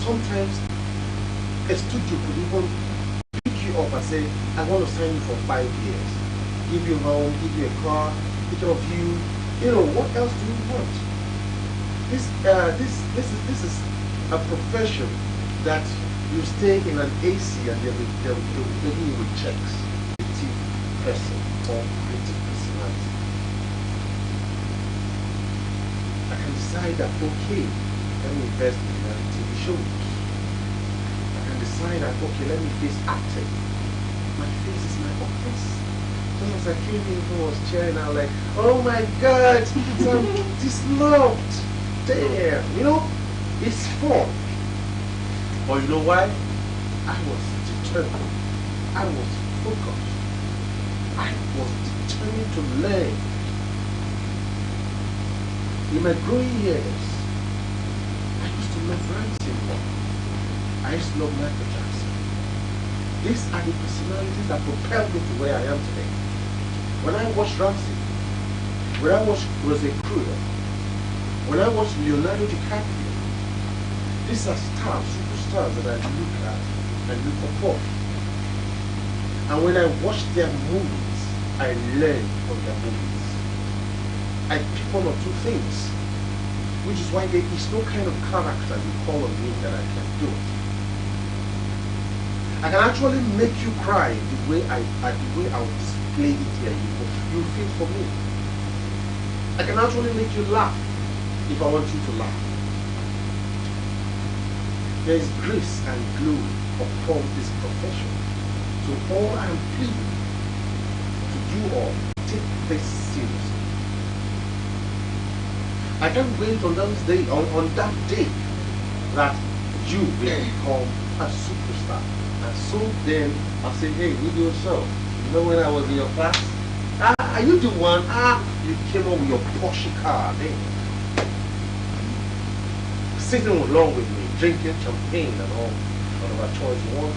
sometimes a studio could even pick you up and say, I want to sign you for 5 years. Give you a home, give you a car, take care of you. You know, what else do you want? This is a profession that you stay in an AC and they'll be giving you with checks. Creative person or creative personality. I can decide that, okay, let me invest in TV shows. I can decide that, okay, let me face acting. My face is my office. Sometimes I came in and was cheering out like, oh my God, I'm disloved. Damn, you know, it's fun. But you know why? I was determined. I was focused. I was determined to learn. In my growing years, I used to love writing more. I used to love Michael Jackson. These are the personalities that propelled me to where I am today. When I watched Ramsey, when I watched Rose Kruger, when I watched Leonardo DiCaprio, these are stars, superstars that I look at and look upon. And when I watch their movies, I learn from their movies. I pick one or two things, which is why there is no kind of character you call on me that I can do it. I can actually make you cry the way I will display it here. You feel for me. I can actually make you laugh if I want you to laugh. There is grace and glory upon this profession. So all I am pleading to you all, take this seriously. I can't wait on that day, on that day that you will become a superstar. And so then I'll say, hey, video yourself. You know when I was in your class? Are you the one? You came up with your Porsche car, eh? Sitting along with me, drinking champagne and all, whatever choice you want.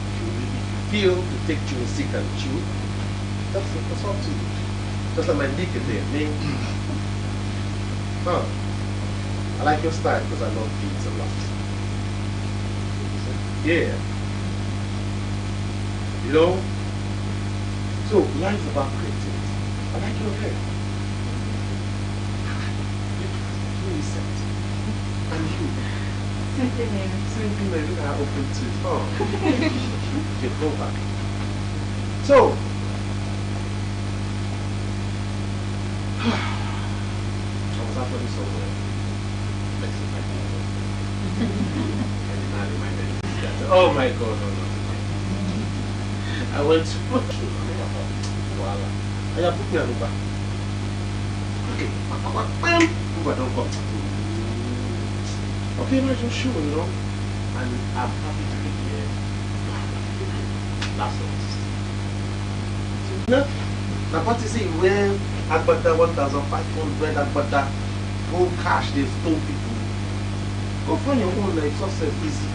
If you feel to take chewing stick and chew, that's all to you. Just like my nigga there, man. Huh. I like your style because I love beats a lot. Yeah. You know? So, life's about creativity. I like your hair. Really set. And you? Same thing like look how open to it. Oh. Okay, go back. So, I was actually somewhere. Oh my God, no. I went to voila. I have put me on Uber. Okay, Uber don't come. Okay, no, just show, you know. And I'm happy to be here. That's all. The party say when Agbada 1,500 Agbada go cash, they stole people. Go find your own like success easy.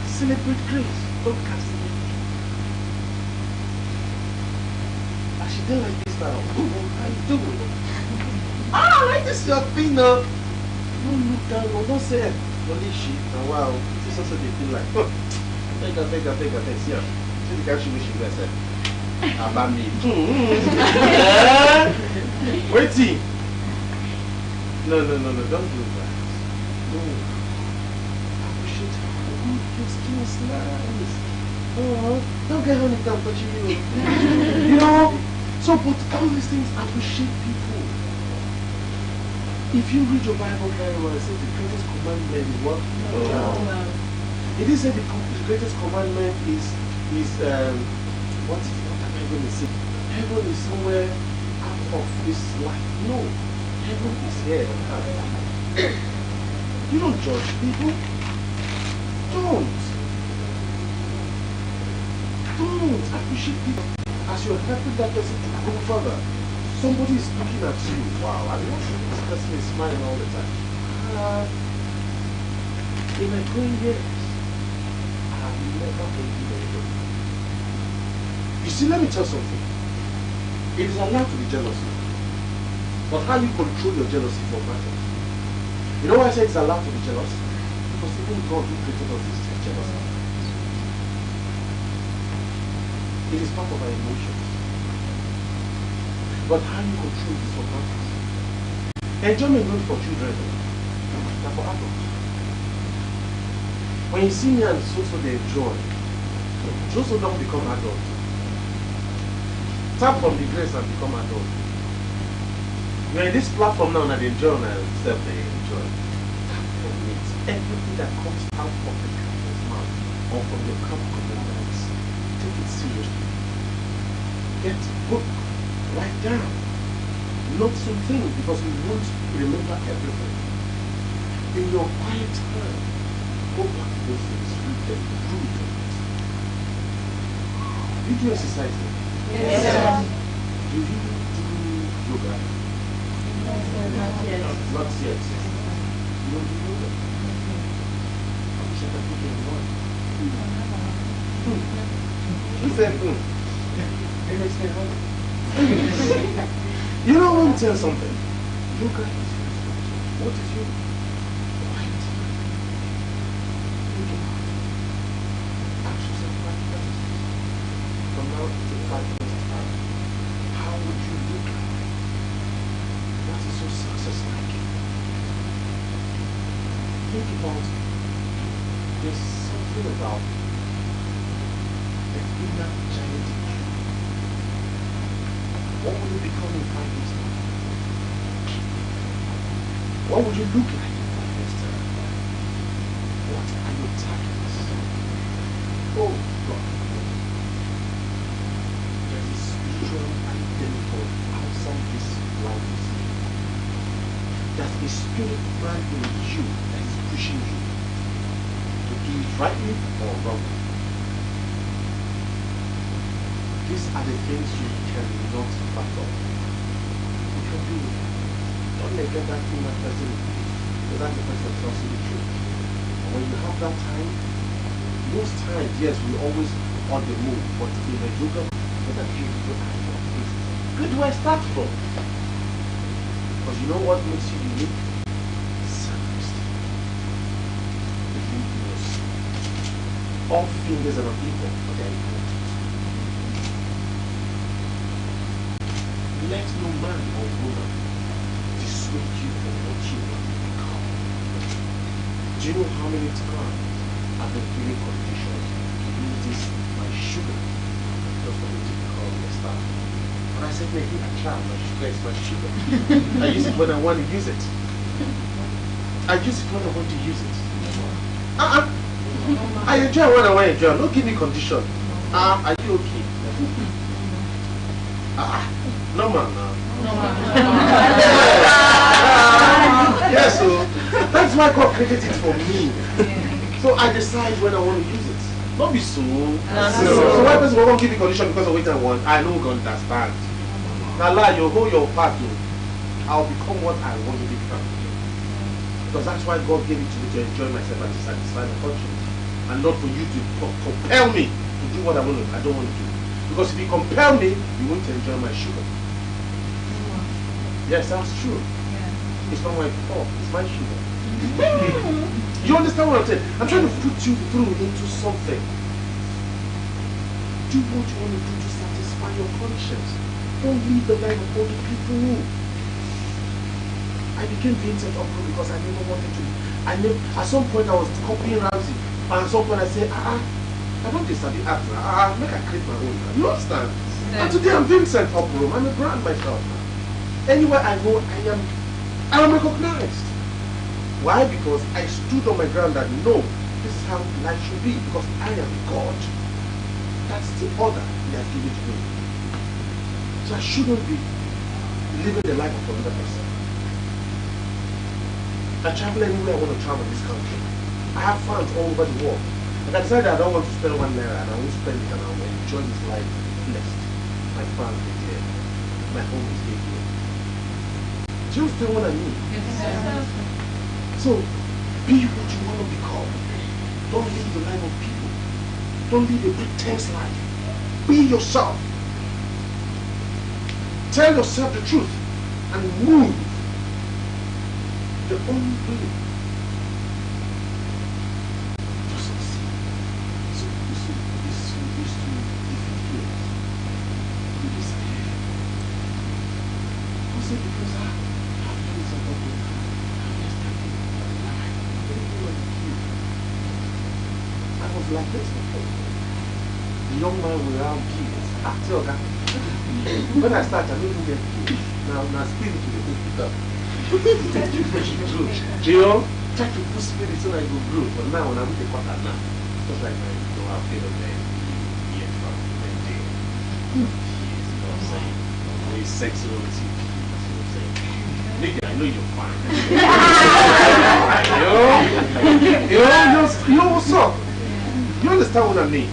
Celebrate grace. Don't cast it. I should do like this now. How you doing? Like this your thing now. Don't look down, don't say holy shit. Now wow, this is also they feel like take a see the guy she wish you guys said. About me. Waiting. No, don't do that. No. Appreciate how your skin is nice. Oh, don't get honey down touching you. You know? So put all these things, appreciate people. If you read your Bible very well, it says the greatest commandment is what? It is said the greatest commandment is what am I going to say? Heaven is somewhere out of this life. No, heaven is here on earth. You don't judge people. Don't appreciate people as you're helping that person to go further. Somebody is looking at you. Wow, I don't think this person is smiling all the time. In my growing years, I have never hated anybody. You see, let me tell something. It is allowed to be jealousy. But how you control your jealousy for matters. You know why I say it's allowed to be jealous? Because even God who created us is jealous. It is part of our emotions. But how you control this for practice? Enjoyment not for children, but for adults. When you see me and so they enjoy, those who don't become adults. Tap from the grace and become adults. We're in this platform now and they enjoy and themselves they enjoy. Tap from it. Everything that comes out of the captain's mouth or from your cup of the lips, take it seriously. Get a book, write down. Note some things because you won't remember everything. In your quiet time, go back to those things, read them, prove them. Did you exercise them? Yes, sir. Do you do yoga? Not yet. Not yet. You don't do yoga? I wish I could put you in one. He said, Maybe stay home. You know, let me tell you something. Yoga is what is yoga? Quiet. Think about it. Ask yourself 5 questions. From now to 5 minutes time, how would you look like? What is your success like? Think about it. There's something about the inner giant in you. What will you become in 5 years time? What would you look like in 5 years time? What are your targets? Oh God. There is a strong identity outside this life. There's a spirit man in you that is pushing you to do it rightly or wrongly. These are the things you cannot back up. You can do it. Don't neglect that thing that person because that's the person that tells you the truth. And when you have that time, most times, yes, we always on the move, but in the yoga, look at you, look at your face. Where do I start from? Because you know what makes you unique? Self-esteem. Believe in yourself. All fingers are not equal, but they are equal. Let no man or woman dissuade you from what you want to become. Do you know how many times I've been feeling conditions to use this, my sugar, just for me to become a star? And I said, maybe I try, my sugar is my sugar. I use it when I want to use it. I use it when I want to use it. I enjoy when I want to enjoy. Don't give me condition. Are you okay? No man now. Yes, so that's why God created it for me. So I decide when I want to use it. Don't be so. So why person won't give me condition because of what I want? I know God understand. Now lie, you hold your part. I'll become what I want to become. Because that's why God gave it to me to enjoy myself and to satisfy my conscience. And not for you to compel me to do what I don't want to do. Because if you compel me, you won't enjoy my sugar. Yes, that's true. Yeah. It's not my fault, it's my sugar. You understand what I'm saying? I'm trying to put you through into something. Do what you want to do to satisfy your conscience. Don't live the life of other people. I became Vincent Opera because I never wanted to. At some point I was copying Ramsey. And at some point I said, I don't just study art now. Make I create my own. You understand? And today I'm Vincent Opera. I'm a brand myself now. Anywhere I go, I am recognized. Why? Because I stood on my ground that no, this is how life should be because I am God. That's the order He has given to me. So I shouldn't be living the life of another person. I travel anywhere I want to travel in this country. I have fans all over the world. But I decided I don't want to spend 1 naira and I won't spend it and I will enjoy this life blessed. My fans are here. My home is here. Do you understand what I mean? Yes. So, be what you want to become. Don't live the life of people. Don't live a pretense life. Be yourself. Tell yourself the truth and move. the only way to succeed is to defeat fears. To be scared. Also because I have feelings of what will happen. I was like this before. The young man without kids. When I start, I don't even get kids. Now spirit will take it up. You know, try to put spirit so that it will grow. But now when I'm with the quarter now, just like my, I feel of them, yeah, from the day. You know what I'm saying? Very sexual with you. That's what I'm saying. Nigga, I know you're fine. You know what's up? You understand what I mean?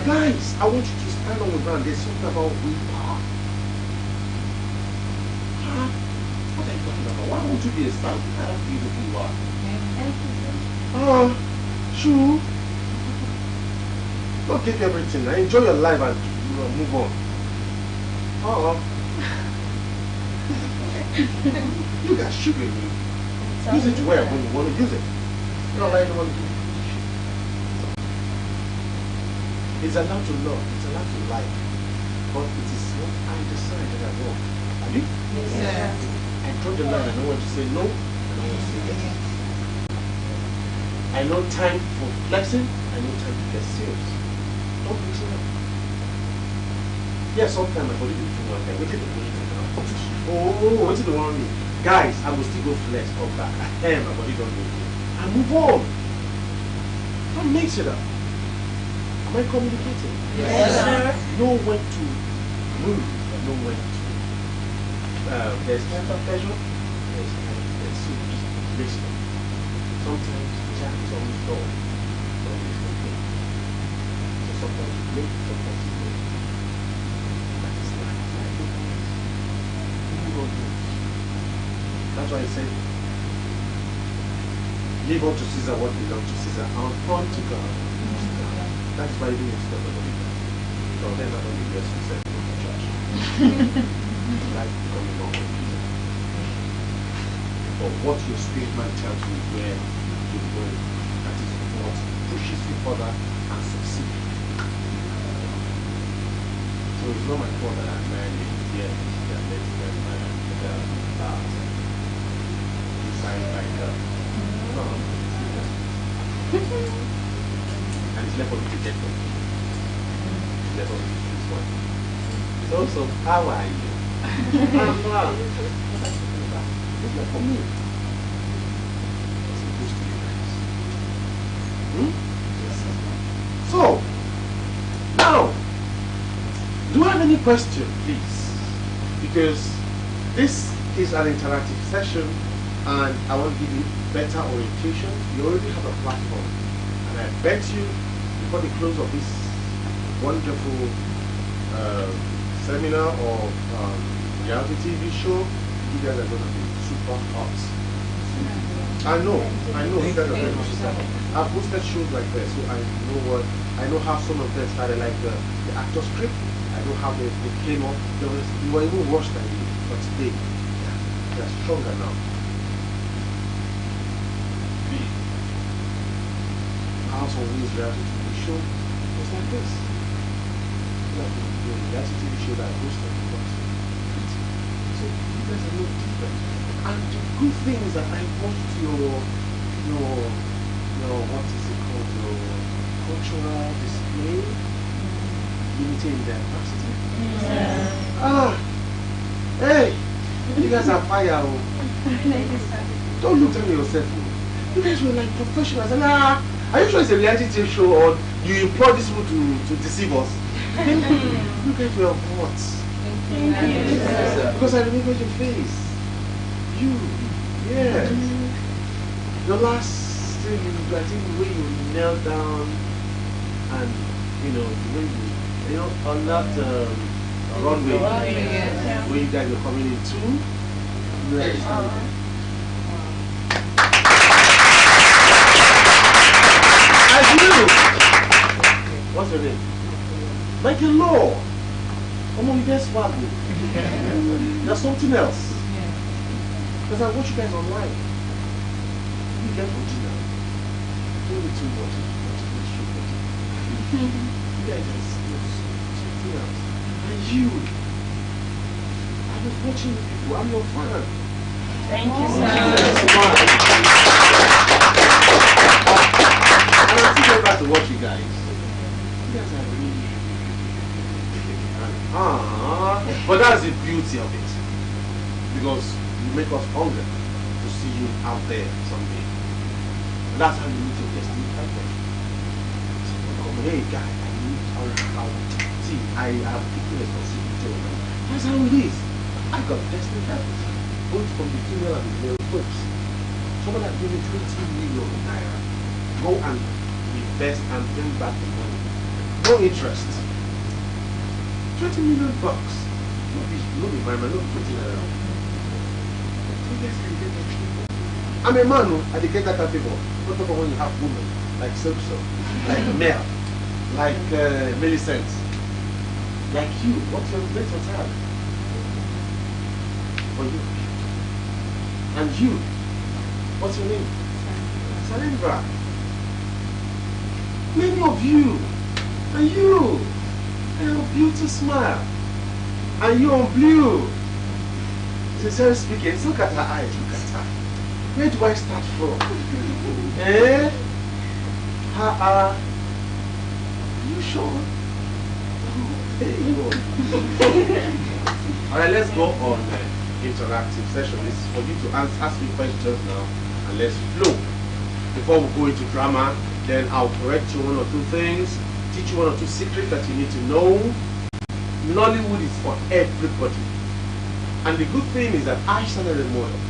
Guys, I want you to stand on the ground. There's something about willpower. What are you talking about? Why won't you be a star? How beautiful you are. Shoo. Don't give everything. Now enjoy your life and move on. You got sugar in you. Use it well when you want to use it. You don't like anyone to do it. It's allowed to love, it's allowed to like, but it is what I decide that I want. Have you? Yes. I draw the line. I know when to say no, I know when to say yes. I know time for flexing, I know time to get serious. Don't mix it up. Yeah, sometimes my body will do one thing. Wait till the body oh, wait till the one me. Guys, I will still go flex or back. My body don't do it. I move on. Don't mix it up. Am I communicating? Yes, sir. Know when to move and know when to. There's times of pleasure, there's times there's just listen. Sometimes Jack is always dull, always okay. So sometimes you blink, sometimes you blink. That is life. You don't know. That's why I said, leave unto Caesar what belongs to Caesar, and unto God. That's why you need to stop the belief. So then not only just yourself in the church. Life becoming more confusing. But what your spirit man tells you is where you go. That is what pushes you further and succeed. So it's not my fault that I'm married yet. That let's get my design by the and it's left for me to get from you. It's left for me to choose one. So, how are you? I'm well. What are you talking about? It's left for me. It's supposed to be nice. So, now, do I have any question, please? Because this is an interactive session and I want to give you better orientation. You already have a platform. And I bet you, before the close of this wonderful seminar or reality TV show, you guys are going to be super hot. I know you guys are very super hot. I've posted shows like this, so I know how some of them started, like the actor script. I know how they came up. You were even worse than you, but today, they're stronger now. House on Wheels reality TV show was like this. Like the reality TV show that I hosted. So you guys are no different. And the good thing is that I watched your what is it called? Your cultural display, limiting diversity. Hey, you guys are fire. Don't look at yourself. You guys were like professionals. And are you sure it's a reality TV show or you employ these people to deceive us? You guys were what? Because I remember your face. You, yes. Your last thing, I think the way you knelt down and, the way you on that runway, where you guys were coming in too, you were standing. What's your name? Michael Law. Come on, you guys swag. There's something else. Because I watch you guys online. careful, Gina. Don't be too much. You guys are something else. And you, I've been watching you people. I'm your fan. Thank you, sir. And I'm still back to watch you guys. You guys are really. But that's the beauty of it. Because you make us hungry to see you out there someday. And that's how you meet your destiny partner. Hey guy, I need how see, I have taken responsibility over it. That's how it is. I got destiny partners, both from the female and the male folks. Someone that gave me 20 million naira. Go and invest and bring back the money. No interest. 20 million bucks. No be my man, no 20 naira. I'm a man who I get that people. Not about when you have women like Silkso, like Mel, like Millicent, like you. What's your name for child? For you. And you. What's your name? Salendra. Many of you. And you. And your beauty smile. And you on blue. Sincerely speaking, look at her eyes, look at her. Where do I start from? Eh? Are you sure? Alright, let's go on interactive session. This is for you to ask me questions now and let's flow. Before we go into drama, then I'll correct you one or two things, teach you one or two secrets that you need to know. Nollywood is for everybody. And the good thing is that I started a model.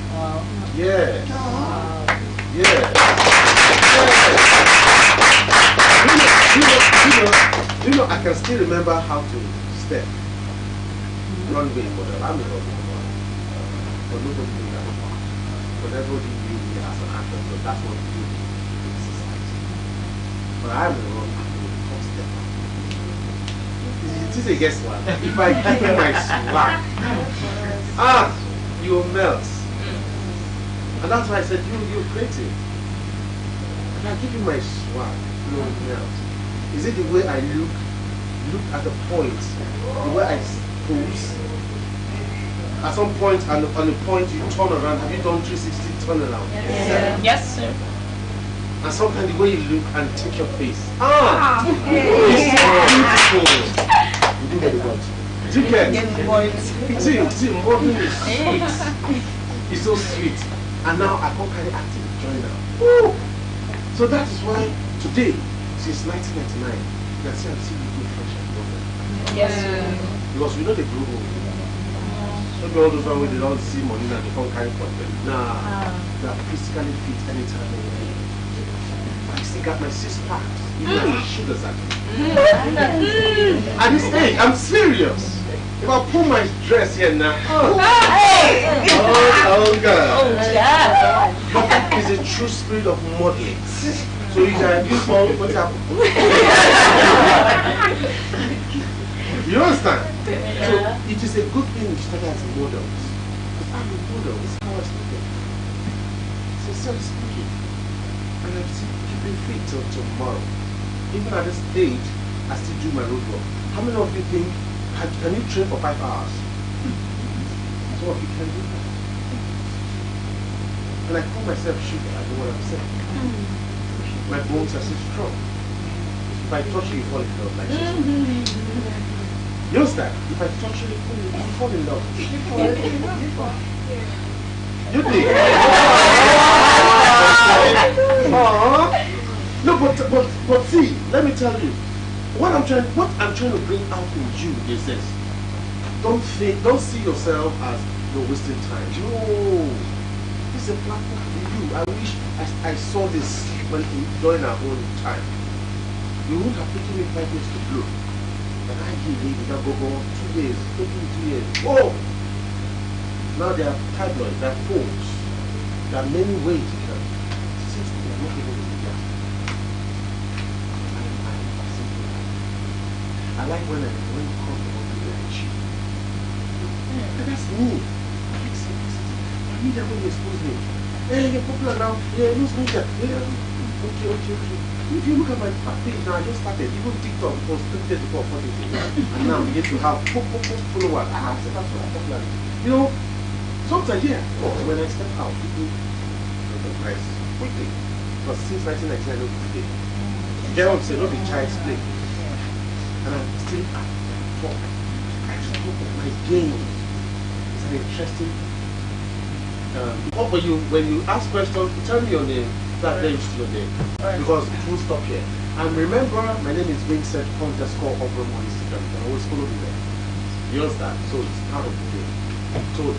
Wow. Yes. Wow. Yes. You know, I can still remember how to step. Runway model. I'm a runway model. But nobody knew that. But everybody knew me as an actor, so that's what we do in society. But I'm a runway stepper. It is a guess what? If I give you my swag, you will melt. And that's why I said you're creative. If I give you my swag, you will melt. Is it the way I look at the point, the way I pose? At some point, on the point you turn around. Have you done 360 turn around? Yes, yes sir. And sometimes the way you look and take your face. It's beautiful. You do get the point. Do you get? See, modeling is sweet. It's so sweet. And now I can't carry acting join now. Woo! So that is why today, since 1999, you can see I'm still looking fresh and modern. Yes, sir. Because we know they grow old. Maybe all those ones where they don't see money and they can't carry content. Nah, they are physically fit anytime, anywhere. I still got my 6 packs. Even my shoulders at me. At this age, I'm serious. If I pull my dress here now, oh God. Oh, yeah. But that is a true spirit of modeling. So you can use what happened. You understand? So it is a good thing you started as a model. I'm a model, this is how I started. Sincerely speaking. And I'm still keeping fit till tomorrow. Even at this age, I still do my road work. How many of you think, can you train for 5 hours? Some of you can do that. And I call myself sugar, I know what I'm saying. My bones are so strong. If I touch you, you fall in love like this. You understand? If I touch you, you fall in love. You did. No, but see, let me tell you. What I'm trying to bring out in you is this. Don't see yourself as you're wasting time. No. This is a platform for you. I wish I saw this when during our own time. You would have taken me 5 years to blow. But I give you that go 2 days, taking 2 years. Oh! Now there are tabloids, there are phones. There are many ways you can. Since we are not able to do that. I like when you come to people like you. And that's me. I like simplicity. I need that when you expose me. Hey, you're popular now. Yeah, use media. Yeah. Okay. If you look at my page now, I just started. Even TikTok was 34, 40 and now we get to have followers. I said that's what I'm popular. You know, sometimes, yeah, of course, when I step out, people recognize quickly. Because since 1999, I know today. Get on, say, not the child's play. And I'm still at top. I talk of my game. It's an interesting. What for you, when you ask questions, tell me your name. That there is your name. Because it will stop here. And remember, my name is Vincent _Obram on Instagram. You can always follow me there. You understand? So it's part of the game. So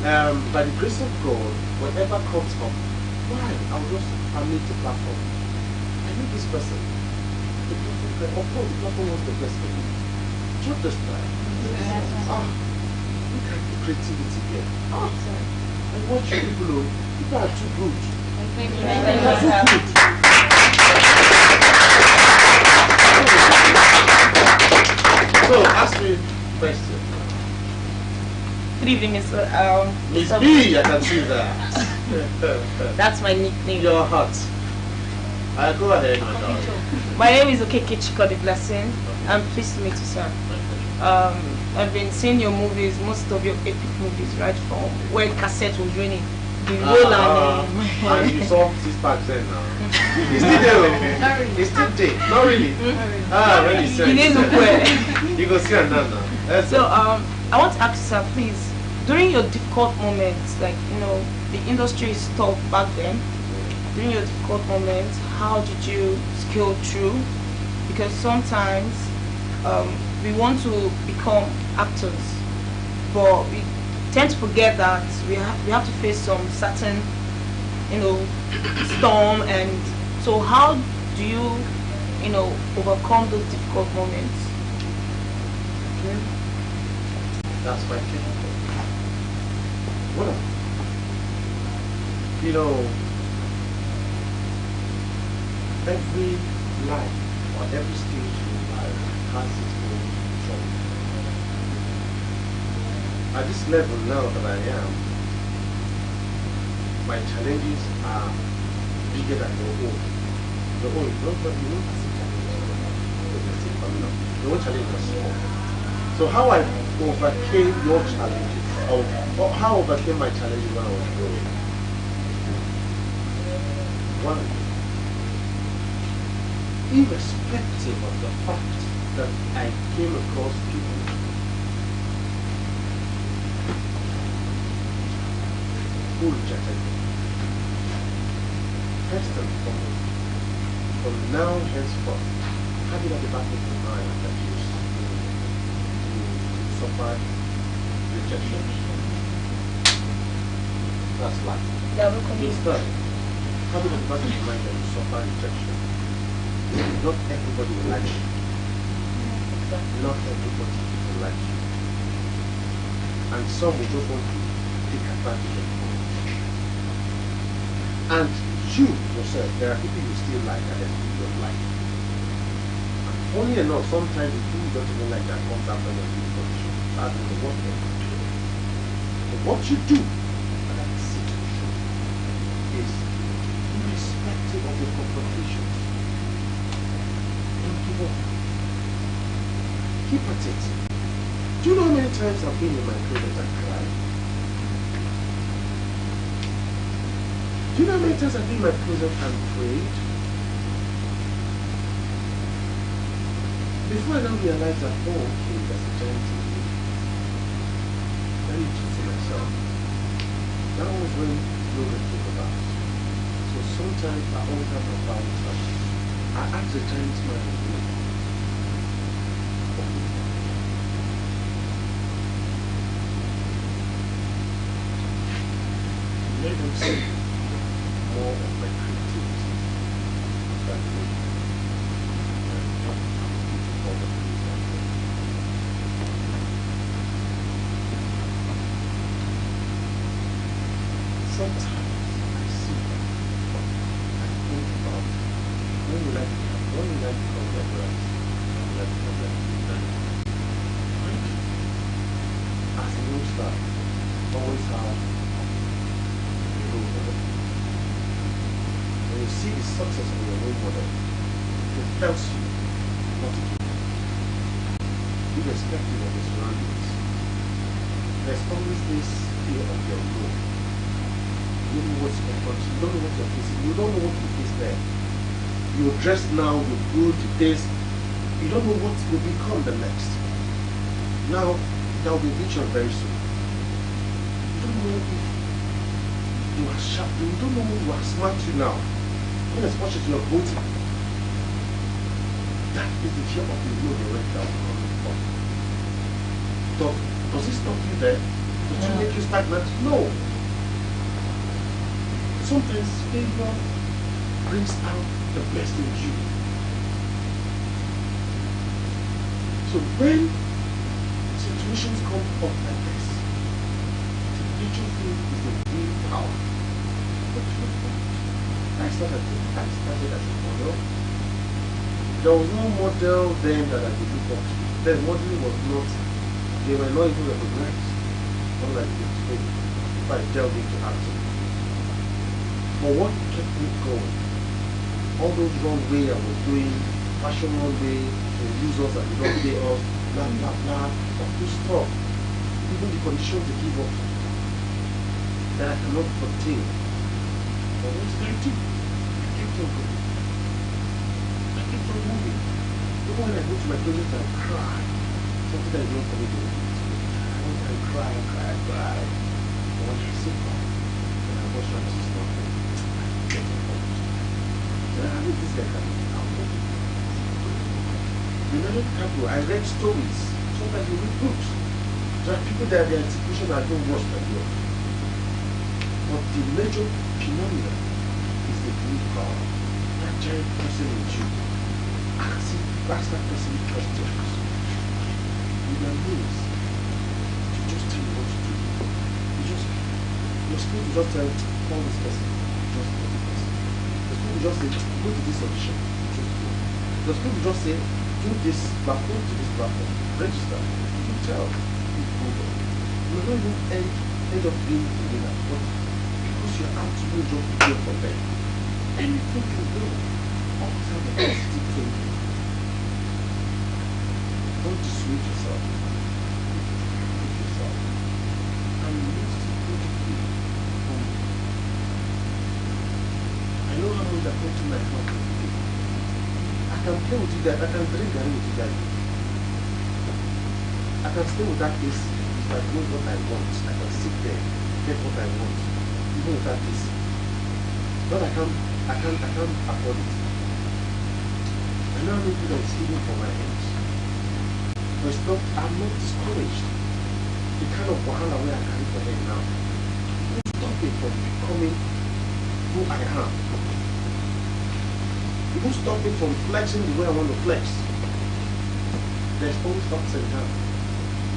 by the grace of God, whatever comes up, why? I'll need the platform. I need this person. The platform, of course, the platform wants the best for me. Not this time. Look at the creativity here. I watch people, people are too good. Thank you. So ask me a question. Good evening, Mr. Miss B, I can see that. That's my nickname. You're hot. Go ahead, my darling. My name is Okeke Chikodi Blessing. I'm pleased to meet you, sir. I've been seeing your movies, most of your epic movies, right from when cassette was raining. And you saw 6 packs then now. It's still there. Not really. It's still there. Not really. When you said you go see another now. So I want to ask you, sir, please, during your difficult moments, like the industry is tough back then. During your difficult moments, how did you scale through? Because sometimes we want to become actors, but we tend to forget that we have to face some certain storm. And so how do you overcome those difficult moments? Okay. That's quite difficult. Well, every life or every stage in life has its own trouble. At this level now that I am, my challenges are bigger than your own. Your own, you don't see challenges. Your own challenges are small. So how I overcame your challenges, or how I overcame my challenges when I was growing. One, irrespective of the fact that I came across people who rejected me. First and foremost, from now henceforth, having at the back of your mind that you suffer rejection. That's life. It's done. Having at the back of your mind that you suffer rejection. Not everybody will like you. Not everybody will like you. And some will just want to take advantage of you. And you yourself, there are people you still like and there are people you don't like. And funny enough, sometimes the people you don't even like that comes after your people. That's the worst thing. But what you do at that situation is irrespective of the confrontations. Don't give up. Keep at it. Do you know how many times I've been in my closet and cried? Do you know how many times I've been in my closet and prayed? Before I now realized that, oh, okay, there's a giant in me. I need to see myself. That was when Logan took about. So sometimes I always have my father's I ask the giant man in me. Let them see more of my creativity than me. Sometimes I see that I think about when will I become reverend? When will I become reverend? As a new star, always have a role model. see the success of your role model, it tells you not to give up. Irrespective of the surroundings, there's always this fear of your role. You don't know what's confronting, you don't know what you're facing, you don't know what you face there. You're dressed now, you're good, you taste, you don't know what will become the next. Now, there will be vision very soon. You don't know if you are sharp, you don't know who are smart you now. In as much as you are voting. That is the fear of the road already that will come from. Does it stop you there? Does it make you stagnant? No. Sometimes failure brings out the best in you. So when situations come up like this, the major thing is the willpower. I started as a model. There was no model then that I could look up to. The modeling was not, they were not even recognized. Unlike today, if I delve into acting. But what kept me going, all those wrong way I was doing, fashion wrong way, they use us and they don't pay us, blah blah blah, all this stuff, even the condition to give up, that I cannot contain. But what did I do? I kept on going. I kept on moving. Even when I go to my closet and cry, something that is not for me to do. I cry. But when I sit down, and I watch my sister, I get accomplished. So how did this guy come out? Leonardo DiCaprio, I read stories. Sometimes you read books. There are people that their execution are even worse than yours. But the major phenomenon is the willpower. That giant person in you. Ask that person questions. With your knees. To just tell you what to do. Your spirit will just tell, call this person. Just call this person. The spirit will just say, go to this audition. Just go. The spirit will just say, do this platform to this platform. Register. You can tell. You move on. You will not even end up being a winner. But because you're out to do just go from there. Anything you do, always have the positive thinking. Don't dissuade yourself. Pick yourself. And release it beautifully. I know how much I come to my house every day. I can play with you guys. I can drink garri with you guys. I can stay with that AC. If I know what I want, I can sit there, get what I want, even with that AC. But I can't afford it. I know how many people that is hidden from my hands. But it's not, I'm not discouraged. The kind of wahala where I carry for them now. It won't stop me from becoming who I am. It won't stop me from flexing the way I want to flex. There's always ups and downs.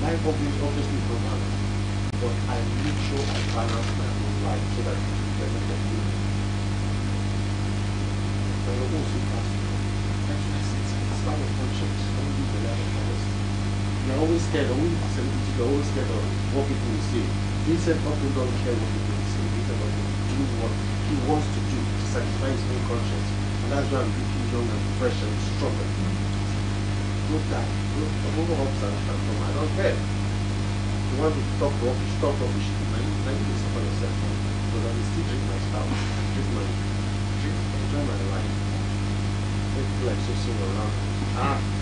Life obviously is not balance. But I make sure I balance my own life so that it doesn't get me. But you're also fast. It's part of conscience. Don't be the level of honesty. You're always scared of you're always scared of what people will say. Vincent often doesn't care what people will say. Vincent often do what he wants to do to satisfy his own conscience. And that's why I'm looking young and fresh and stronger. Don't die. Don't ups and down. I don't care. You want to talk rubbish, talk rubbish. I need to suffer yourself. But I will still drink my stuff. Enjoy my life. Make people like so around.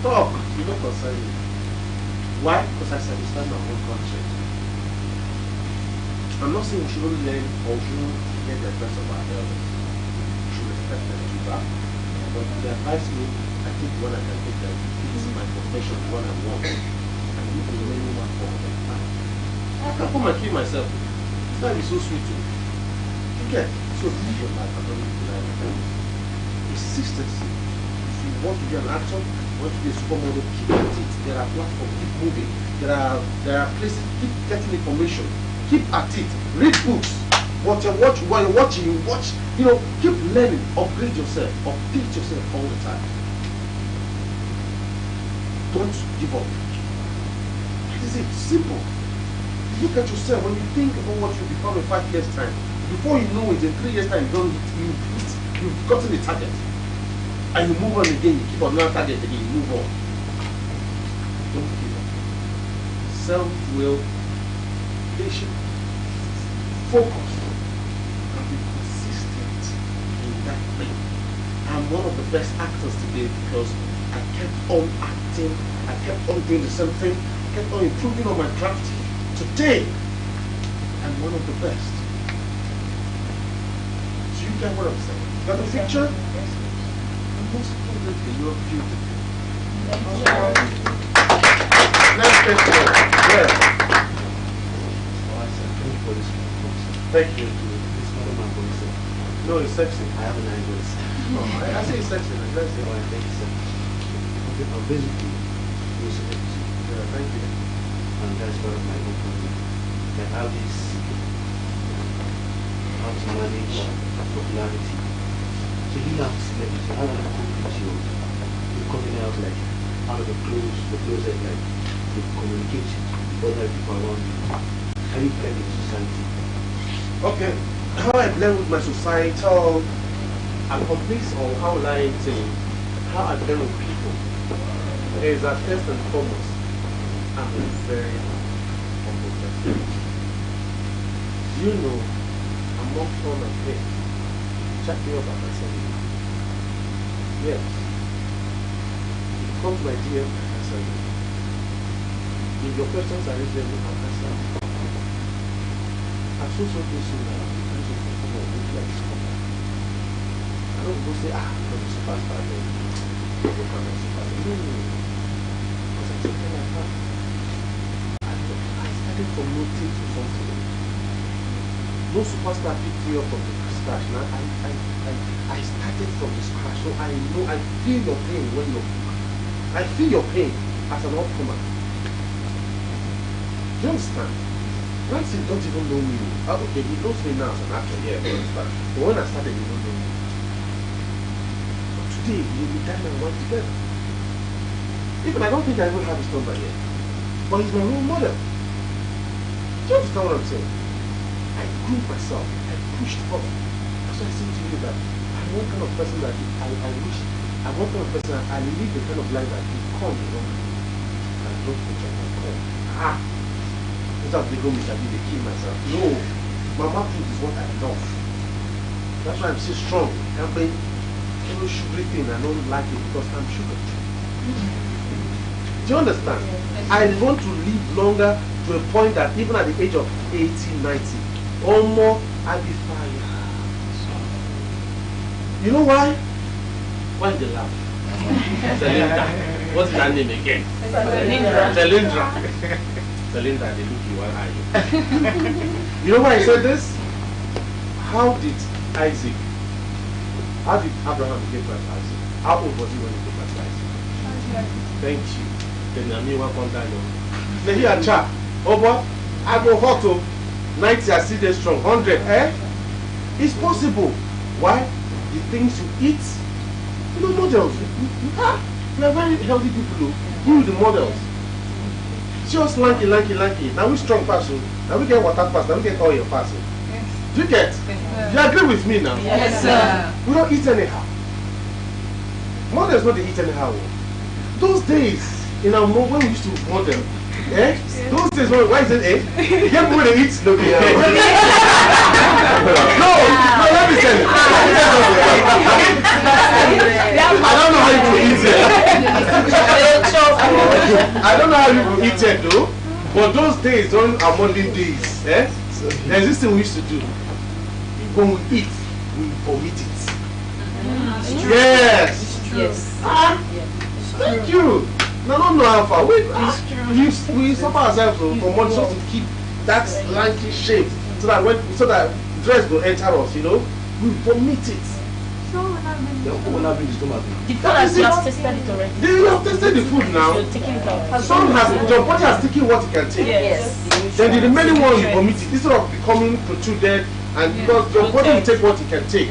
Talk! You don't concern me. Why? Because I satisfy my own conscience. I'm not saying we shouldn't learn or we shouldn't get the advice of our elders. We should respect them and do that. But they advise me, I think when I can take them, this is my profession, what I want. And you can learn more for them. I can come and kill myself. It's not be so sweet to me. You get? So live your life according to life. Consistency. If you want to be an actor, want to be a supermodel, keep at it. There are platforms, keep moving. There are places, keep getting information. Keep at it. Read books. While you're watching, you watch. You know, keep learning. Upgrade yourself. Update yourself all the time. Don't give up. That is it. Simple. Look at yourself. When you think about what you become in 5 years' time, before you know it, in 3 years' time, you hit You've gotten the target. And you move on again, you keep on another target again, you move on. Don't give up. Self-will, patience, focus, and be consistent in that thing. I'm one of the best actors today because I kept on acting, I kept on doing the same thing, I kept on improving on my craft. Today, I'm one of the best. Do you get what I'm saying? Got the picture? And most importantly, you're beautiful. Let's get going. Yeah. Thank you for this voice. Thank you. It's not my voice. No, it's sexy. I have a nice voice. No, I say it's sexy. Let's say. Oh, thank you, sir. I'm basically a celebrity. Yeah, thank you. And that's part of my own problem. I have this how to manage popularity. So you have celebrity. How do you cope with you coming out like out of the closet, like you communicate with other people around you? How you blend in society? Okay. How I blend with my societal accomplice, or how will I say, how I blend with people, is that first and foremost, I'm a very humble person. You know, I'm more fun and pay. Check me up at myself. Yes. You come to my DM, I answer you. If your questions are reasonable, I'll answer. I'm so this now. I don't go say, I'm a superstar. Because I took my path. I started from nothing to something. No superstar picked me up from the scratch. Now I started from the scratch, so I know, I feel your pain when you're. I feel your pain as an upcomer. Do you understand? Nancy don't even know me. Okay, he knows me now as an actor, yeah, I understand. But when I started, he don't know me. But today, we dine and wine together. Even I don't think I even have his number yet. But he's my role model. Do you understand what I'm saying? I grew myself. I pushed forward. That's why I say to you that I'm one kind of person that I wish, I'm one kind of person that I live the kind of life that you come, you know. I don't think I can come. Without the home, I be the kill myself. No, mama food is what I love. That's why I'm so strong. I'm being sugary thing. I don't like it because I'm sugar. Do you understand? I want to live longer to a point that even at the age of 80, 90, or more, I'll be fire. You know why? Why they laugh? Celinda. What is her name again? Celinda. Celinda, they look you, where are you? You know why I said this? How did Abraham give birth to Isaac? How old was he when he gave birth to Isaac? Thank you. Then I mean, what come down now? Then here, chat. Oh, what? I go hot to 90, I see they strong. 100, eh? It's possible. Why? The things you eat, you know, models. We are very healthy people, who are the models? Just lanky. Now we strong person. Now we get water pass. Now we get oil pass. Yes. Do you get? Yes, you agree with me now? Yes, sir. We don't eat anyhow. Models not they eat anyhow. Those days in our when we used to model, eh? Yes. Those days when why is it eh? You get people they eat no. No, let me tell you. I don't know how you will eat it. I don't know how you will eat it though. But those days, during our modeling days, eh? There's this thing we used to do. When we eat, we vomit it. Yes. Yes. Thank you. No, how far. We suffer ourselves for months just to keep that lanky shape so that dress will enter us, you know. We vomit it. The food has you have tested it already. They have tested the food now. You're taking it out. Some has your body has taken what it can take. Yes. Then the remaining one you vomit it instead of becoming protruded, and because your body will take what it can take.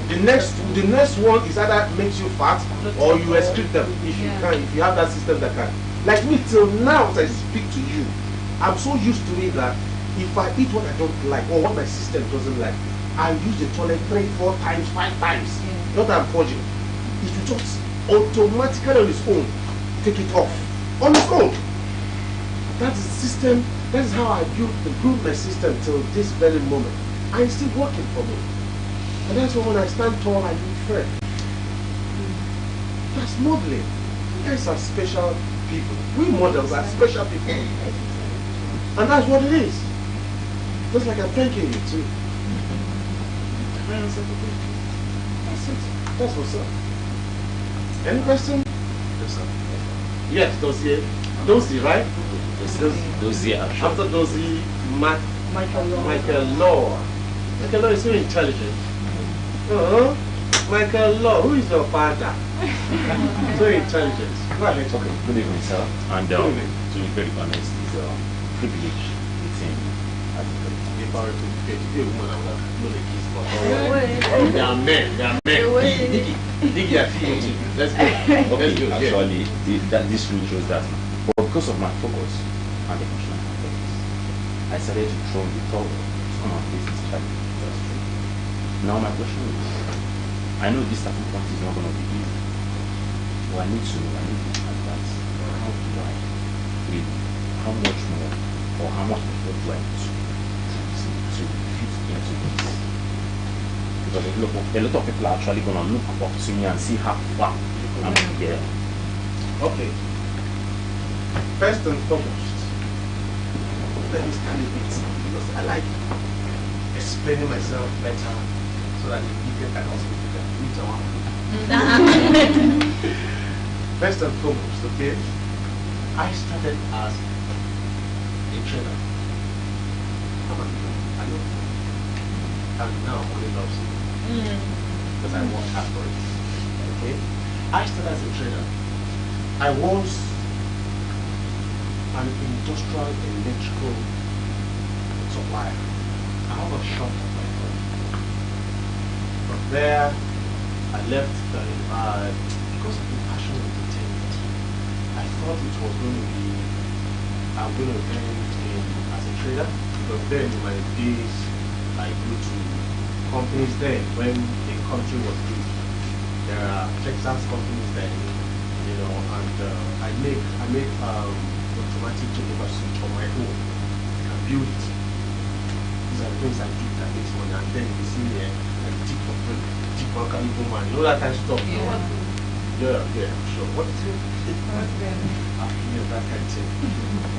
The next one is either makes you fat or you excrete them if you can, if you have that system that can. Like me till now as I speak to you, I'm so used to it that if I eat what I don't like or what my system doesn't like, I use the toilet 3, 4 times, 5 times. Not that I'm purging. It will just automatically on its own take it off. On its own. That is the system. That is how I built my system till this very moment. And it's still working for me. And that's why when I stand tall, I look fair. That's modeling. You guys are special people. We models are special people. And that's what it is. Just like I'm thanking you too. That's it. That's what's up. Any question? Yes, sir. Yes, Dozie. Dozie, right? Dozie. After Dozie, Michael Law. Michael Law. Michael Law is so intelligent. Michael Law, who is your father? So intelligent. Go ahead. Okay, good evening, sir. And Good evening. to be very honest, it's a privilege meeting as a If I were to get a woman, I would have known the kiss for her. They are men. They are men. Diggy, I feel you. Let's go. Let's go. Actually, this really shows that. But because of my focus and the emotional context, I started to throw the towel to come and face this challenge. That's true. Now my question is, I know this starting point is not going to be easy, but I need to advise how do I really, how much more or how much effort do I need to fit into this? Because a lot of people are actually going to look up to me and see how far I'm here. Okay. First and foremost, let me stand a bit because I like explaining myself better so that you can also read our First and foremost, okay, I started as a trainer. I know, and now only loves it because I work hard for it. Okay, I started as a trainer. I was an industrial electrical supplier. I have a shop of my own. From there, I left because of the passion of entertainment. I thought it was going to be, I'm going to end in as a trader, because then in my days, I go to companies then when the country was big. There are Texas companies then, you know, and I make automatic delivery suit on my own. I can build it. These are the things I do that makes money, and then you see me and deep one can even man, you know that kind of stuff. Yeah, sure. What is it? That kind of thing.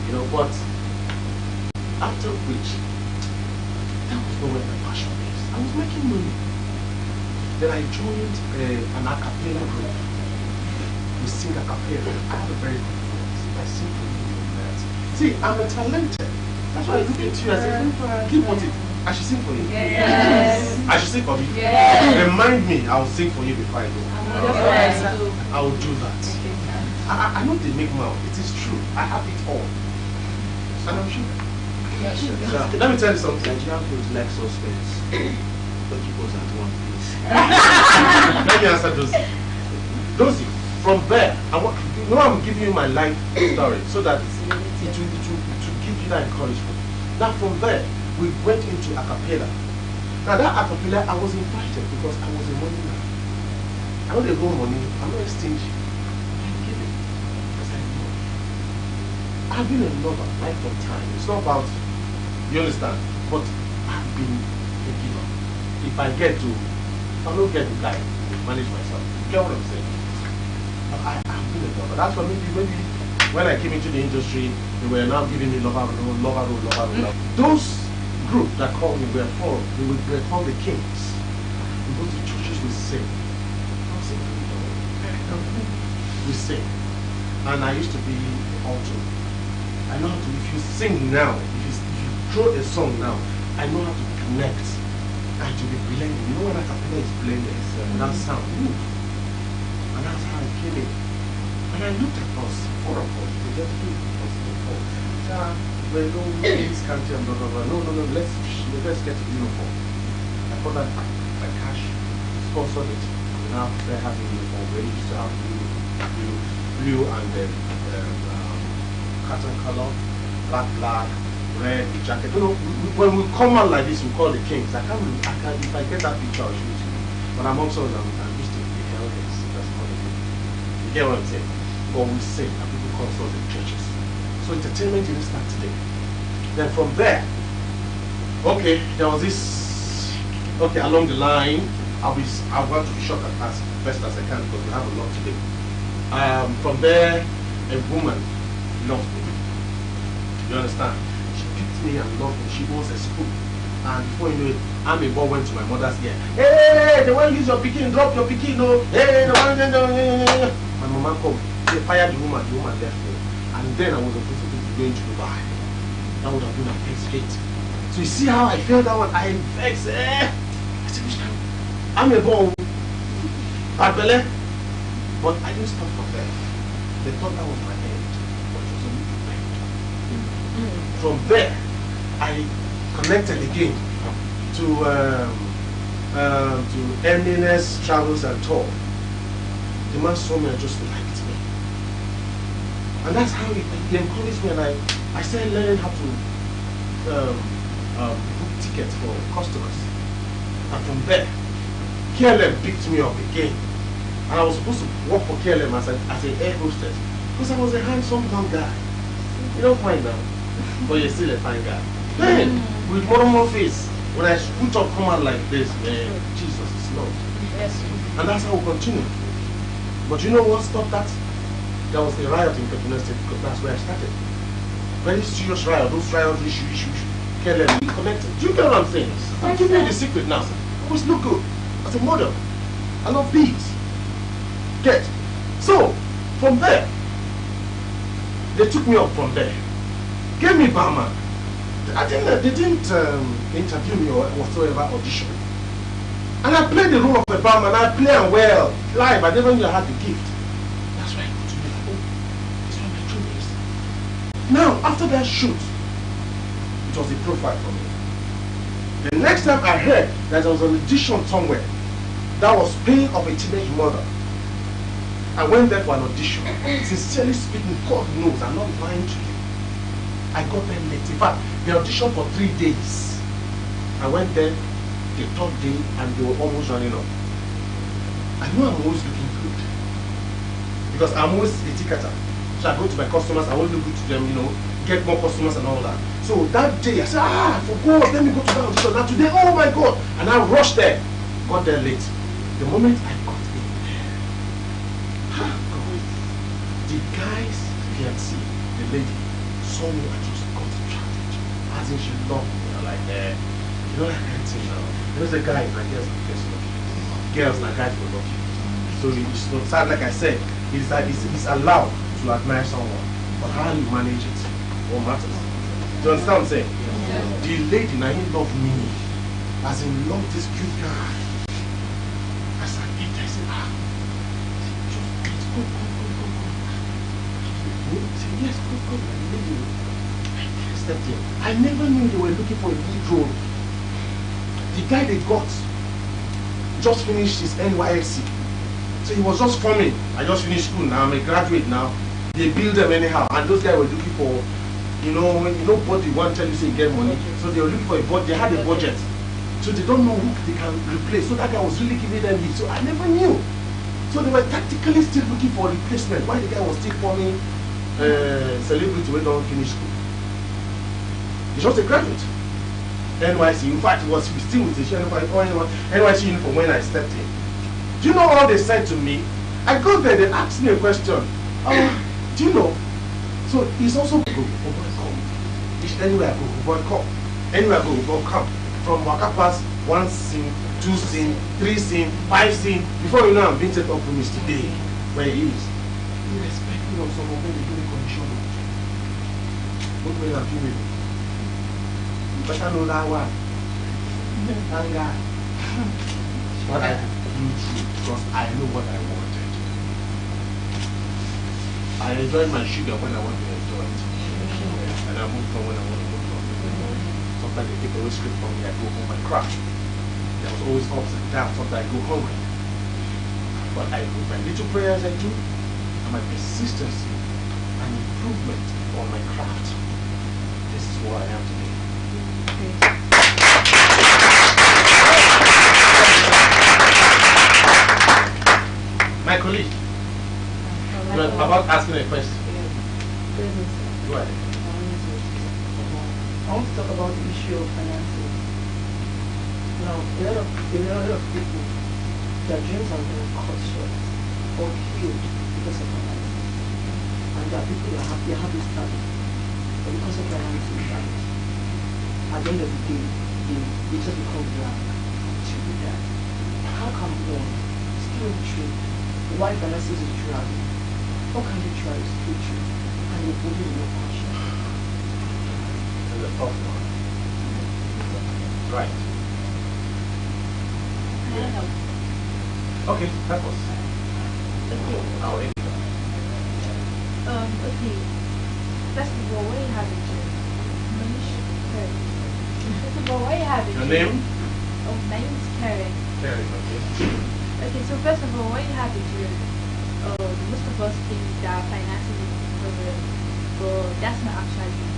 You know, but after which, that was not where my passion is. I was making money. Then I joined an a cappella group. We sing a cappella. I have a very good voice. I sing for you that. See, I'm a talented. That's why I look at you and say, keep what it. I should sing for you. Yes. I should sing for you. Yes. Remind me, I'll sing for you before I go. Yes. I will do that. I know they make mouth. It is true. I have it all. And I'm sure. So, let me tell you something. Nigerian folks like suspense. But keep us at one place. Let me answer those. Those from there, I'm giving you my life story so that it will give you that encouragement. Now from there, we went into a cappella. Now that a cappella, I was invited because I was a money man. I know they go money. I'm not stingy. I give it because I know. I've been a lover life of time. It's not about, you understand? But I've been a giver. If I get to, if I don't get the guy, I manage myself. You get what I'm saying? I've been a lover. That's why maybe when I came into the industry, they were now giving me lover. Those group that called me were called the Kings. We go to churches, we sing. We sing. And I used to be alto. I know how to, if you sing now, if you throw a song now, I know how to connect and to be blending. You know when a cappella is blended, that sound, move. And that's how I came in. And I looked at us, 4 of us, they just do us before. Well, no, this country and blah, blah, blah. No, let's get to uniform. I put that my cash, sponsored it. Now they're having uniform. We used to have blue and then cotton color, black, red, the jacket. You know, when we come out like this, we call the kings. I can't, if I get that picture, I'll show it to you. But amongst us, I'm used to the elders. That's what it is. You get what I'm saying? But we sing, and people call us in churches. So entertainment didn't start today. Then from there, okay, there was this, okay, along the line, I want to be short as best as I can because we have a lot to do. From there, a woman loved me. You understand? She picked me and loved me. She was a school. And before you know it, Amibo went to my mother's ear. Hey, they want to use your picking, drop your picking, no. Hey, my mama come. They fired the woman left me. And then I was supposed to be going to Dubai. That would have been a big hit. So you see how I felt that one? I vexed. I said, which time? Amibo. Bad but I didn't stop from there. They thought that was my end. But it was a little bit. From there, I connected again to Eminence Travels and Tour. The man saw me and just liked me. And that's how he encouraged me, and I started learning how to book tickets for customers. And from there, KLM picked me up again. And I was supposed to work for KLM as an air hostess because I was a handsome young guy. You don't find now, but you're still a fine guy. Then, with more face, when I put up come out like this, man, Jesus is Lord. Yes. And that's how we continue. But you know what stopped that? There was a riot in Kaduna State because that's where I started. Very serious riot. Those riots, issue. KLM, we connected. Do you get what I'm saying? I'm giving you the secret now. I always look good as a model. I love beads. Get. So, from there, they took me up from there. Gave me barman. They didn't interview me or whatsoever audition. And I played the role of a barman. I play and well, live. I never knew I had the gift. That's why I go to me like, oh, this one my true is. Now, after that shoot, it was a profile for me. The next time I heard that there was an audition somewhere that was paying of a teenage mother, I went there for an audition. Sincerely speaking, God knows, I'm not lying to you. I got there late. In fact, they auditioned for 3 days. I went there the 3rd day and they were almost running up. I know I'm always looking good. Because I'm always a ticketer. So I go to my customers, I always look good to them, you know, get more customers and all that. So that day, I said, I forgot, let me go to that audition. Now today, oh my God. And I rushed there. Got there late. The moment I got in there, the guys PMC, the lady, saw me and just got attracted. As in she loved me. I'm like, you know that kind of thing now. There's a guy, my girls are just lucky. Girls, my guys were lucky. So it's not sad, like I said, it's allowed to admire someone. But how you manage it, what matters. Do you understand what I'm saying? Yeah. The lady now, he loved me. As in, loved this cute guy. As I ate, I said, just go. He said, yes, go. I stepped in. I never knew they were looking for a lead role. The guy they got just finished his NYSC. So he was just forming. I just finished school now, I'm a graduate now. They build them anyhow. And those guys were looking for, you know, when nobody want to tell you say get money. So they were looking for a budget. They had a budget. So they don't know who they can replace. So that guy was really giving them hits. So I never knew. So they were tactically still looking for a replacement while the guy was still forming celebrity when don't finish school. He's just a graduate. NYC, in fact, he was still with the NYC uniform when I stepped in. Do you know all they said to me? I go there, they asked me a question. Do you know? So he's also go, oh boy, come. Anywhere I go, oh boy, come. Anywhere I go, oh boy, come. From Waka Pass, 1 scene, 2 scene, 3 scene, 5 scene. Before you know, I'm being set up for Mr. Day, where he is. He respect me on some of them, they do the condition. What way I'm doing? Better know that one. Thank God. But I flew through because I know what I wanted. I enjoyed my sugar when I want to enjoy it. And I moved from when I want to move from. Sometimes they take away script from me, I go home and cry. There was always ups and downs, sometimes I go hungry. But I with my little prayers I do, and my persistency and improvement on my craft, this is what I am today. My colleague, you are about asking a question. Go ahead. I want to talk about the issue of finances. Now, a lot of people, their dreams are being cut short or killed because of finances. And there are people that have this talent, but because of finances, at the end of the day, they just become black to be that. How can one still true? Why finances is driving? How can you try to stay true and you're putting your passion? And the tough one. Right. Okay, that was our end. Okay. First of all, what you have in First of all, what you have in Your name? Oh, my name is Karen. Karen, okay. Okay, so first of all, what you have in most of us think that finances is a problem, but that's not actually,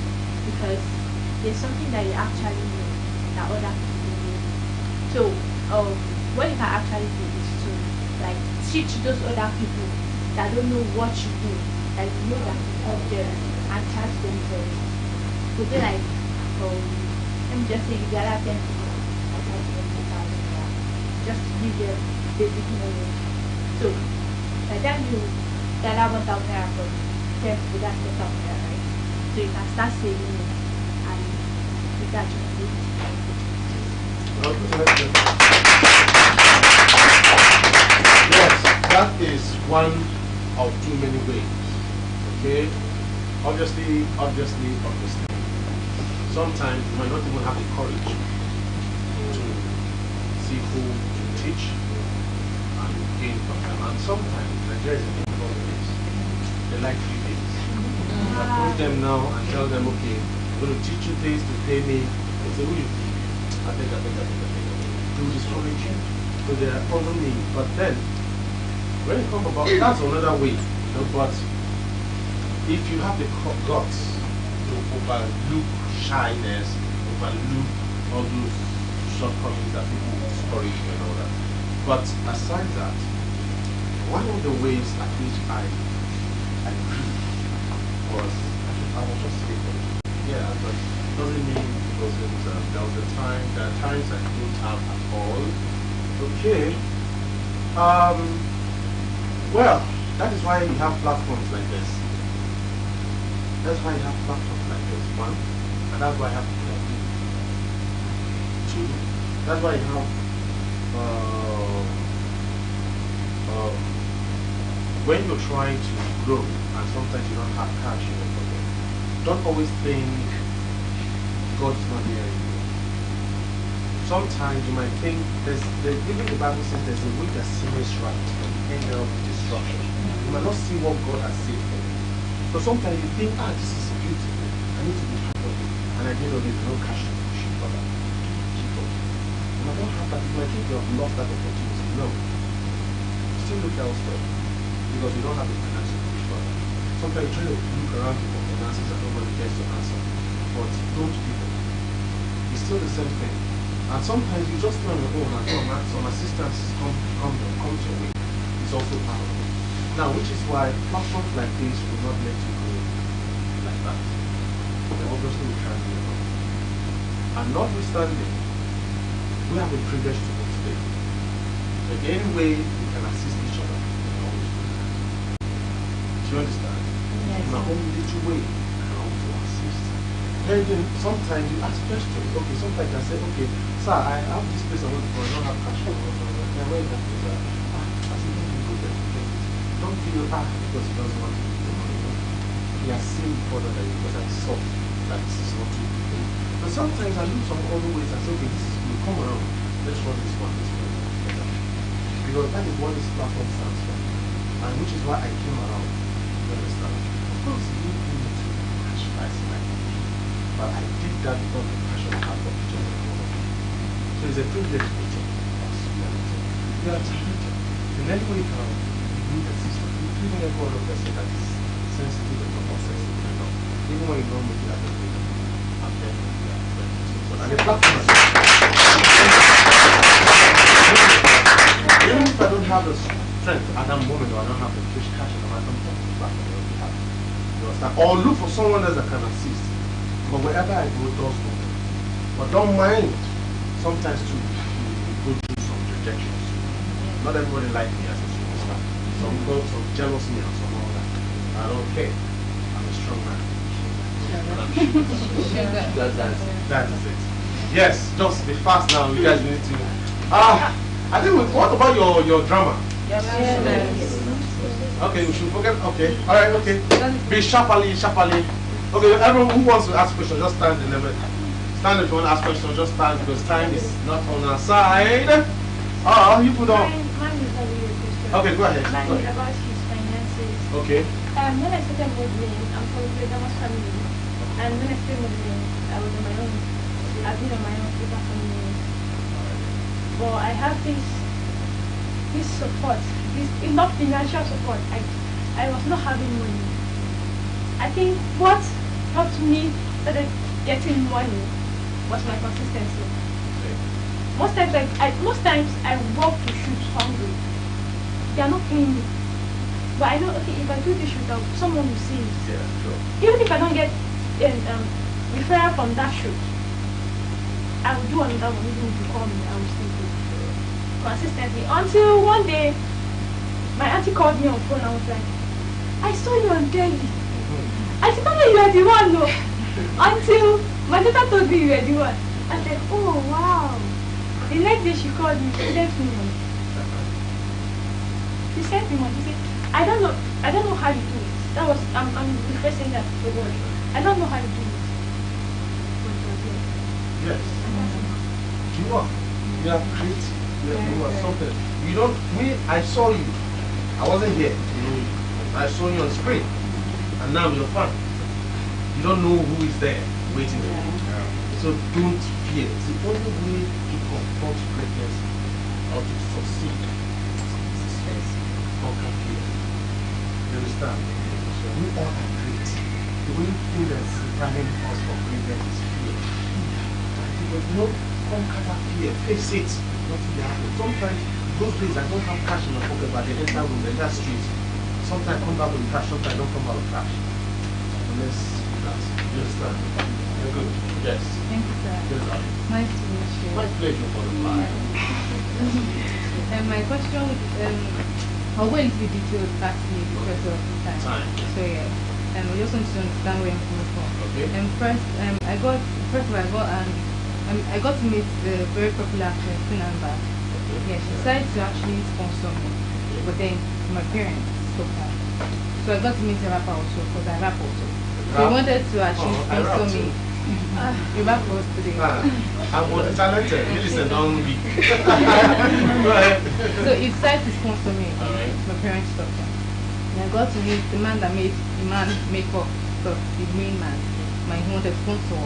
because there's something that you actually know that other people know. So, what you can actually do is to like teach those other people that don't know what you do, that you know that you help them and charge them for it. So they like, let me just say you gather 10 people and charge them 2,000 just to give them basic knowledge. So by the time you gather 1,000 naira from 10 people, that's 10,000 naira, right? So you can start saving it and with that you can do it. Yes, that is one of too many ways. Okay? Obviously. Sometimes you might not even have the courage to see who to teach and gain from them. And sometimes Nigeria is a difficult place. They like free things. You approach them now and tell them, okay, I'm going to teach you things to pay me. They say, who you pay? I think. They will discourage you. So they are under me. But then, when it comes about, that's another way. But if you have the guts to overlook shyness, overlook all those shortcomings that people discourage you and all that. But aside that, one of the ways at which I grew was, I was just saying, yeah, but it doesn't mean because there was a time, there are times I don't have at all. Okay. Well, that is why you have platforms like this. That's why you have platforms like this. One, and that's why you have people like me. Two, that's why you have when you're trying to grow and sometimes you don't have cash in your pocket, don't always think God is not there in you. Sometimes you might think even the Bible says there's a way that seems right and the end of destruction. You might not see what God has said for you. So sometimes you think, this is beautiful, I need to be part of it. And at the end of it, there's no cash to push you for that. Keep up. You might not have that, you might think you have lost that opportunity. No. Still look elsewhere. Because you don't have the finances to push for that. Sometimes you try to look around you for finances and nobody gets your answer. But don't give up. It's still the same thing. And sometimes you just do on your own and some assistance comes your way. It's also powerful. Now, which is why platforms like this will not let you go like that. They obviously will try to do it. And notwithstanding, we have a privilege to go today. So in any way we can assist each other, we can always do that. Do you understand? Yes. In my own little way, I can also assist. And then sometimes you ask questions. Okay, sometimes I say, okay, sir, I have this place I want to go, I don't have cash. Where is that place? I said, let me go there. Don't feel because he doesn't want to give the money. He has seen further than you because I saw that this is not too good. But sometimes I look some other ways and say, okay, this is good, come around, let's run this one, because that is what this platform stands for. And which is why I came around. You understand? Of course, you didn't need to patronize my country, but I did that because of the passion I have for each other. So it's a privilege to each other. We are talented. In any way you can, you need assistance, including every other person that is sensitive and not sensitive enough. Even when you don't make it at the way. Okay. And the platform. Even if I don't have the strength at that moment, or I don't have the cash in my account, you understand? Or look for someone else that can assist. But wherever I go, doors open. But don't mind. Sometimes too, you go through some rejections. Not everybody likes me as a superstar. Some go, some jealous me and some all that. I don't care. I'm a strong man. That is it. Yes, just be fast now. You guys need to. I think. What about your drama? Yes. Okay, we should forget. Okay, all right. Okay. Be sharply. Okay, everyone who wants to ask questions, just stand in the middle. Stand if you want to ask questions. Just stand because time is not on our side. You put on. Mine is a real question. Okay, go ahead. Mine is about his finances. Okay. When I started modeling, I'm from the Damas family. And when I started modeling, I was on my own. I've been on my own for about 7 years. But I have this support, this enough financial support. I was not having money. I think what helped me started getting money was my consistency. Most times I walk to shoot hungry. They are not paying me. But I know, okay, if I do this shoot out, someone will see it. Yeah, sure. Even if I don't get referral from that shoot, I will do another one. Even if you call me, I will still do consistently. Until one day, my auntie called me on phone and was like, I saw you on daily. I said, oh, you are the one, no. Until my daughter told me you were the one. I said, oh, wow. The next day she called me, she sent me money. She sent me money. She said, I don't know how you do it. That was, I'm requesting that for God. I don't know how you do it. Yes. You are creative. You are something. You don't. I saw you. I wasn't here. I saw you on screen, and now you're fan. You don't know who is there waiting for you. So don't fear. It's the only way to confront greatness or to succeed. Conquer fear. You understand? We all are great. The only thing that's preparing us for greatness is fear. But no, conquer that fear. Face it. Nothing will happen. Sometimes those days I don't have cash in my pocket, but they enter room, they enter street. Sometimes I come back with cash, sometimes I don't come back with cash. Unless that's you understand. You're good. Yes. Thank you, sir. Yes, darling. Nice to meet you. My pleasure for the fire. My question, I'll go into the details actually because of time. So yeah, I just want to understand where I'm coming from. Okay. First, I got to meet the very popular actress Queen Amber. Yeah, she decided to actually sponsor me, but then my parents stopped her. So I got to meet a rapper also because I rap also. So he wanted to actually sponsor me. You rap for us today. I'm multi-talented. Listen, don't be. Go ahead. So he decided to sponsor me. Alright. My parents stopped him. And I got to meet the man that made the man makeup stuff, the main man. He wanted to sponsor.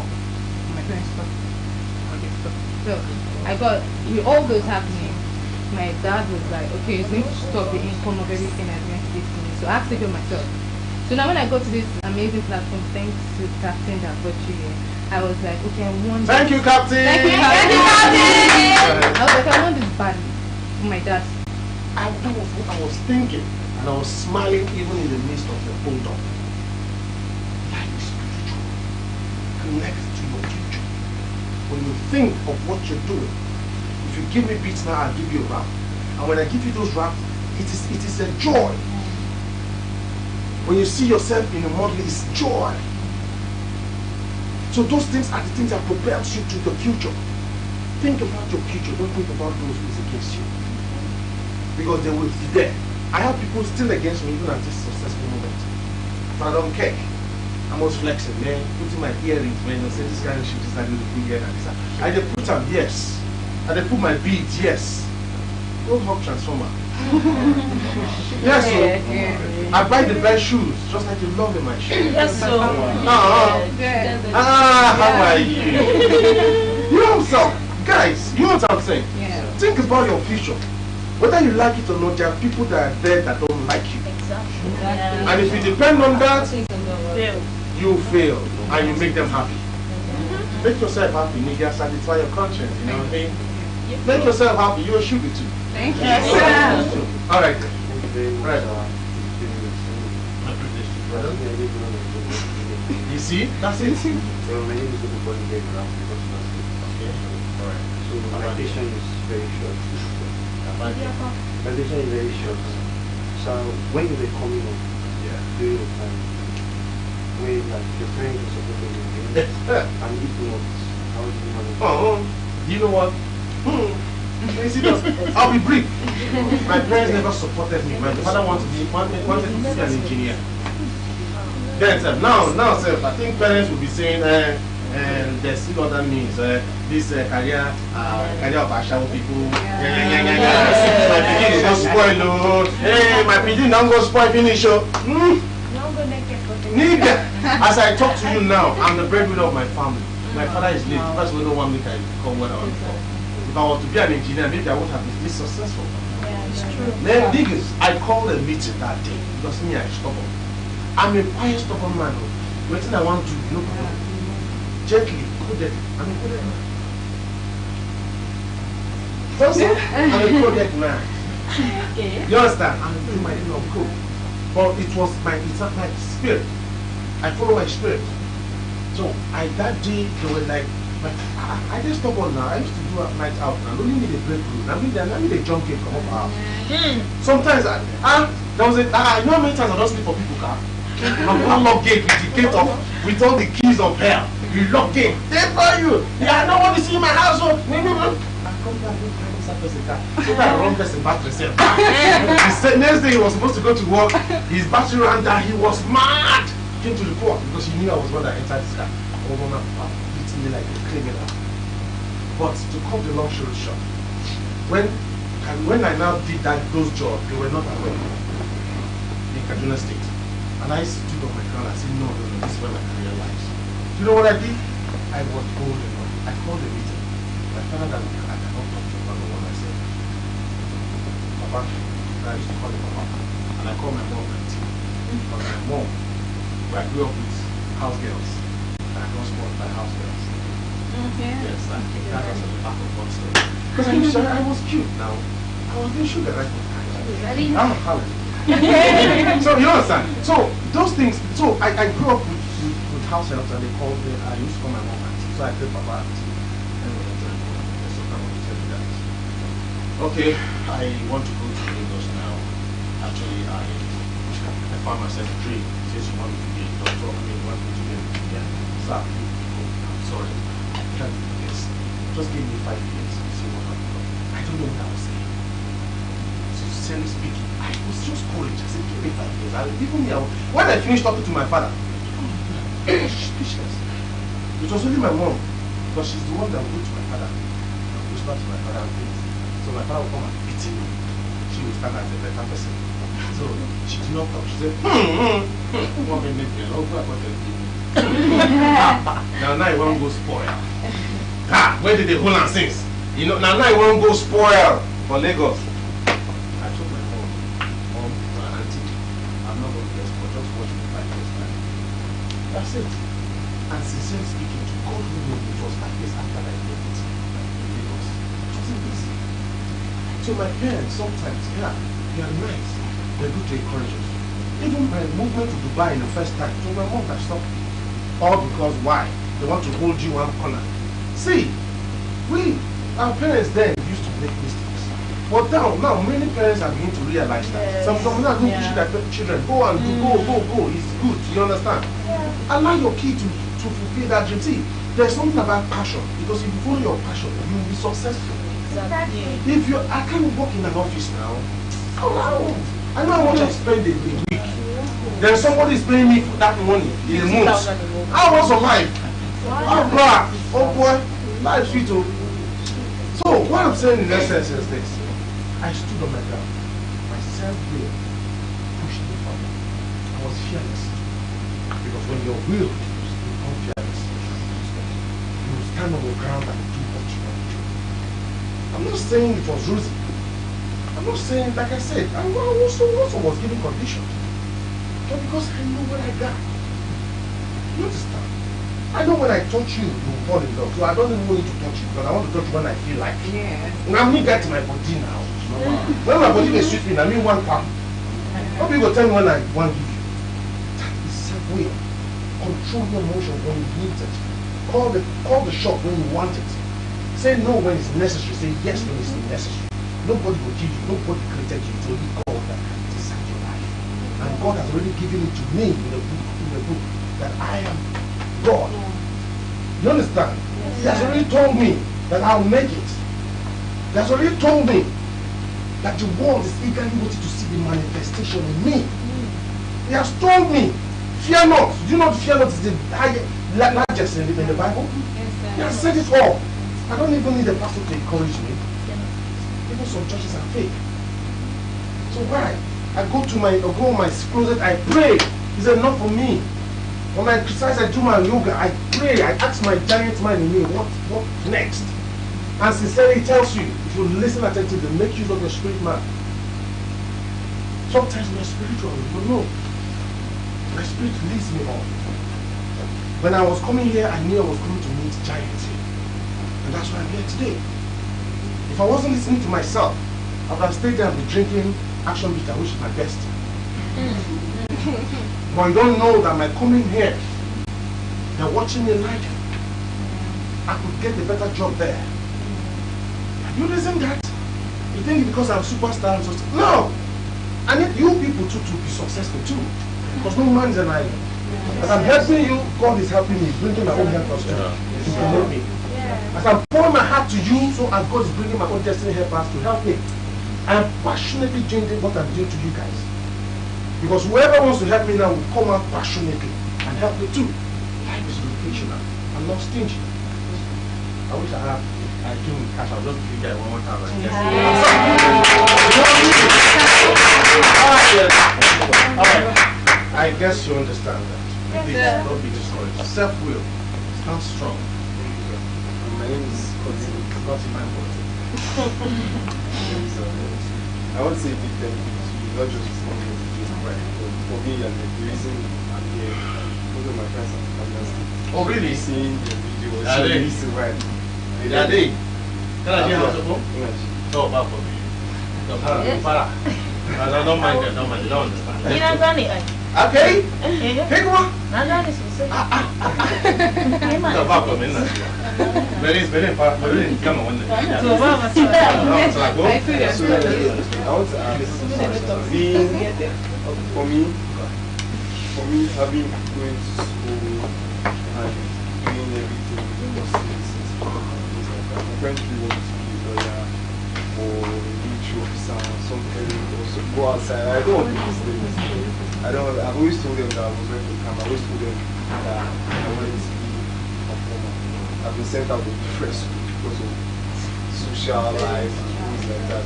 My parents stopped him. So I got, with all those happening, my dad was like, okay, it's going to stop the income of everything I'm going to do to me. So I have to take care of myself. So now when I got to this amazing platform, thanks to Captain that got you here, I was like, okay, I want Thank you, Captain. Thank you, Captain. I was like, I want this badly for my dad. That was what I was thinking. And I was smiling even in the midst of the hold up. Life is spiritual. Connect to your future. When you think of what you're doing, if you give me beats now, I'll give you a rap. And when I give you those raps, it is a joy. When you see yourself in a model, it's joy. So those things are the things that propels you to the future. Think about your future. Don't think about those who is against you. Because they will be there. I have people still against me even at this successful moment. But I don't care. I was flexing, man. Putting my earrings, man. I say this kind of shit is like the big ear and this. I just put them, yes. I just put my beads, yes. Go hug transformer. Yes, so I buy the best shoes, just like you love in my shoes. Yes, so. How are you? You know what I'm saying? Guys, you know what I'm saying? Yeah. Think about your future. Whether you like it or not, there are people that are there that don't like you. Exactly. And if you depend on that, Fail. you fail and you make them happy. Make yourself happy, nigga. Satisfy your conscience. You know what I mean? Make yourself happy. You're a sugar too. Thank you. All right. Thank you very much. Right. My privilege. You see? That's it. So my name is Dr. Okay. All right. So my patient is very short. My patient is very short. So when you were coming up during the time, when like your friends were supporting you, and if not, how do you manage? You know what? You see, I'll be brief. My parents never supported me. My father wanted to be an engineer. Then, sir, now, sir, I think parents will be saying, there's still other means. This career of Ashawo people. My pigeon is not spoiled. Hey, my pigeon don't go spoil finish. Nigga, as I talk to you now, I'm the breadwinner of my family. My father is late. That's why no one make I become what I want to become. If I was to be an engineer, maybe I would have been this successful. Yeah, it's true. Then, niggas, I called a meeting that day because me, I stubborn. I'm a quiet, stubborn man. Waiting, I want to, no problem. Gently, coded. I'm a coded man. First, I'm a coded man. Okay. You understand? I'm doing my thing on code. But it's not my spirit. I follow my spirit. So, that day, they were like, I just stop on now. I used to do a night out and only need a breakthrough. I mean the junk game come up out. Sometimes there was you know how many times I don't sleep for people car? I'm lock gate with all the keys of hell. You lock gate. They buy you. Yeah, I don't want to see my house. I come back so that wrong person battery said. The next day he was supposed to go to work. His battery ran down. He was mad. Came to the court because he knew I was the one that entered his car. Me like a criminal. But to cut the long story short, when I now did those jobs, they were not aware in Kaduna State. And I stood on my ground and said, no, this is where my career lies. You know what I did? I was bold enough. I called a meeting. I found out that I cannot talk to one on one. I said, Papa, I used to call him Papa. And I called my mom and team. Because my mom, I grew up with house girls. And I got spoiled by house girls. Okay. Yes, that was the back of one story. Because I was cute now. I was doing sugar right now. I'm a holiday. So you understand? So those things, so I grew up with house helps and they called me, I used to call my mom auntie. So I called Papa auntie. Okay, I want to go to Lagos now. Actually, I found myself a dream. Since you want me to be a doctor, you want me to be an engineer. So I'm sorry. Yes. Just give me 5 years to see what happens. I don't know what I was saying. Sincerely speaking, I was just courage. I said, give me 5 years. When I finished talking to my father, I was speechless. It was only my mom, because she's the one that would go to my father and whisper to my father and things. So my father would come and beat me. She would stand as a better person. So she did not talk. She said, now you won't go spoil. Where did they hold and since? You know, now you won't go spoil for Lagos. I told my mom, my auntie, I'm not going to get spoiled, just watch me 5 years time. That's it. And sincerely speaking, to God who knows it was 5 years after I left it in Lagos. It wasn't easy. So my parents sometimes, they are nice. They're good to encourage us. Even my movement to Dubai in the first time, so my mom that stopped me. All because why? They want to hold you one corner. See, our parents then used to make mistakes. But now many parents are beginning to realize that. Some now don't push their children. Go and do, go. It's good. You understand? Yeah. Allow your kid to fulfill that dream. See, there's something about passion. Because if you follow your passion, you will be successful. Exactly. If I can't work in an office now, I know how much I spend a week. Then somebody is paying me for that money in a month. I want survive. Oh boy, life sweet. So what I'm saying in essence is this: I stood on my ground. My self-will pushed me forward. I was fearless because when your will is become fearless, you stand on the ground and do what you want to do. I'm not saying it was rosy. I'm not saying, like I said, I also was given conditions. But because I know what I got. You understand? I know when I touch you, you will fall in love. So I don't even need to touch you because I want to touch you when I feel like. Yes. Now me get my body now. When my body is sweet me, I mean one palm. How people tell me when I want to give you? That is self-will. Control your emotion when you need it. Call the shot when you want it. Say no when it's necessary. Say yes when it's necessary. Nobody will give you. Nobody created you. It's only God that decides your life. And God has already given it to me in the book that I am God. You understand? Yes. He has already told me that I'll make it. He has already told me that the world is eagerly waiting to see the manifestation in me. He has told me, fear not. Do you know fear not is the largest in the Bible? He has said it all. I don't even need a pastor to encourage me. Even some churches are fake. So why? I go on my closet, I pray. It's enough for me. When I exercise, I do my yoga, I pray, I ask my giant mind in me, what next? And sincerely tells you, if you listen attentively, make use of your spirit man. Sometimes we are spiritual, you don't know. My spirit leads me on. When I was coming here, I knew I was coming to meet giants here. And that's why I'm here today. If I wasn't listening to myself, I would have stayed there and be drinking action bitter, which is my best. But you don't know that my coming here, they're watching me like I could get a better job there. Have you listened to that? You think because I'm a superstar and so no! I need you people to be successful too. Because no man is an island. As I'm helping you, God is helping me, bringing my own helpers too to promote me. As I'm pouring my heart to you, so as God is bringing my own destiny helpers to help me. I am passionately doing what I'm doing to you guys. Because whoever wants to help me now will come out passionately and help me too. Life is vocational. I'm not stingy. I wish I do cash. I'll just give you guys one more time. Alright. I guess you understand that. Please don't be discouraged. Self-will. Stand strong. My name is Cotton. Not in my body. I want to say a big thank you to you, not just for me, for me and the reason I'm here. Most of my friends are fantastic. Oh really? Seeing the videos, Are they? so right. Are they? Can I hear how to go? English. No, back for me. Don't mind them, don't mind them, don't understand. You know, Granny, Okay? yeah. Pick one. Now, Granny, so No, back for me. Very, come on. So, Baba, so, I feel that. So, I want to ask, being, for me, having going to school and doing everything because my friends really want to be a lawyer or a military officer or something, also go outside. I don't want to do these things. I've always told them that I was going to come. I always told them that I wanted to be a performer. I've been sent out of different schools because of social life and things like that.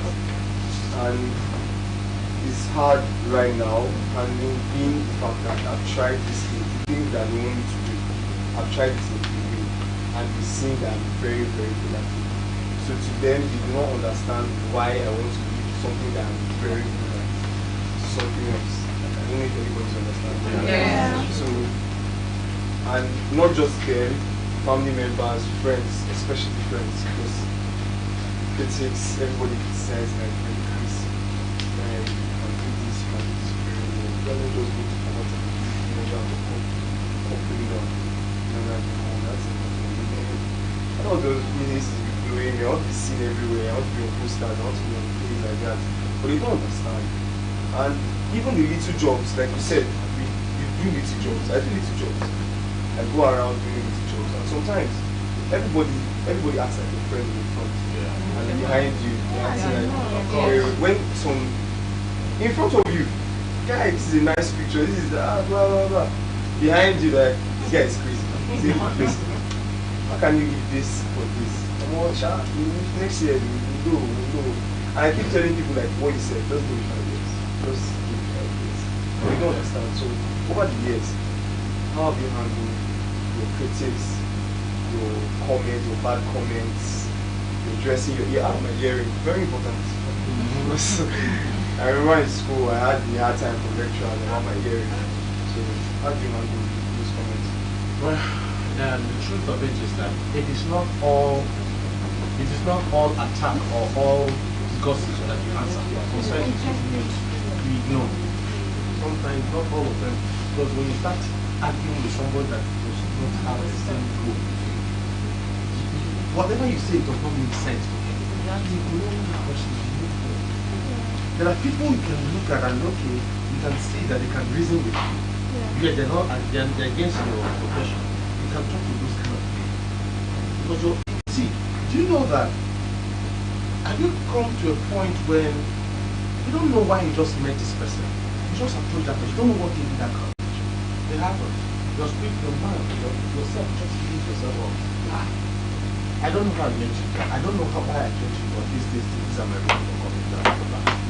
And it's hard right now, and being the fact that I've tried this thing, the things that they want me to do, I've tried this in a way, and they see that I'm very, very good at it. So to them, they do not understand why I want to do something that I'm very good at, something else. I don't know if anybody's understanding. Yeah. So, and not just them, family members, friends, especially friends, because it takes everybody decides like very crazy. And this man is very low. Doesn't just go to promote it, you know, company down. You know, like, oh, that's important. I don't those businesses be blowing me. I want to be seen everywhere. I want to be on posters. I want to be on things like that. But they don't understand. And even the little jobs, like you said, you do little jobs. I do little jobs. I go around doing little jobs. And sometimes everybody acts like a friend in front. And behind you, they're acting like when some in front of you, guy, this is a nice picture, this is blah blah blah. Behind you, like this guy is crazy. Listen, how can you give this for this? Next year we'll go. And I keep telling people like what you said, just do it like this. Just give it like this. But you don't understand. So over the years, how have you handled your critics, your comments, your bad comments? Dressing your ear out of my hearing, very important. I remember in school I had the hard time for lecture and about my hearing. So how do you handle those comments? Well, the truth of it is that it is not all attack or all gossip that you answer. Sometimes you ignore. Sometimes not all of them. Because when you start arguing with somebody that does not have the same goal, whatever you say does not make sense to him. There are people you can look at and okay, you can see that they can reason with you. Yet they're not they're against your profession. You can talk to those kind of people. Because see, do you know that have you come to a point when you don't know why you just met this person? You just approach that person, you don't know what gave you that courage. It happens. Just speak your mind, yourself, just leave yourself up. I don't know how I met you. I don't know why I met you, but these are my reasons for coming down.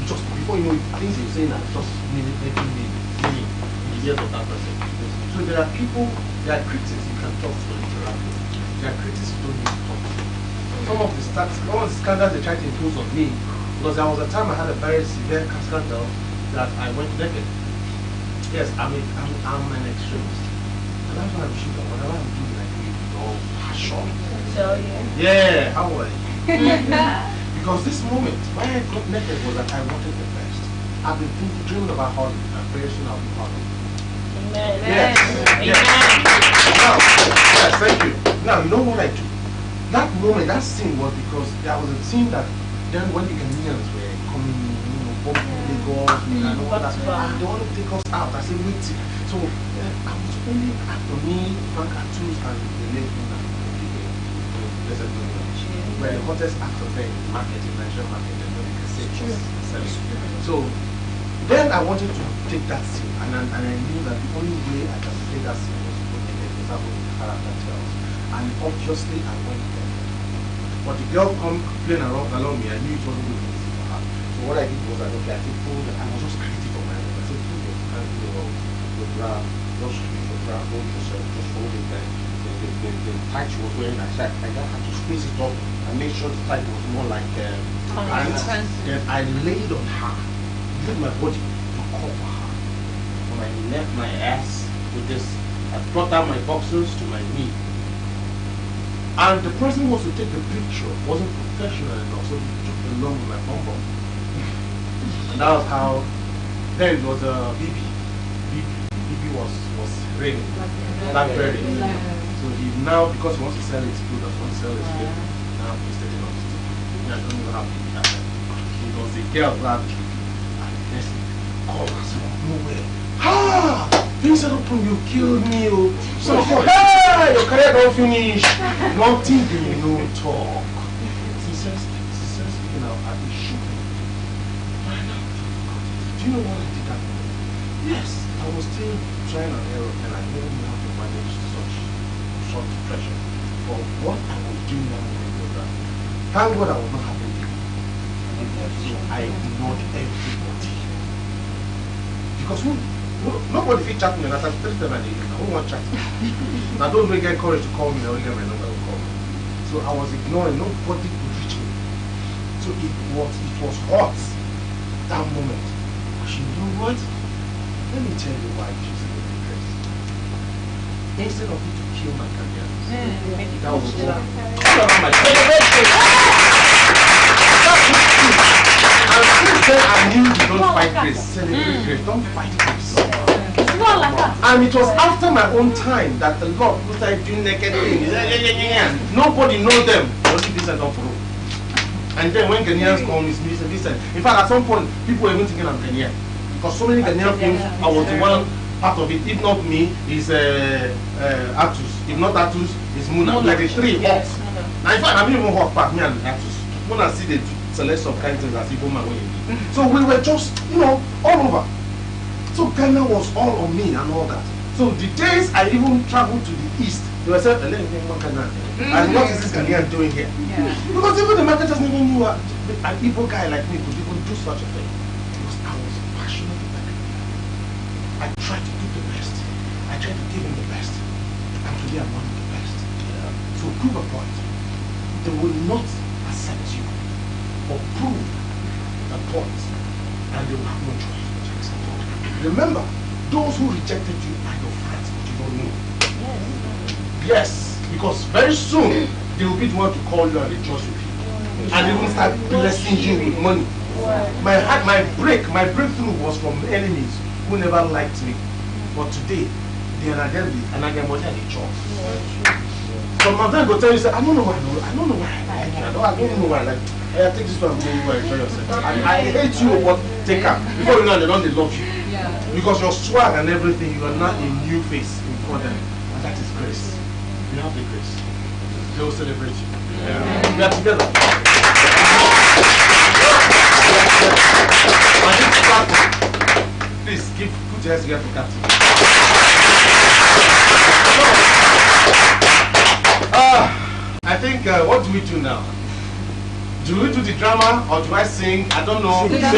Just before you know it, things you're saying are just meaning in the ears of that person. So there are people, there are critics you can talk to and interact with. There are critics you don't need to talk to. Some of the scandals they tried to impose on me, because there was a time I had a very severe scandal that I went naked. Yes, I'm an extremist. And that's why I'm shooting. Whatever I'm doing, I do it with all passion. So yeah. Yeah, how are you? Because this moment, why I got naked was that I wanted the best. I've been dreaming about Hollywood, and very soon I'll be Hollywood. Amen. Yes. Amen. Yes. Now, yes, thank you. Now, you know what I do? That moment, that scene was because there was a scene that then when the Ghanaians were coming, bombing Lagos, and all that, and they want to take us out. I said, wait. So, I was only after me, Frank Atus, and the late were the hottest actors there in the market, in Nigerian market, and you can say it was selling. So then I wanted to take that scene, and I knew that the only way I can play that scene was to put it in the character tells. And obviously I went there. But the girl come playing along me, I knew it wasn't going to be easy for her. So what I did was I was just creative on my own. I said, pull your hand to the bra, just squeeze your bra, hold yourself, just hold it there. The tight she was wearing, I had to squeeze it up and make sure the tight was more like pants. Then I laid on her, used my body to cover her. From my neck, my ass, with this, I brought down my boxers to my knee. And the person who was to take the picture wasn't professional enough, so he took it along with my bum bum. And that was how, then it was BB. BB was raining, Blackberry. So he now, because he wants to sell his products, wants to sell his film, now he's taking off his ticket. I don't know how he did that. Because the girl grabbed the and the next thing called us from nowhere. Ha! Things are open, you killed me. So, hey, your career don't finish. Nothing do you know talk. Sincerely speaking, I'll be shooting. Do you know what I did that morning? Yes, I was still trying an error and I didn't know how to manage such short pressure. But what I was doing that morning was that, thank God I was not happy with you. So I ignored everybody. Because nobody feel chat me, and I said, 3 times a day, I don't want chat. Now don't really get courage to call me, I only get my number to call me. So I was ignoring, nobody could reach me. So it was hot that moment. But you know what? Let me tell you why she's in the dress. Instead of it to kill my career, that was all. And since then I knew you don't fight grace, celebrate grace, don't fight grace. And it was after my own time that the Lord who started doing naked things. Nobody knows them. Only Vincent of Peru. And then when Ghanaians come, it's Vincent. In fact, at some point, people were even thinking I'm Ghanaian. Because so many Ghanaian films, I was the one part of it. If not me, is Atus. If not Atus, is Muna. Like the 3 hawks. Now, in fact, I didn't even hawk part, me and Atus. When I see the select some kind of things as if woman when you be. So we were just, all over. So Ghana was all on me and all that. So the days I even traveled to the east, they were saying, and what is this Ghanaian doing here? Yeah. Because even the marketers never knew an Igbo guy like me could even do such a thing. Because I was passionate about it. I tried to do the best. I tried to give him the best. And today I'm one of the best. Yeah. So prove a point. They will not accept you or prove a point, and they will have no choice but to accept it. Remember, those who rejected you are your friends, but you don't know. Yes. Because very soon they will be the one to call you and rejoice with you. And they will start blessing you with money. My breakthrough was from enemies who never liked me. But today, they are again and I get money and they chop. Some of them go tell you, say, I don't know why I like you. I don't know why I like you. I take this one and go and enjoy yourself. I hate you, but take her. Before you know, they love you. Yeah. Because your swag and everything, you are not a new face in front of them. And that is grace. You have the grace. They will celebrate you. Yeah. We are together. Please, put your hands together for Captain. I think, what do we do now? Do we do the drama or do I sing? I don't know. Sing first.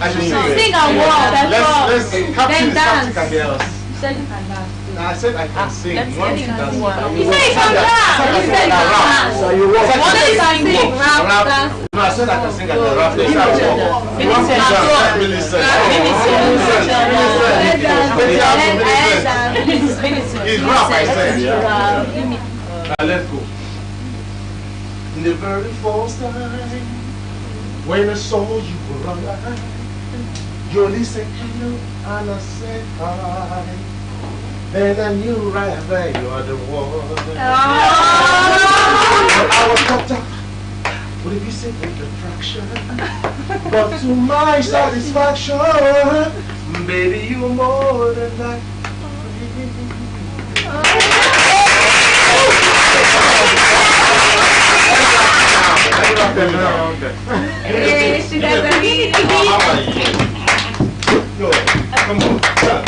I should sing. Sing and walk. Let's Captain is Captain can hear us. You said you can dance. I said I can sing. let's You want get to dance? into one. You said you can dance. You said you can dance. So you walk. What is singing? Rap, dance. No, I said I can sing and rap. You want to Millicent. dance? Millicent. It's rap, I said. Now let's go. In the very first time when I saw you arrive, you only said hello and I said hi. Then I knew right away you are the one. I was caught up. What if you say attraction? But to my satisfaction, baby, you're more than that. Hey, she doesn't need it. Yo, come on, stop.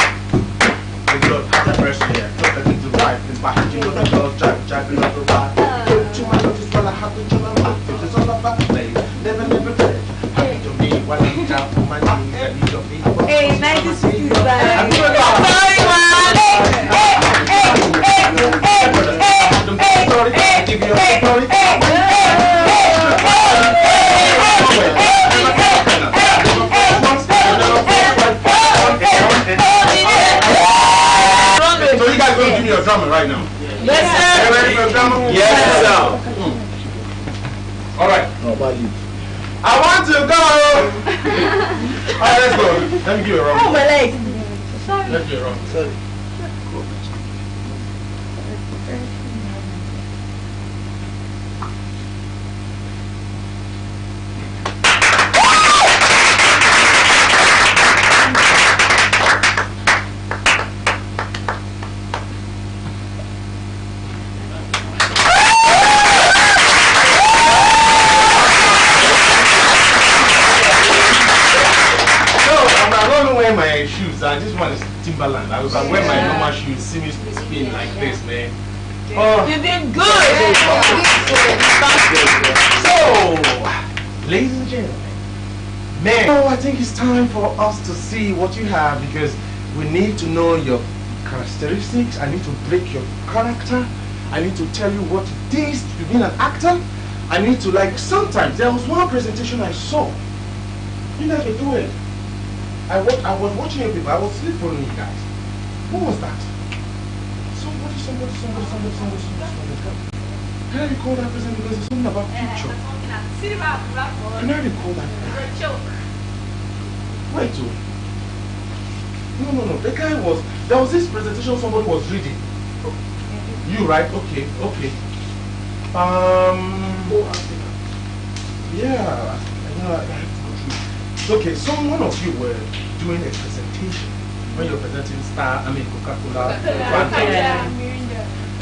The girl has a person here. Look at the right and back. You know the girl driving up the ride. To my love is what I have to do. My life is all about play. Never play. Happy to me while I'm down on my knees and need your feet. Hey, 90s back. Sorry, man. Give you a story. So you guys gonna give me your drama right now? Yes, sir. Are you ready for your drama? Yes, sir. All right. How about you? I want to go. All right, let's go. Let me give you a round. Oh, my leg. Let me give you a round. Sorry. My shoes, I just want to Timberland. I wear my normal shoes, see me spin like this, man. Oh, You did good. so, ladies and gentlemen, man, oh, I think it's time for us to see what you have because we need to know your characteristics. I need to break your character. I need to tell you what it is to be an actor. I need to, like, sometimes there was one presentation I saw. You guys were doing. I was watching you people. I was sleep following you guys. What was that? Somebody. Can I recall that person because it's something about picture? Can I recall that? Wait, no. The guy was. There was this presentation somebody was reading. You right? Okay. Yeah. Okay, so one of you were doing a presentation when you're presenting Coca-Cola.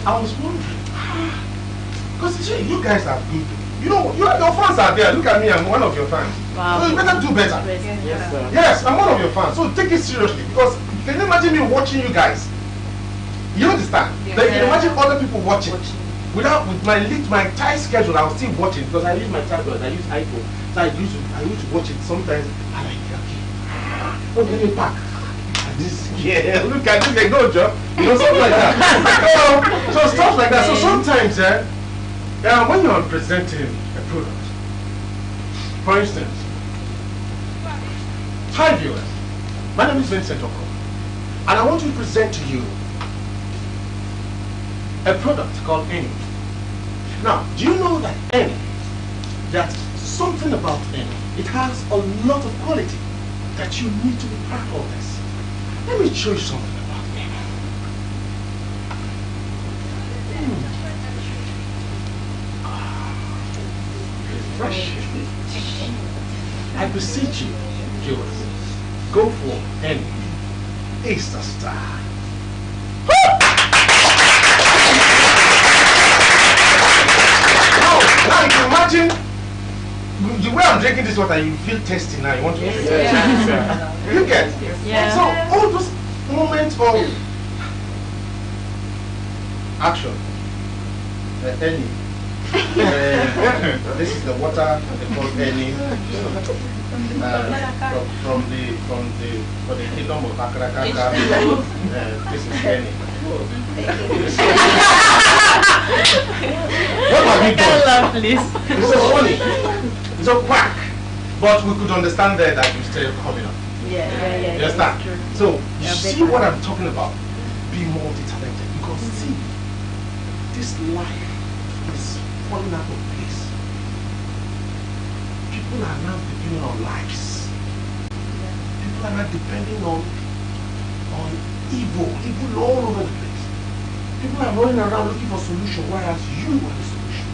I was wondering, because you guys are good. You know, your fans are there. Look at me, I'm one of your fans. Wow. So you better do better. Yes, sir. Yes, I'm one of your fans. So take it seriously because can you imagine me watching you guys? You understand? Yeah. Like, you can imagine other people watching. With my tight schedule, I was still watching because I use my tablet. I use iPhone. So I used to watch it sometimes. I like okay. Oh, let me pack. This look at this go job. You know, something like that. So stuff like that. So sometimes when you're presenting a product, for instance, hi viewers, my name is Vincent Oko, and I want to present to you a product called Eni. Now, do you know that Eni, that something about Eni, it has a lot of quality that you need to be proud of this. Let me show you something about Eni. Fresh. I beseech you, viewers, go for Eni. It's the star. Now you can imagine the way I'm drinking this water, you feel tasty now. You want to drink it. Yeah. You get? Yeah. So all those moments of action. Eni. This is the water they call Eni. From the kingdom of Akarakaka. This is Eni. What have you done? Please. It's so funny. It's so quack. But we could understand there that you're still coming up. Yeah. You understand? So you see what I'm talking about? Be multi-talented. Because see, this life is falling out of place. People are now depending on likes. People are not depending on evil all over the place. People are running around looking for solution, whereas you are the solution.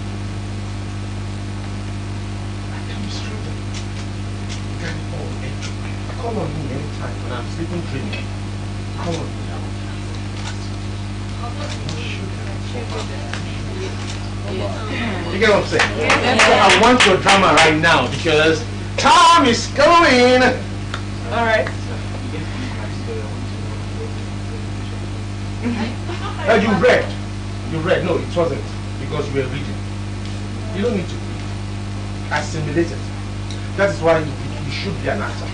I can be straight up. You can all enjoy. Call on me anytime when I'm sleeping dreaming. Call on me. You get what I'm saying? So I want your drama right now because time is going. Alright. You read. No, it wasn't because you were reading. You don't need to read. Assimilate it. That is why you should be an actor.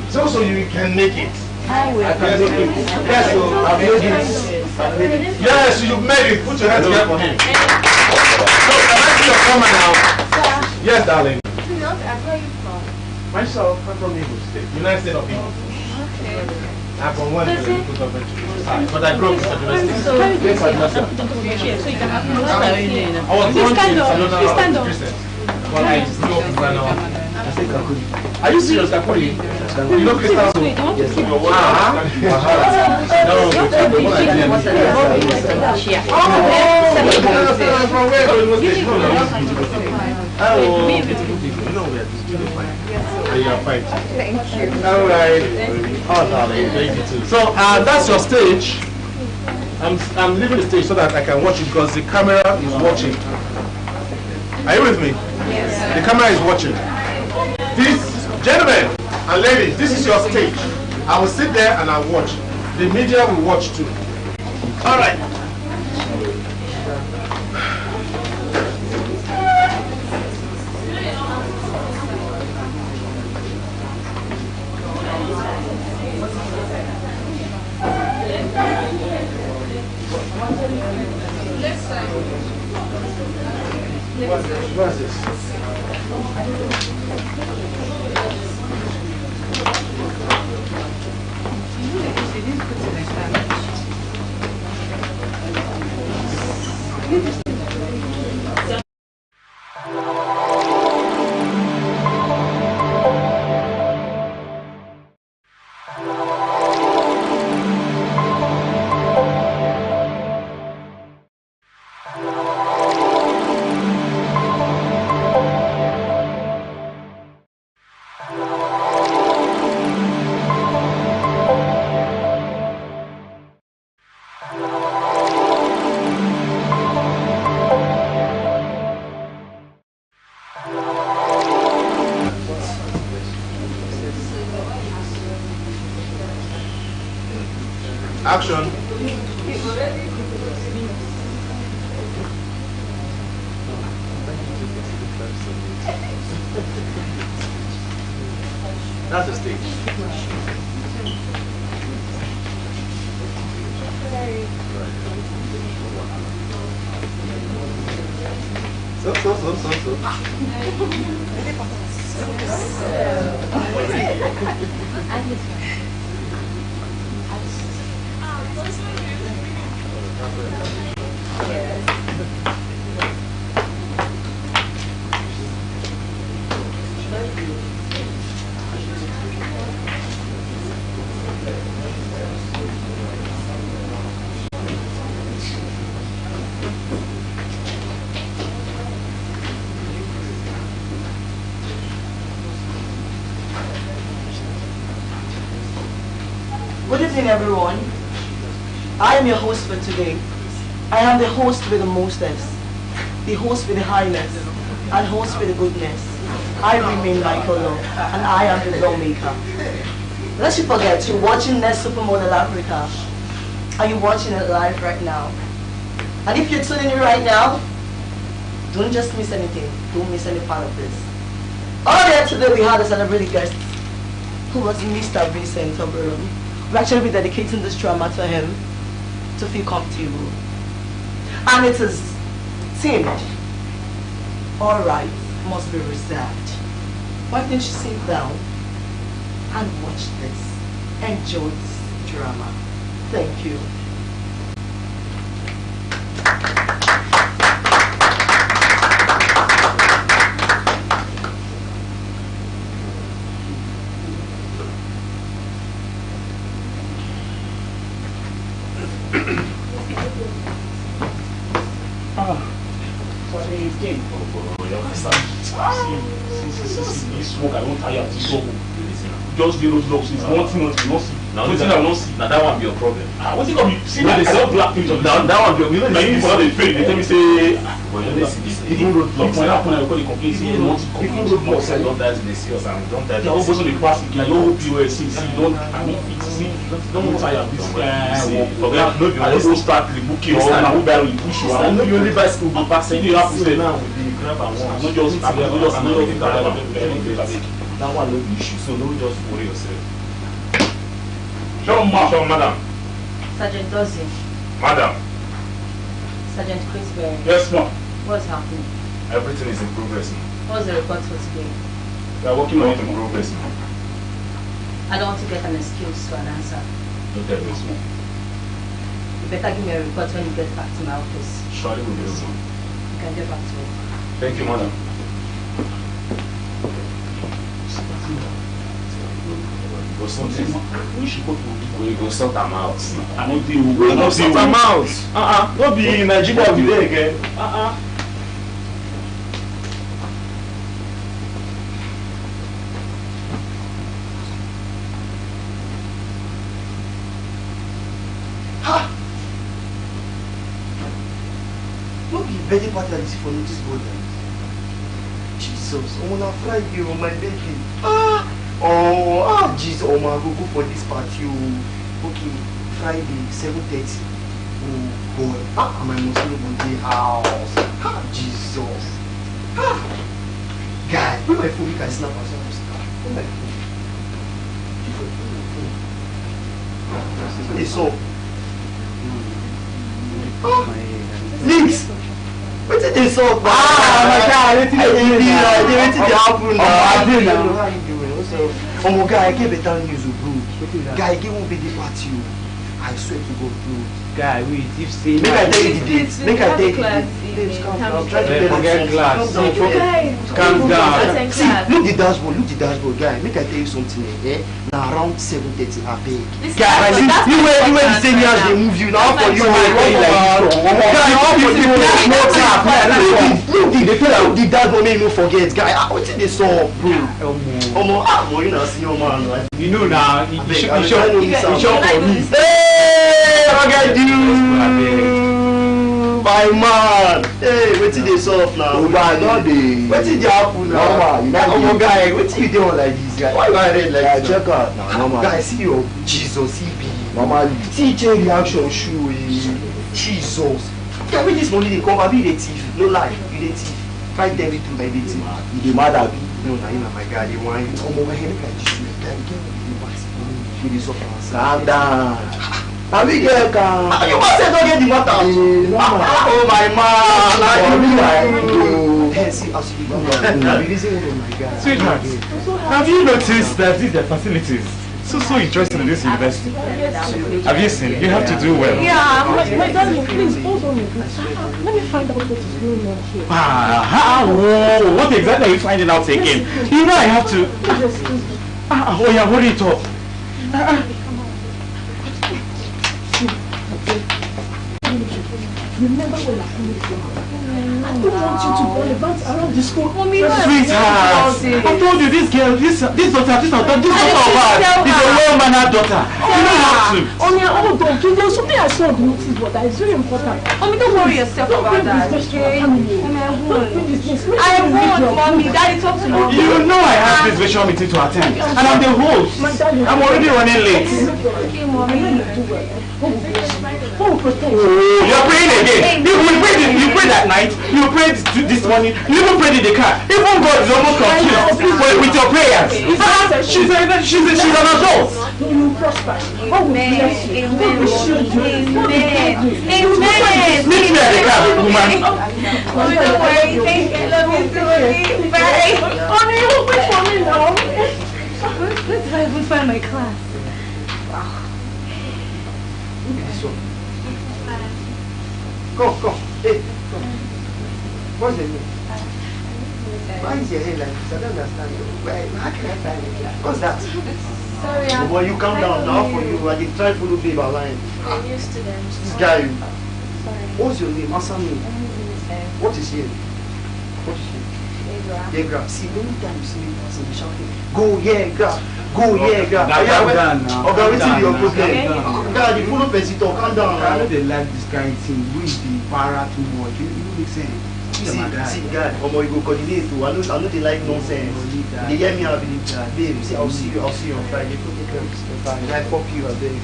So you can make it. I will. Yes, so I've made it. Yes, you've made it. Put your hands together for him. So can I see your camera now? Yes, darling. Where are you from? Myself, I'm from Imo State, United States of Imo. I'm from one of the but I grew up in the United States. So you can have I was born in another Christian, but I grew up in Ghana. Are you serious, Kakuri? You know Christian? Yes. You are fine. Thank you. All right. Oh, darling, thank you too. So that's your stage. I'm leaving the stage so that I can watch it because the camera is watching. Are you with me? Yes. The camera is watching. This, gentlemen and ladies, this is your stage. I will sit there and I'll watch. The media will watch too. All right. What's this? Action. That's the stage. So. Good evening, everyone. I am your host for today. I am the host with the mostest, the host with the highness, and host with the goodness. I remain Michael Law, and I am the lawmaker. Lest you forget, you're watching Next Supermodel Africa. Are you watching it live right now? And if you're tuning in right now, don't just miss anything. Don't miss any part of this. Earlier today, we had a celebrity guest who was Mr. Vincent Oberon. We'll actually be dedicating this drama to him to feel comfortable. And it is themed, all right, must be reserved. Why don't you sit down and watch this? Enjoy this drama. Thank you. Smoke, I don't tire of this trouble. Just get those blocks. It's one thing, not see. Now that one be your problem. What's it gonna be? See, they sell black things. Now that one be your problem. Like, people they pay, they tell me say, even roadblocks. When I call the complaint, say, Even roadblocks, I don't die to the serious and don't die to they all the go to the plastic, like, no POS, see, don't, I mean, see, don't tire of this guy. Forget, no, I just go start the booking, or I will buy the push you. I know you only buy school book pass. You have to say now. Grab and I'm one. not just That one no be issue, so don't just worry yourself. Sure, madam. Sergeant Dozzy, Madam, Sergeant Chris Berry, Yes, ma'am. what's happening? everything is in progress, ma'am. What's the report for today? We are working on it. In progress, ma'am. I don't want to get an excuse for an answer. Don't tell me, ma'am. You better give me a report when you get back to my office. Surely will do, ma'am. You can get back to work. Thank you, madam. Go sort it. We go sort them out. I don't deal with We go sort them out. Don't be in Nigeria be there again. No be birthday party I see for notice board. Jesus, on a Friday, oh my baby. Jesus, oh my, go for this party. Okay, Friday, 7:30. Oh boy, my Muslim birthday house. Jesus. Guy, where my phone can snap as well. Oh my phone. It's so. Links. What did they solve? My God, what did they happen now? How you doing? Oh my God, I gave better news, bro. Guy, I gave one big party. I swear to God, bro. Guy, wait, if say Make I tell you the date. Make I tell you the date. Babes, calm down. I'm trying to forget class. Calm down. See, Class. look the dashboard, guy. Make I tell you something, eh? Now around 7:30, I beg. This Guy, is- see, that's you my were the class same year right they now. move you now for you. That's my Guy, how for you? No tap. Look, they feel like the dashboard make you forget, guy. What did they solve, bro? Mo, you know, senior man, right? you know now, he Abeg, show I'm for trying to me. miss out. Hey, what can you? My man. Hey, wetin dey sup now? Wetin dey happen now? Omo guy, wetin you dey on like this, guy? Why you wan red like this? Check out now, guy. See your Jesus, he be. See change reaction show. Jesus. Yeah, when this money dey come, I be the thief. No lie, you the thief. Try tell me through my dey thief. You dey mad abi? No, na you na my guy. Dey wan you. Omo, my head like this. Guy, get me the mask. You dey suffer. Calm down. Na we get calm. You must say don't get the matter. Oh my man, na you. Hey, see as you go. Na be reason one of my guys. Sweetheart, have you noticed that these are facilities? so interested in this university. Have you seen? You have to do well. Yeah, my darling, please hold on a bit. Let me find out what is going on here. Whoa, what exactly are you finding out again? You know I have to. Oh yeah, hurry it up. Remember when I told you? I don't want you to go about around the school. Sweetheart, I told you this girl, this daughter of ours is a well-mannered daughter. You don't have to. Hold on, there's something I saw on the notice board that is very important. Mommy, don't worry yourself about that. Okay? Mommy, I won't. Mommy. Daddy, talk to me. You know I have this virtual meeting to attend, and I'm the host. I'm already running late. Okay, Mommy. You're praying again. You prayed at night. You prayed this morning. You even prayed in the car. Even God is almost confused with your prayers. She's an adult. You will prosper. Amen. Amen. Meet me at the car, woman. Mommy, don't worry. Thank you. Love you too. Bye. Honey, you wait for me now. Let's try to find my class. Come. Hey, come. What's your name? Why is your hair like this? I don't understand. How can I find it? What's that? Sorry, Oh, boy, you calm down now for you. I did try to follow babe line. I'm used to them. This guy. Sorry. What's your name? Answer me. What is here? What is here? Yeah, grab. See, anytime you see me passing, you shouting, go, yeah, grab. Go, yeah, grab. Calm down now. Okay, what's your problem? God, you follow person talk. Calm down. I know they like this kind of thing. We the para too much. You make sense. See, God, you go coordinate too. I know they like nonsense. They hear me out. Babe, see, I'll see you on Friday. I fuck you, I beg.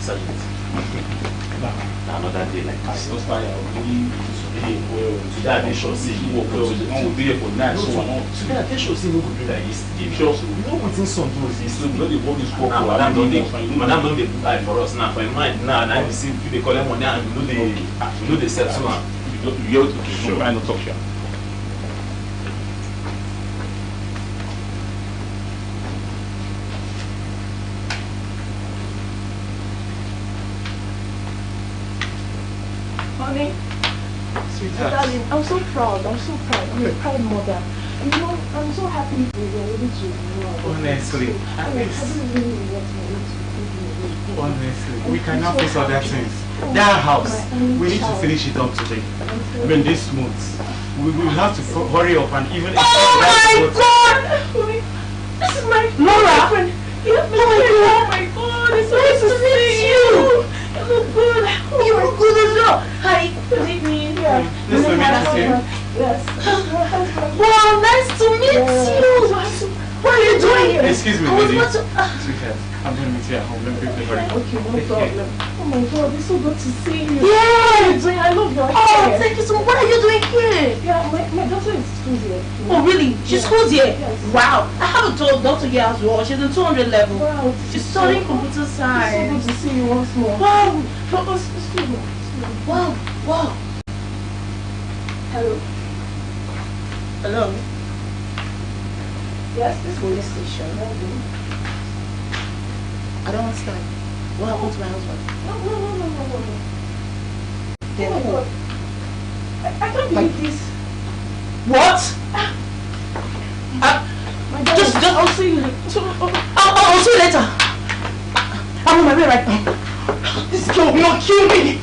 Sergeant. Another day like this. Today I did sure see you work well. I will be here for night. Today I did sure see you go do like yesterday. Because you know within some those days, so not the work is work. Madam don't dey put eye for us now. For your mind now, and I see you dey collect money and you know they settle am. You get to sure. I no talk sure. Honey, Sweetheart. darling, I'm so proud. I'm a proud mother. You know, I'm so happy we were able to, Honestly, we cannot face other things. That house, we need to finish it up today. I mean, this month. We will have to hurry up and even... Oh my God! This is my Laura! Oh my God! It's so nice to meet you! You look good. You look good as well. Hi, good evening. Yeah. Nice to meet you. Yes. Wow, nice to meet you. What are you doing here? Excuse me, lady. Sweetheart, I'm going to meet you at home. Let me quickly hurry. Okay, no problem. Oh my God, it's so good to see you. Yeah. I love your hair. Oh, thank you so much. What are you doing here? Yeah, my daughter is school here. Oh, really? She's school's here? Yes. Wow. I have a daughter here as well. She's in 200 level. Wow. She's studying computer science. It's so good to see you once more. Wow. Excuse me. Wow. Wow. Hello. Hello. Yes, this Police station. I don't understand. What happened to my husband? No. Then Oh my who? God. I can't believe this. What? My daughter, Just I'll see you later. I'll see you later. I'm on my way right now. This girl will not kill me.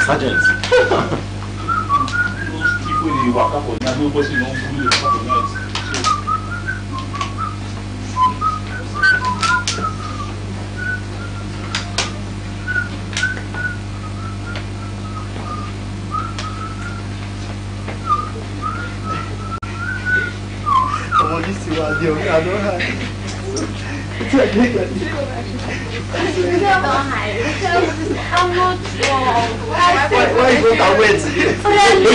Sergeant. People in the waka for now, nobody knows who the fuck is. This is what I don't have. I'm not wrong. Why you go to wait? Hold it.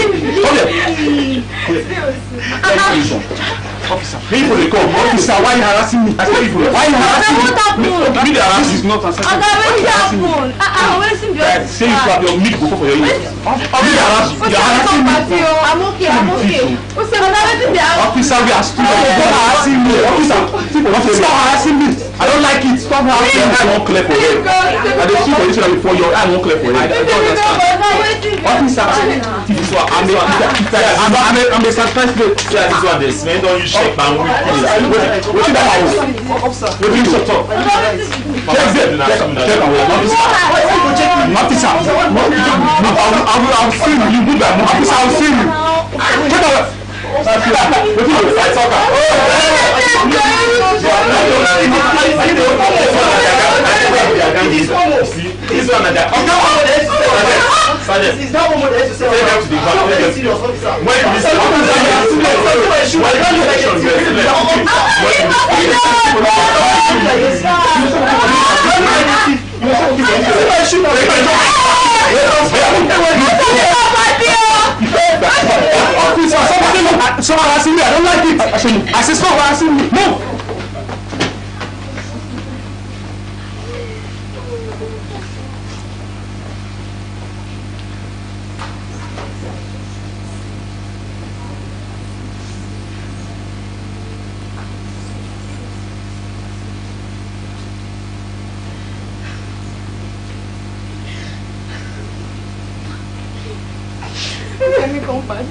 Officer. People they come. Officer, why are you harassing me? I said people. Why are you harassing me? What happened? Me the harass This is you. not acceptable. Oga, what happened? Waiting the officer. Say you slap your meat go for your ears. You're harassing me. I'm okay. Oga, waiting the Officer, we are stupid. Stop harassing me. Officer, stop harassing me. I don't like it. Stop harassing me. I won't clear for you. I dey see for you before your eye won't clear for you. I don't understand. Officer, This one, I'm a satisfied plate. See this one, they smell on you shake and we please. What did that house? officer. What did you talk? Check them. Check them. Officer, I'll see you. You move that. Officer, I'll see you. Get away. What did you say? Talker. This one and that. Sergeant. Is that one more to say? Take them to the ground. I'm serious, officer. When you listen, stop harassing me. I don't like it. I said stop harassing me. Move. Let me come back.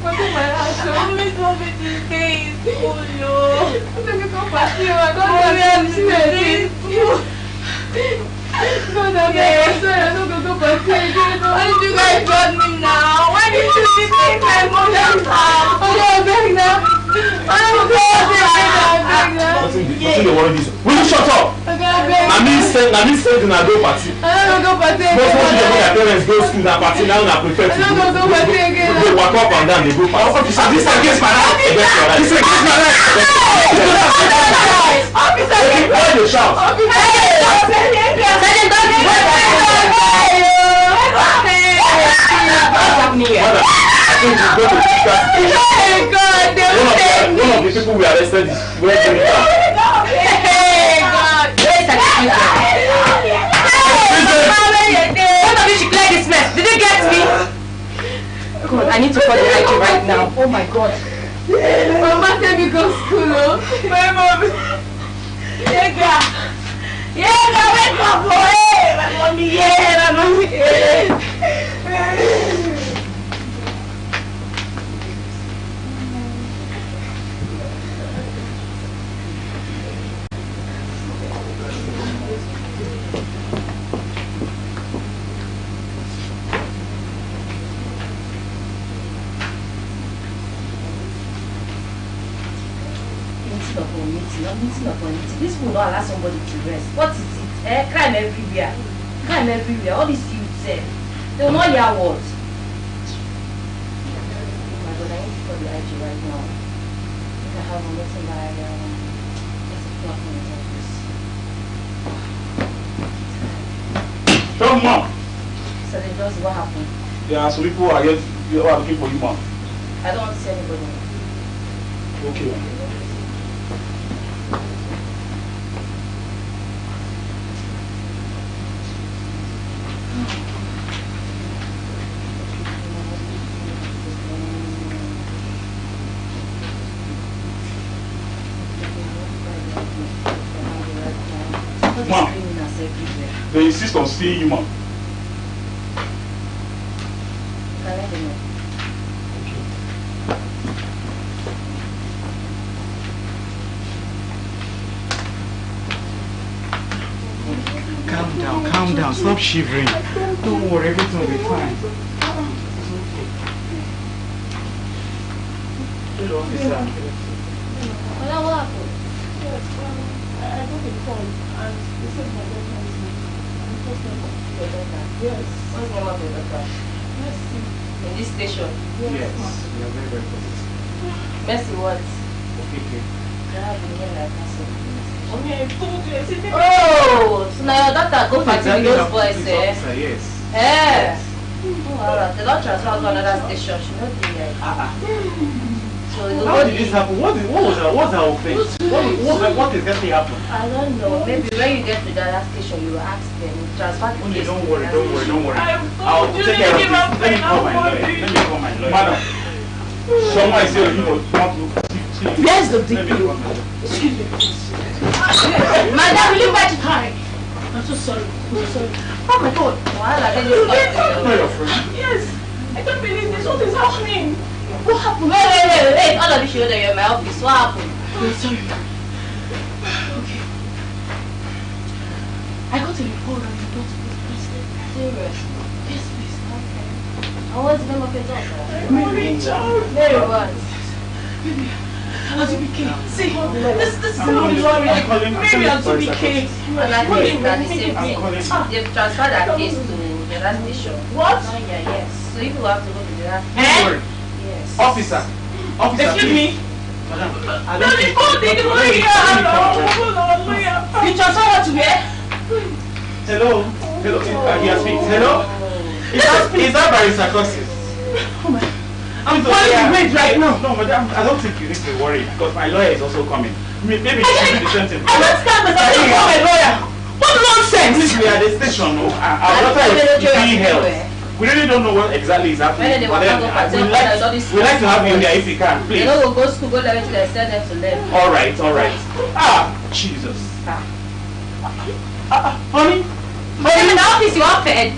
What am I asking? Mommy told me this day is full, no. Let me come back here. I don't have to see this. No, I'm sorry. I'm not going to go back here. Why did you guys got me now? Why did you leave me in my mother's house? I'm begging now. I'm begging now. What's the worry this? Will you shut up? I mean send na go party. I don't go party again. Most of your parents go school na party now na prefer to I don't go party again. They walk up and down they go party. Officer, this is against my right. This is against my right. Officer, Why they shout? One of the people we arrested is where they are. One of you should clear this mess. Did you get me? God, I need to call the IG right now. Oh my God. Mama said we go to school, no? My mom. Yega, wake up, boy. My mommy, my mommy. Meeting upon meeting. This will not allow somebody to rest. What is it? Crime everywhere. Crime everywhere. All these youths, they will not hear words. Oh my God, I need to call the IG right now. I have a meeting by 8 o'clock in his office. Come on. So they just what happened? Yeah, so people are here. You are looking for you, man. I don't want to see anybody. Okay. They insist on seeing you, man. Calm down, stop shivering. Don't worry, everything will be fine. What happened? I got a call and they said my daughter is your daughter. Yes. What's the name of your daughter? Mercy. In this station? Yes, you are very, very positive. Mercy what? Okay. I have been here like that. Mommy, I told you. I said, oh, so now your daughter go party with those boys, eh? Yes. Eh? Oh, alright. They don't transfer to another station. She not be like. so So the How did this happen? What's her offense? What exactly happened? I don't know. Maybe when you get to that station, you will ask them. Transfer the case. Don't worry. I'll told you take care of to give up this. Let me call my lawyer. Madam, someone is here. You want to. Where's the Let me DPO? call my lawyer. Excuse me. Madam, will you back? Hi. I'm so sorry. Oh my God. No, your friend. Yes. I don't believe this. What is happening? What happened? Wait. All of you should know you're in my office. What happened? Oh, sorry. Okay. I got a report and you got to this place. Serious? Yes, please. Okay. And what's the name of your daughter? Mary John. Mary what? Azubike. See, this is not lorry. Mary Azubike. And I think that the same thing. They've transferred that case to the other station. What? Oh, yeah, yes. So you will have to go to the other Don't worry. Yes. Officer, Excuse me. Madam, No, they called the lawyer. You transfer her to where? hello. He has speaks. Hello. Is that Barrister Curtis? Oh my. I'm falling wait right now. No, madam, I don't think you need to worry because my lawyer is also coming. Maybe she should be the same thing. I don't stand with somebody call my lawyer. What nonsense! Please, we are at the station. No, our daughter is being held. We really don't know what exactly is happening. But then, we like to have you here if you can, please. They don't go to school, go learn to them, send them to learn. All right. Jesus. Honey. But in the office, you are fed.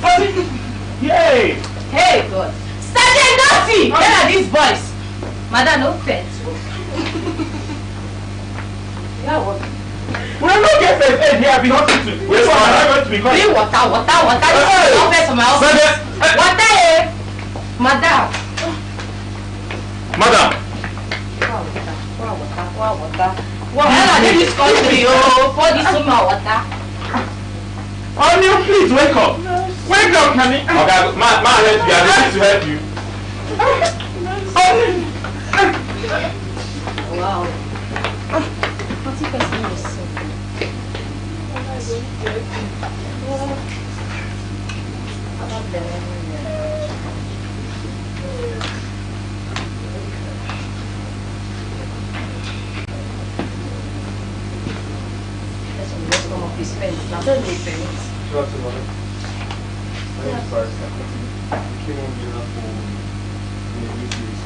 Yay. Hey, God. Sergeant Naughty! Where are these boys? Madam, no fed. Yeah, what? We are not getting first aid here at the hospital. Which one am I going to be calling? Bring water. This is the office of my office. Water, eh? Madam. Where are they this country? Oh, pour this woman water. Onion, please wake up. Wake up, honey. Okay, ma help you. I'm ready to help you. Wow. What's the person you see? Let's come up with pens. Now don't need pens. Good afternoon. My name is Barrister. I came on behalf of the UTC.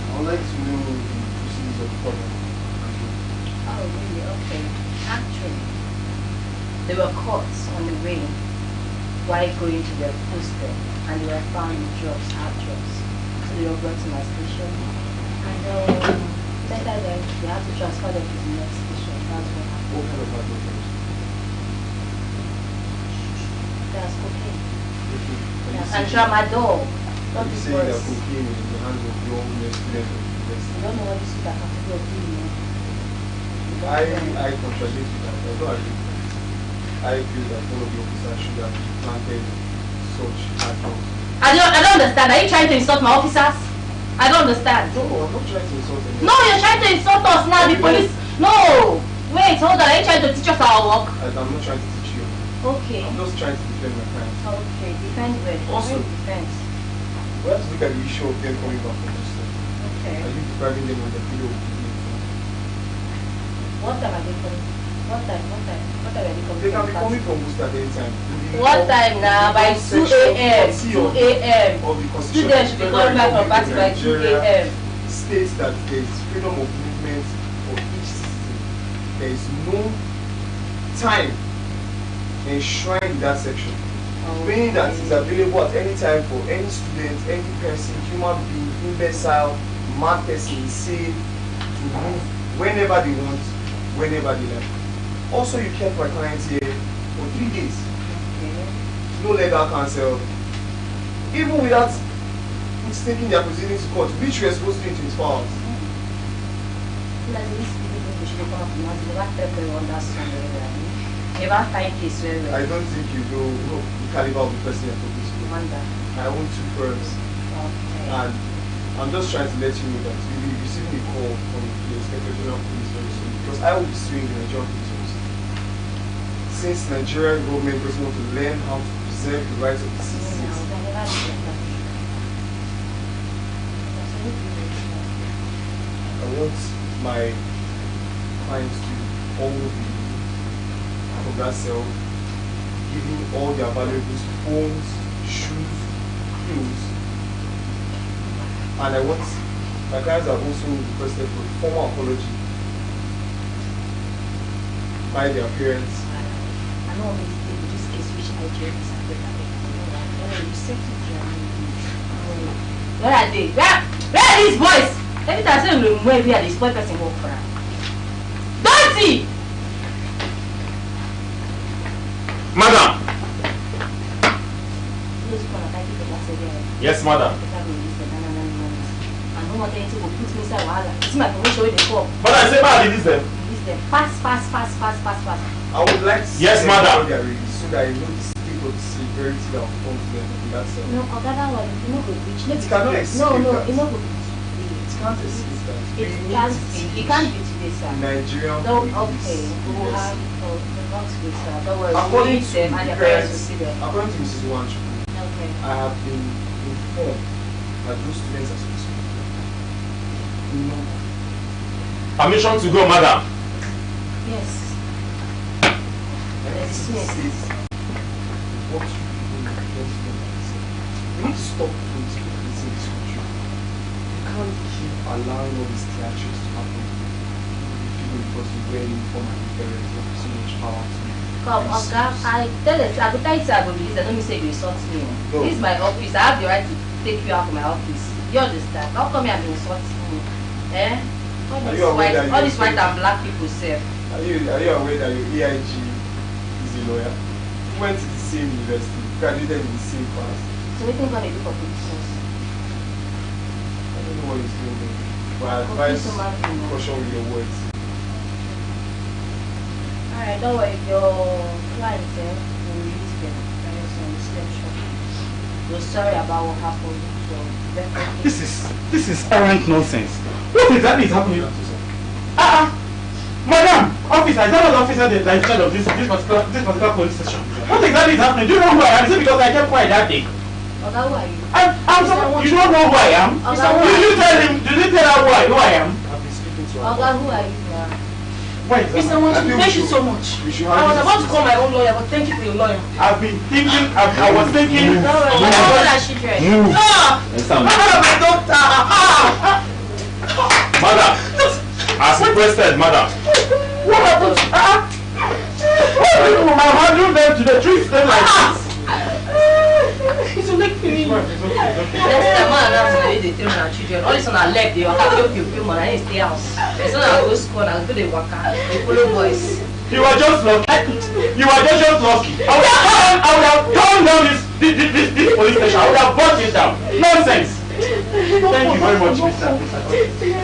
I would like to know the proceedings of the problem. Oh, really? Okay. Actually, there were courts on the way while going to their posted, and they were found with drugs, hard drugs. So they were brought to my station. And later then, they had to transfer them to the next station. That's what happened. What kind of hard drugs? That's cocaine. And Yes, and tramadol. Not you this say that words. cocaine is in the hands of young students of the You university. don't know what this is that category of thing, you know. You don't know. I contradict with that. I don't agree. I feel that all of the officers should have planted such hard drugs. I don't understand. Are you trying to insult my officers? I don't understand. No, I'm not trying to insult anyone. No, you're trying to insult us now. The police. No. Wait, hold on. Are you trying to teach us our work? I'm not trying to teach you. Okay. I'm just trying to defend my client. Okay. Defend well. Also- Defense. We have to look at the issue of them coming back from hostel. Okay. Are you depriving them of the freedom of movement? What time are they coming? What time are they coming? They can be from coming class? from hostel at any time. What time now? By 2 a.m. 2 a.m. Of the Constitution Students should be coming back from party by 2 a.m. States that there is freedom of movement for each citizen. There is no time enshrined in that section. Meaning that it's available at any time for any student, any person, human being, imbecile, mad person, insane, to move whenever they want, whenever they like. Also, you kept my clients here for 3 days. No legal counsel. Even without taking their proceedings to court, which we are supposed to do in 24 hours. Never find case where we I don't think you know the caliber of the person you're talking to. wonder. I own 2 firms, Okay. and I'm just trying to let you know that you'll be receiving a call from the Inspector General of Police very soon, because I will be suing the Nigerian Police Force. Since Nigerian government doesn't want to learn how to preserve the rights of the citizens, want my clients to all be from that cell, giving all their valuables, phones, shoes, clothes. And I want my clients have also requested for a formal apology by their parents. I know in this case which I dread is you said to where are they? Where are these boys? Every time I say them where we are, this boy person walk for them. Don't see! Madam! Yes, madam. But I say, madam, release them. Fast. I would like to see yes, madam. So that I know the state of severity that will come to them in that cell. No, that one, you know, it cannot escape that. No, you know, it can't escape that. It can't be today, sir. Nigerian no, okay, we will have not with sir. Don't worry, according we'll to them and the parents will see them. According to Mrs. Wanchukwu, Okay. I have been informed that those students are supposed to be. No. Permission to go, madam. Yes. Says what you do against them. We need to stop police in this country. You can't keep allowing all these theatrics to happen. People because we wear uniform and parents have so much power to you. Come, Oga, I tell you, I go tell you say I go release. I don't mean say you insult me. No. This is my office. I have the right to take you out of my office. You understand? How come you have been insulting me? Eh? All these white and black people say. Are you aware that your EIG is a lawyer? You went to the same university, graduated in the same class. So what are you going to do for politicians? I don't know what he's doing there. But I advise caution with your words. Alright, don't worry. Your clients will release them. There's some exception. We're sorry about what happened. So definitely. This is errant nonsense. What exactly is happening? Madam, officer, is that not the officer that is in charge of this particular police station? What exactly is happening? Do you know who I am? Is it because I kept quiet that day? Oga, who are you? You don't know who I am? Did you tell her who I am? I've been speaking to her. Oga, who are you now? Wait, Mr. Wanchukwu, thank you so much. I was about to call my own lawyer, but thank you for your lawyer. I've been thinking, I was thinking. Move. My doctor. Madam, as requested, madam. What happened? My handle them to the tree stand like this. It's only me. That's the man that they tell our children. All this on our left, they are happy to man and stay house. There's not a go school and go to work and follow boys. You were just lucky. You were just lucky. I would have torn down this police station. I would have burnt it down. Nonsense. Thank you very much, Mr.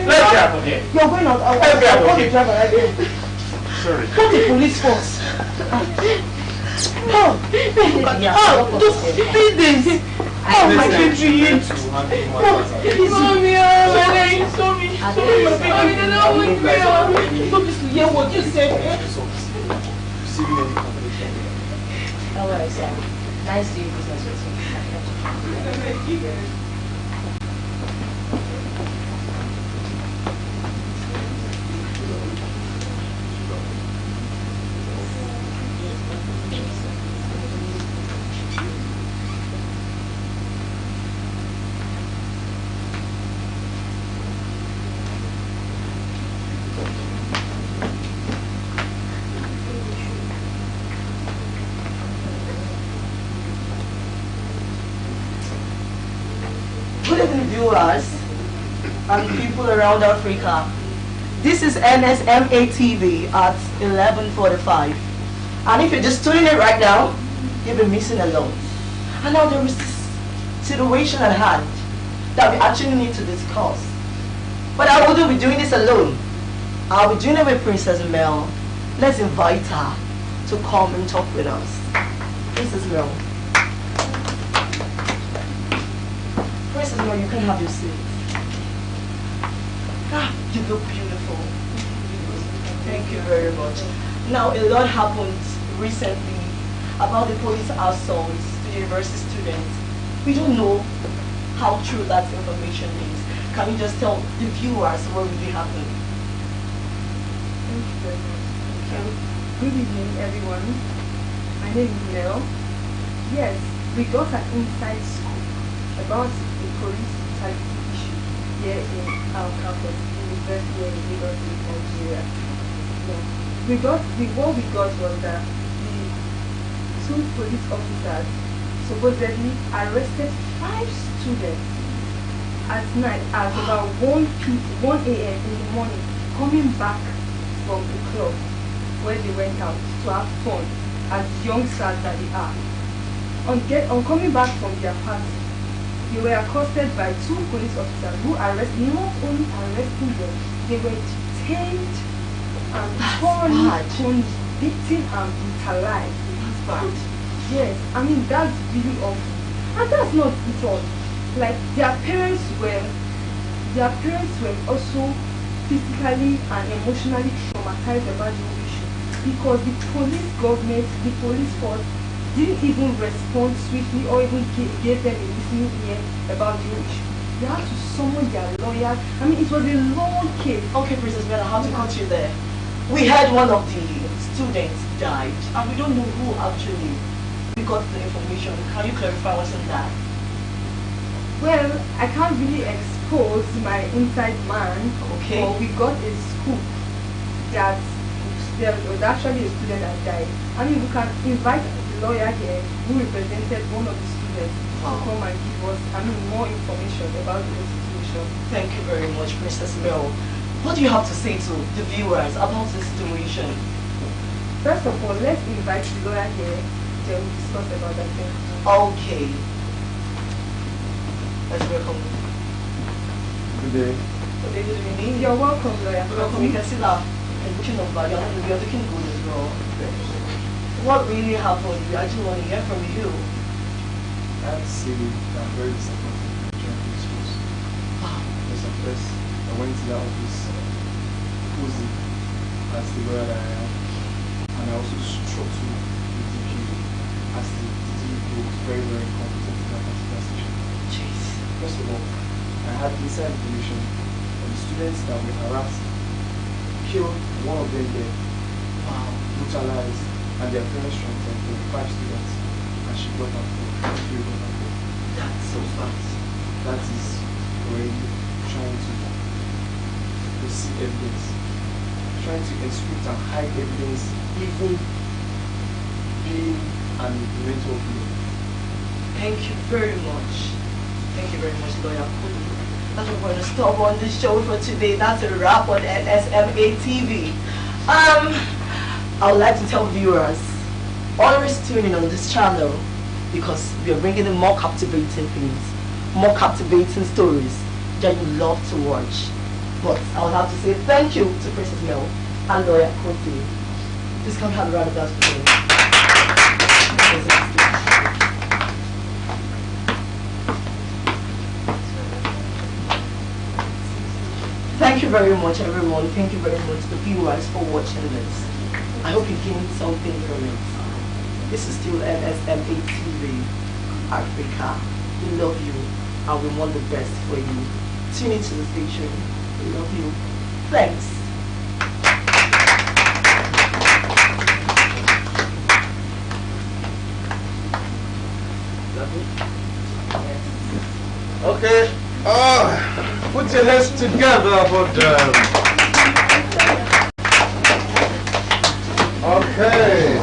Let's get out of here. You're going out. Let's get out of here. Sorry. Call the police force. Oh, 3 days. Oh, my baby. Mommy, don't be hear what you said. Don't worry, sir. Nice doing business with you. Good evening, viewers and people around Africa. This is NSMA TV at 11:45. And if you're just tuning in right now, you've been missing a lot. And now there is this situation at hand that we actually need to discuss. But I wouldn't be doing this alone. I'll be doing it with Princess Mel. Let's invite her to come and talk with us. Princess Mel. Princess Mel, you can have your seat. Ah, you look beautiful. Thank you very much. Now, a lot happened recently about the police assaults to university students. We don't know how true that information is. can you just tell the viewers what really happened? Thank you very much. Good evening, everyone. My name is Mel. Yes, we got an inside scoop about the police brutality issue here in our campus, University here in Lagos, Nigeria. Yeah. What we got was that the two police officers supposedly arrested 5 students at night at about 1 a.m. in the morning, coming back from the club where they went out to have fun as youngsters that they are. On coming back from their party, they were accosted by 2 police officers who not only arresting them, they were detained and thoroughly beaten and brutalized. That's bad. Yes, I mean that's really awful. And that's not it all. Like their parents were also physically and emotionally traumatized about the whole issue because the police force didn't even respond swiftly or even gave them a listening ear about the whole issue. They had to summon their lawyers. I mean, it was a long case. Okay, Princess Bella, how to cut you there? We heard one of the students died, and we don't know who actually got the information. Can you clarify what's in that? Well, I can't really expose my inside man. Okay. But we got a scoop that there was actually a student that died. I mean, we can invite the lawyer here who represented one of the students to come and give us, more information about the situation. Thank you very much, Princess Mel. What do you have to say to the viewers about this situation? First of all, let's invite the lawyer here to discuss about that thing. Okay. Let's welcome. Good day. Good day, good evening. You're welcome, lawyer. Welcome. You can see that you're looking over. You're looking good as well. What really happened? I just want to hear from you. I have to say that I'm very disappointed in the Nigerian schools. Because at first, I went to that office posing as the lawyer that I am, and I also struck to the DPO as the DPO was very, very incompetent in that particular situation. Jeez. First of all, I had inside information on the students that were harassed, killed, one of them dead, brutalized, and their parents transferred. There were 5 students, and she got out for 3 got out for. That's so fast. That is already trying to receive evidence, trying to encrypt and hide evidence, even being an implementer of law. Thank you very much. Thank you very much, Lawyer Kulu. That's what we're going to stop on this show for today. That's a wrap on NSMA TV. I would like to tell viewers, always tune in on this channel because we are bringing in more captivating things, more captivating stories that you love to watch. But I would have to say thank you to Princess Mel and Lawyer Kofi. Please come have a round of applause for me. Thank you very much, everyone. Thank you very much, the viewers, for watching this. I hope you gained something from it. This is still NSMA TV Africa. We love you and we want the best for you. Tune into the station. We love you. Thanks. Okay. Put your hands together for them. Okay.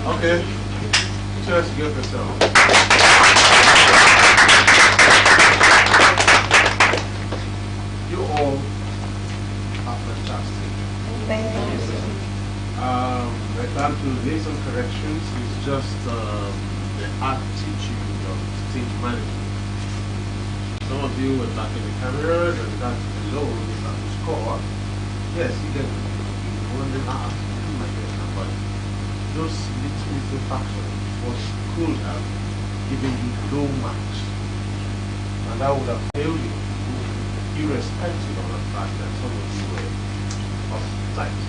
Okay. Put your hands together yourself. You all are fantastic. Thank you. make some corrections. It's just the attitude of stage management. Some of you were back in the cameras and that alone is at the score. Yes, you can wonder how my goodness, but those little factors was could have given you low marks. And that would have failed you, irrespective of the fact that some of you were off site.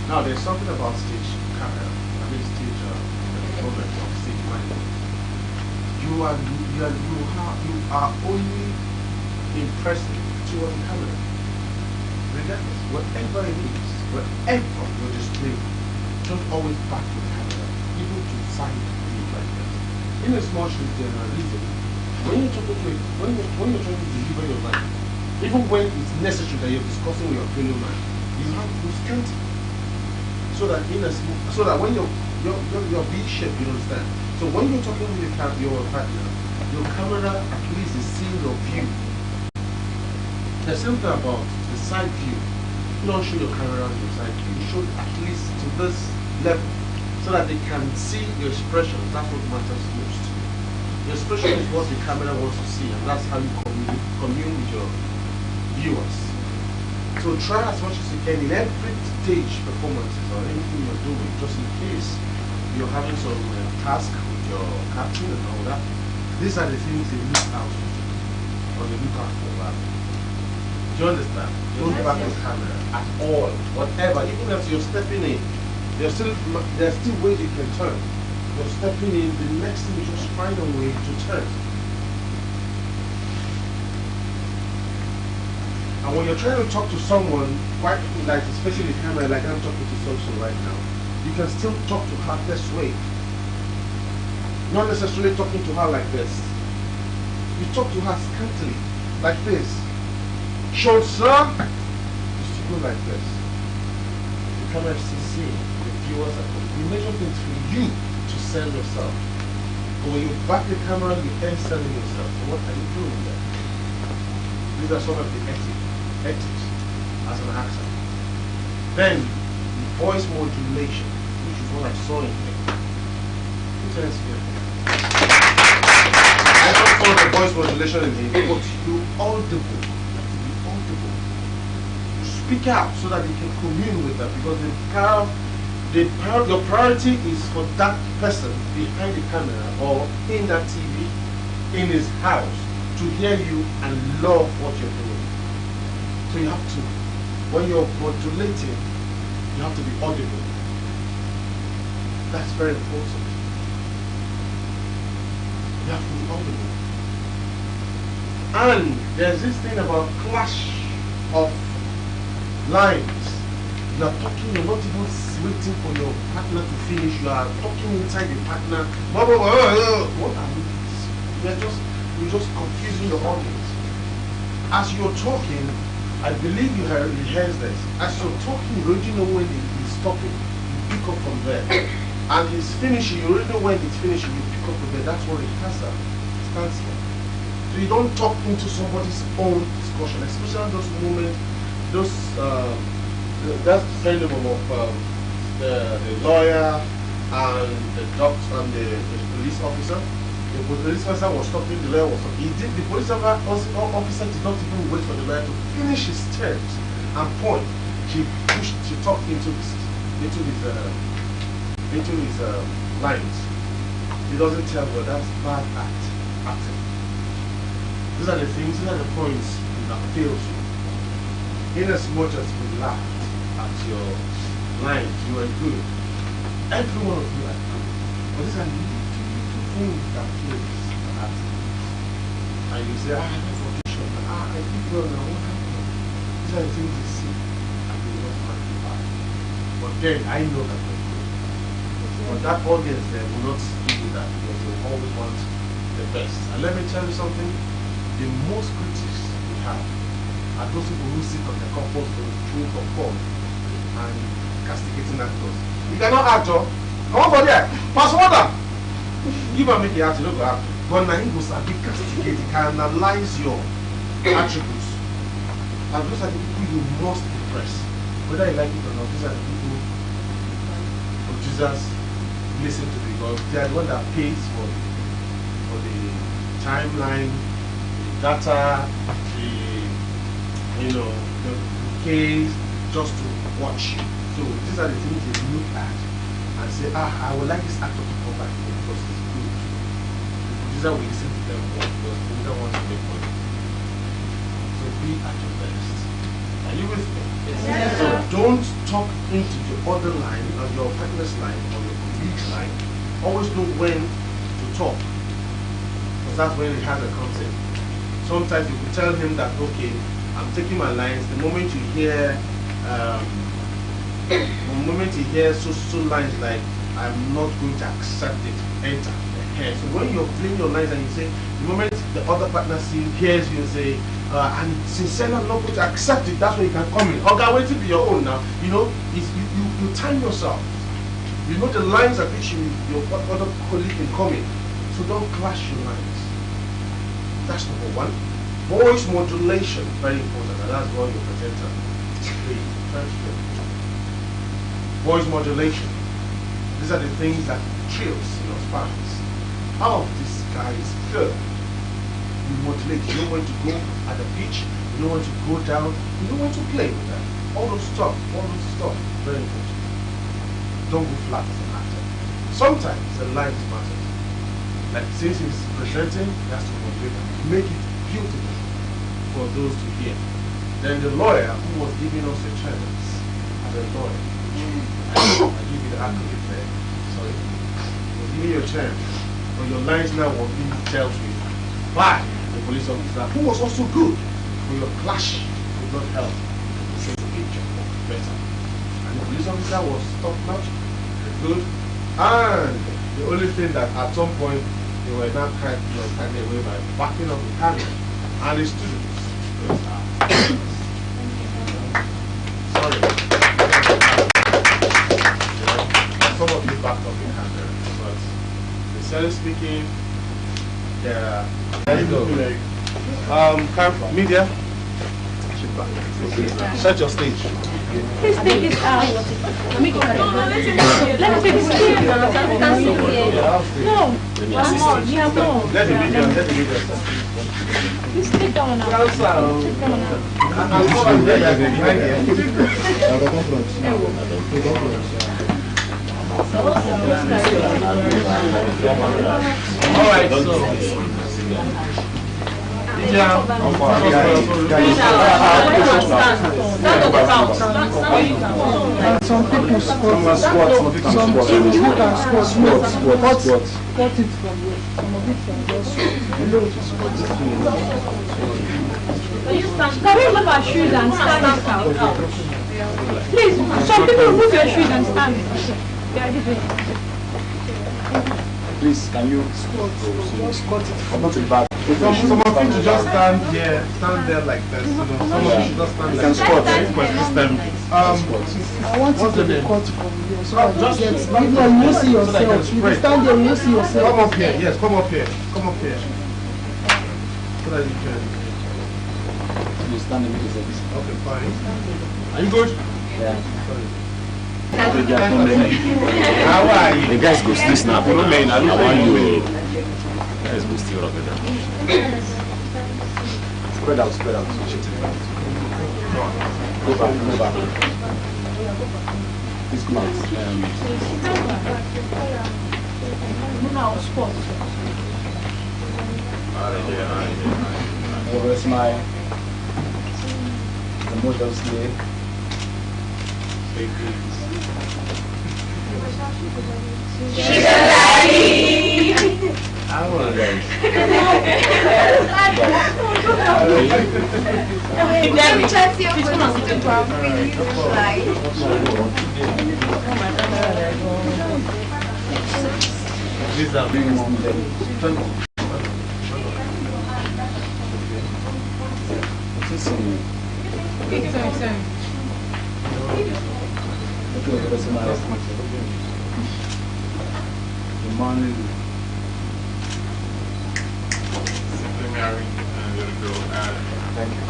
Now, there's something about stage camera, stage progress of stage management. You are only impressive toward the camera. Regardless, whatever it is, whatever you're displaying, don't always back the camera, even to side view like that. In as much as there are reasons, when you're trying to deliver your line, even when it's necessary that you're discussing with your fellow man, you have to strengthen. So that when you're being shaped, you understand. So when you're talking with your partner, your camera at least is seeing your view. There's something about the side view. You don't show your camera on your side view. You show it at least to this level so that they can see your expression. That's what matters most. Your expression is what the camera wants to see, and that's how you commune with your viewers. So try as much as you can in every stage performances or anything you're doing, just in case you're having some task with your captain and all that. These are the things they look out for, or they look out for. Do you understand? Don't back the camera at all, whatever. Even if you're stepping in, there's still ways you can turn. You're stepping in, the next thing is just find a way to turn. And when you're trying to talk to someone, quite like especially the camera, like I'm talking to Social right now, you can still talk to her this way. Not necessarily talking to her like this. You talk to her scantily, like this. Short, sir. You still go like this. The camera is still seeing. The viewers are coming. You measure things for you to sell yourself. But when you back the camera, you end selling yourself. So what are you doing there? These are some of the ethics as an actor. Then, voice modulation, which is what I saw in here. Put your hands here. I don't saw the voice modulation in here, but you audible. You have to be audible. You speak out so that you can commune with them, because your priority is for that person behind the camera or in that TV, in his house, to hear you and love what you're doing. So you have to, when you're modulating, you have to be audible. That's very important. You have to be audible. And there's this thing about clash of lines. You are talking, you're not even waiting for your partner to finish. You are talking inside the partner. What are we? You're just confusing the audience. As you're talking, I believe you rehearsed this. As you're talking, you already know when he's stopping. You pick up from there. And he's finishing, you already know when he's finishing, you pick up from there. That's what rehearsal stands for. So you don't talk into somebody's own discussion, especially those moments, that's the freedom of the lawyer and the doctor and the police officer. The police officer was talking, the lawyer was talking. The police officer did not even wait for the lawyer to finish his terms and point. She talked into his lines. He doesn't tell her that's bad acting. These are the things, these are the points that fails you. In as much as we laughed at your lines, you were good. Every one of you are good. But these are little things that fails the acting. And you say, I have audition, I did well now, what happened? These are the things you see and you don't magnify. But then I know that you're good. But that audience there will not give you that because they will always want the best. And let me tell you something, the most critics we have are those people who sit on the comfort zone, chewing for fun and castigating actors. You cannot act, come over there, pass water. You might make the act, you don't go act. But now he goes a bit castigate, he can analyze your attributes. And those are the people you must impress. Whether you like it or not, these are the people who produce users listen to because they are the one that pays for the timeline, the data, the case, just to watch. So these are the things they look at and say, I would like this actor to come back here because it's good. The producer will listen to them more because the producer wants to make money. So be at your best. Are you with me? Yes. So don't talk into your other line, or your partner's line, or your colleague's line. Always know when to talk, because that's when the hazard comes in. Sometimes you can tell him that, okay, I'm taking my lines. The moment you hear so lines like, I'm not going to accept it, enter. So when you're playing your lines and you say, the moment the other partner hears you say, and sincerely I'm not going to accept it, that's when you can come in. Okay, wait to be your own now. You know, you time yourself. You know the lines at which your other colleague can come in. So don't clash your lines. That's number one. Voice modulation, very important, and that's what your presenter transfer. Voice modulation. These are the things that thrills your spouse. Oh, this guy is good. You modulate. You know when to go at the pitch. You know when to go down. You know when to play with that. All those stuff. Very important. Don't go flat as an actor. Sometimes the lines matter. Like since he's presenting, he has to modulate and make it beautiful for those to hear. Then the lawyer who was giving us a chance as a lawyer, I give you the accolade there. Sorry. He was giving you a chance. But your lines now were being dealt with by the police officer who was also good. But your clash did not help to set the picture better. And the police officer was top notch, good. And the only thing that at some point they were not carried away by backing up the camera and the students. Sorry. Some of you backed up the camera, but sincerely speaking, there you go. Media, set your stage. Please take this out. Let me take this No. Let the media. Please take that one out. Take that one All right, so. Some people squat, some people can squat it from where? Some of it can just Can we remove our shoes and stand out? Please, some people remove your shoes and stand. Please, can you squat it? Come to the back. Some of you to just stand there like this. You know, some of you should just stand like this. I want you to be cut from here, so I just get. If you see yourself, you stand there, you see yourself. Come up here. Yes, come up here. Come up here. So that you can. You stand in the middle of this. Okay, fine. Are you good? Yeah. How are you? The guys go still snap. I want you. Guys go still rock it down. Spread out. Go back. Please come out. Where's my the models here? She's a daddy. I want guys. Let me check your These are big ones. Simply marrying and little girl Adam. Thank you.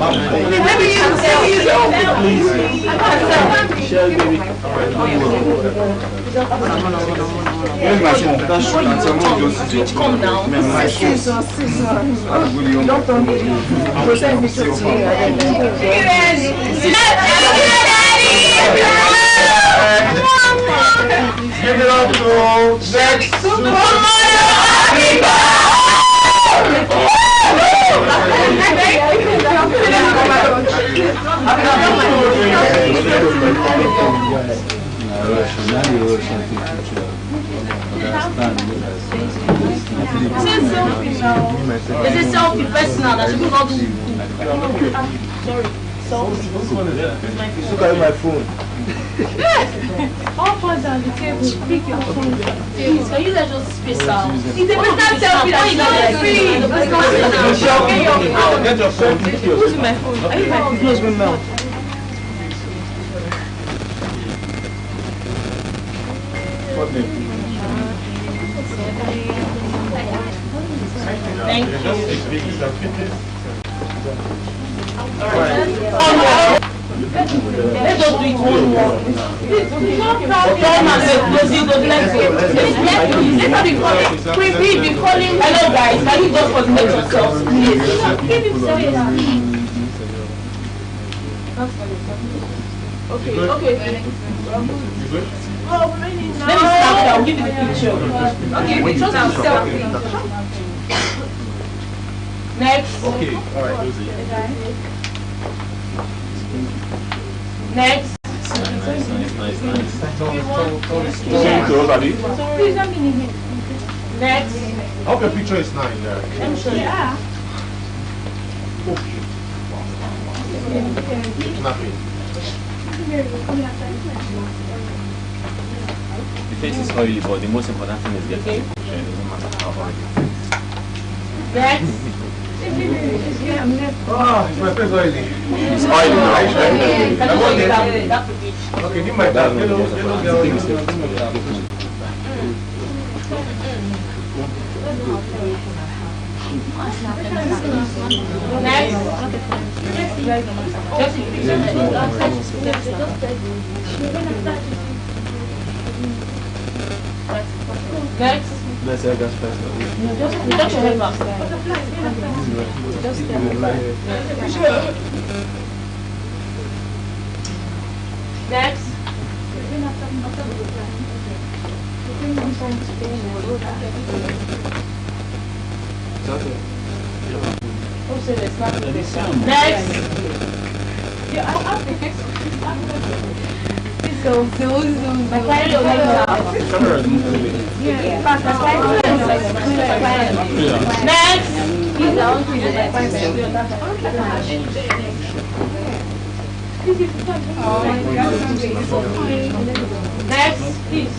Maybe you please. Share, baby. Where's my phone? That's true. That's Switch, come down. Scissors. Don't turn me. Present me to me. Give it up to next This is selfie personal. That should not do. Sorry. Look at my phone. All phones on the table. Pick your phone. Please, can you guys just space out? It's a personal selfie that you Get your phone. Who's in my phone? Are you my phone? Close my mouth. What name? Thank you. Let's just do it one more. We've been calling. Hello guys, can you just coordinate yourselves, please? Okay. Let me start. I'll give you the picture. Okay, we just selfie. Next. Okay, alright. Next. Next. I hope your picture is nice. Let me show you. Nothing. The face is oily, but the most important thing is getting the picture. It doesn't matter how hard it is. Next. Oh, my face oily. It's oily now. Okay, give my dad. Next. Let's say I got first. Touch your head back. Next. Next. Next. Next, please.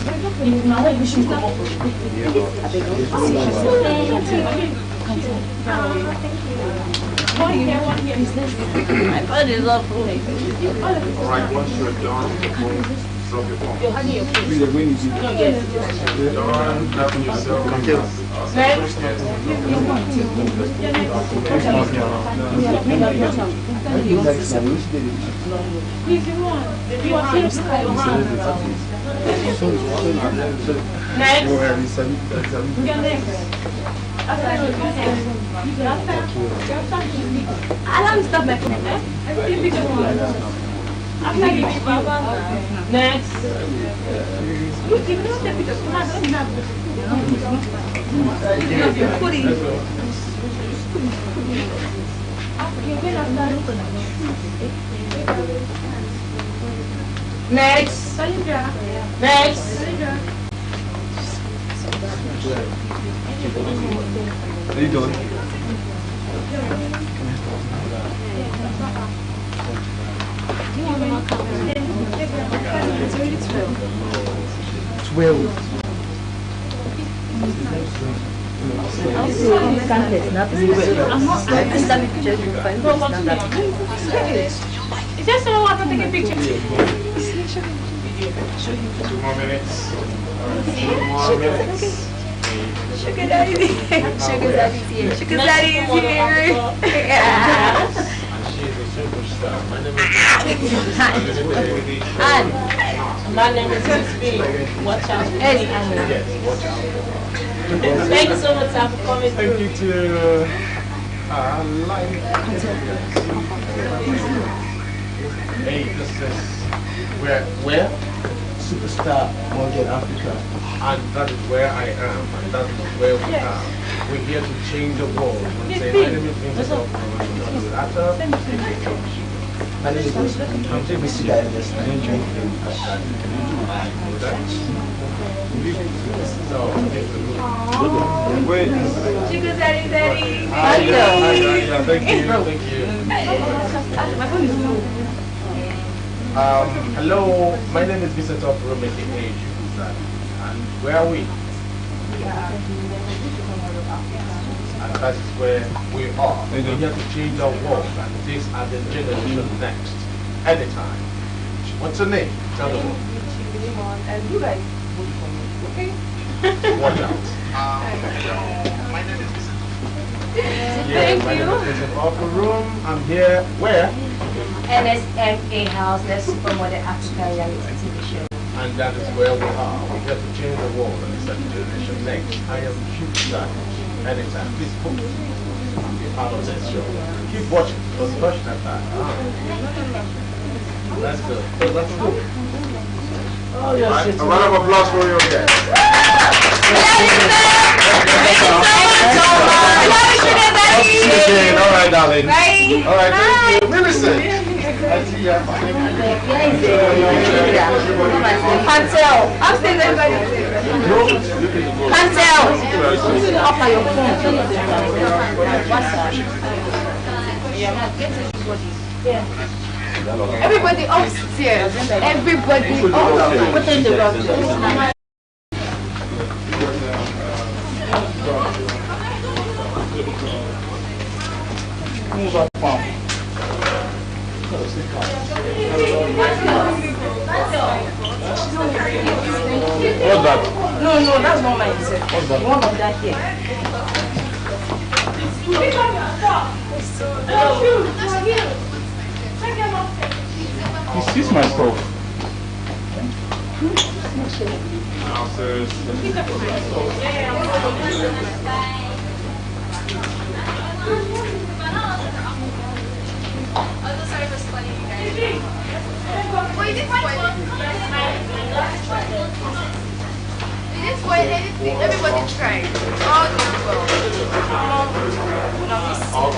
Alright, once you're done, drop your phone. Done, tap yourself. Next. Alarm stop my phone. Next. Next. Next. Are you done? Is there someone who wants to take a picture? 2 more minutes. 2 more minutes. Sugar daddy. Sugar daddy's here. Sugar daddy is here. And she is My name is And my name is Nsma. Watch out. Yes, watch out. Thank you so much sir, for coming through. Thank you to Hey, this is where? Superstar Morgan Africa. And that is where I am, and that is where we are. We're here to change the world. My name is Vincent. My name is I'm doing Mr. Guidance. Hello, my name is Vincent of Romeke and where are we? And that is where we are. We're here to change our world, and these are the generation next. Anytime. What's your name? Tell the world. And you guys vote for me, okay? Watch out. My name is Thank you. Off the room. I'm here. Where? NSMA House, that's Supermodel Africa Reality TV show. And that is where we are. We have to change the world, and it's the generation next. I am huge fan. Anytime. Please put be part of this show. Keep watching. Don't push that back. That's good. So let's go. Oh, yes. Right. A round of applause for your guest. All right, darling. Bye. All right, thank you. Millicent. I see you. Pantel, I'm still everybody. Pantel, offer your phone. Everybody upstairs. Everybody upstairs. Put in the rug. Move up, farm. What's that? No, that's not mine. What's that? One of that here. He sees my stuff. Everybody tried. All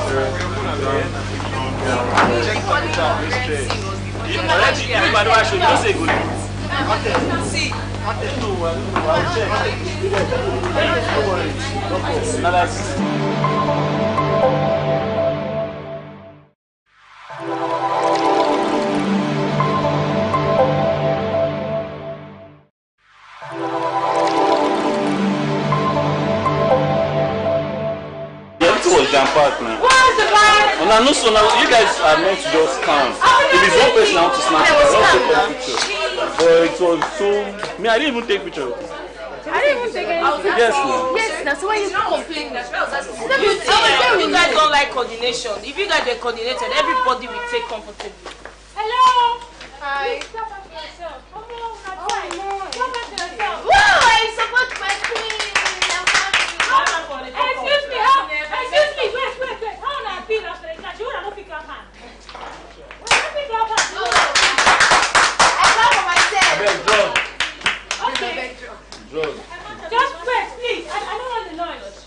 did well. Jam-packed, man. What's the line? No, no, so now you guys are meant to just count. If it's one person out to snap, I don't take a picture. But it was so. Me, I didn't even take picture. I didn't even take any picture. Yes, no. Yes, that's why you complain. You guys don't like coordination. If you guys were coordinated, everybody will take comfortably. Hello. Hi. Wow, I support my queen. Excuse me, wait. How on I feel after that? You wanna pick up hand? Pick up hand. I clap for myself. Okay. Just wait, please. I don't want the noise.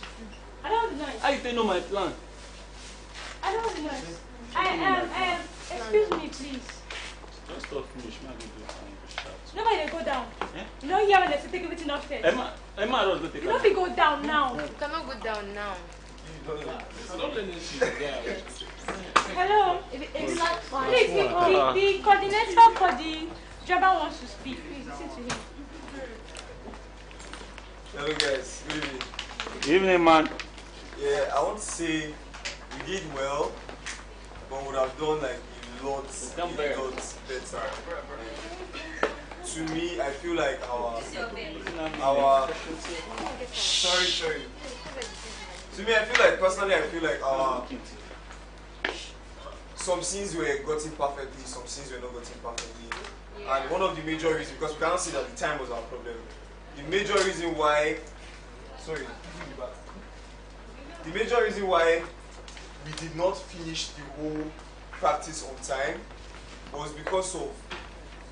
I don't want the noise. How you think know my plan? I don't want the noise. Excuse me, please. Just talk finish, man. Nobody will go down. You know here when they say take everything upstairs. Emma was going to take You don't go down now. You cannot go down now. Hello. Please, the coordinator for the driver wants to speak. Please listen to him. Hello guys, good evening. Good evening, man. Yeah, I want to say we did well, but would have done like a lot better. To me, I feel like our sorry. To me, I feel like personally, I feel like our some scenes were gotten perfectly, some scenes were not gotten perfectly. And one of the major reasons, because we cannot see that the time was our problem, the major reason why, the major reason why we did not finish the whole practice on time was because of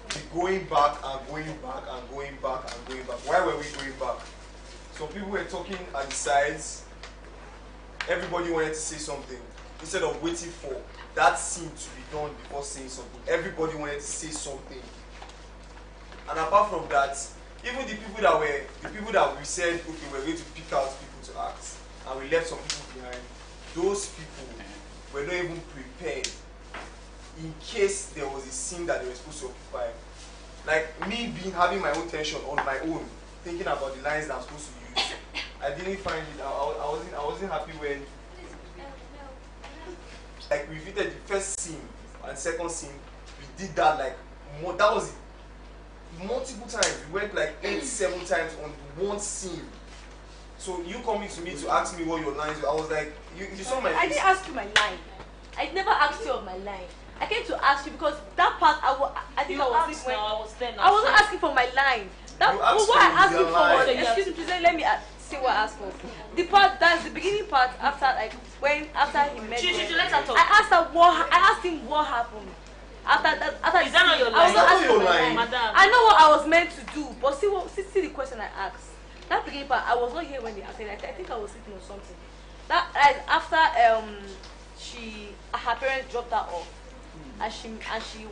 the going back and going back and going back and going back. Why were we going back? Some people were talking at the sides. Everybody wanted to say something. Instead of waiting for that scene to be done before saying something, everybody wanted to say something. And apart from that, even the people that we said, okay, we're going to pick out people to act, and we left some people behind, those people were not even prepared in case there was a scene that they were supposed to occupy. Like me having my own tension on my own, thinking about the lines that I'm supposed to use. I didn't find it. I wasn't happy when, like, we repeated the first scene and second scene. We did that like that was multiple times. We went like 7 times on one scene. So you coming to me to ask me what your lines were, I was like, you saw my face. I didn't ask you my line. I never asked you of my line. I came to ask you because that part I think I wasn't asking for my line. That what I asked you for. Excuse me, please let me say what I asked for. The part that's the beginning part after after he met me. I asked him what happened. After that, is that not your line? I know what I was meant to do, but see the question I asked. That beginning part, I was not here when they asked it. I think I was sitting on something. That after her parents dropped her off, and she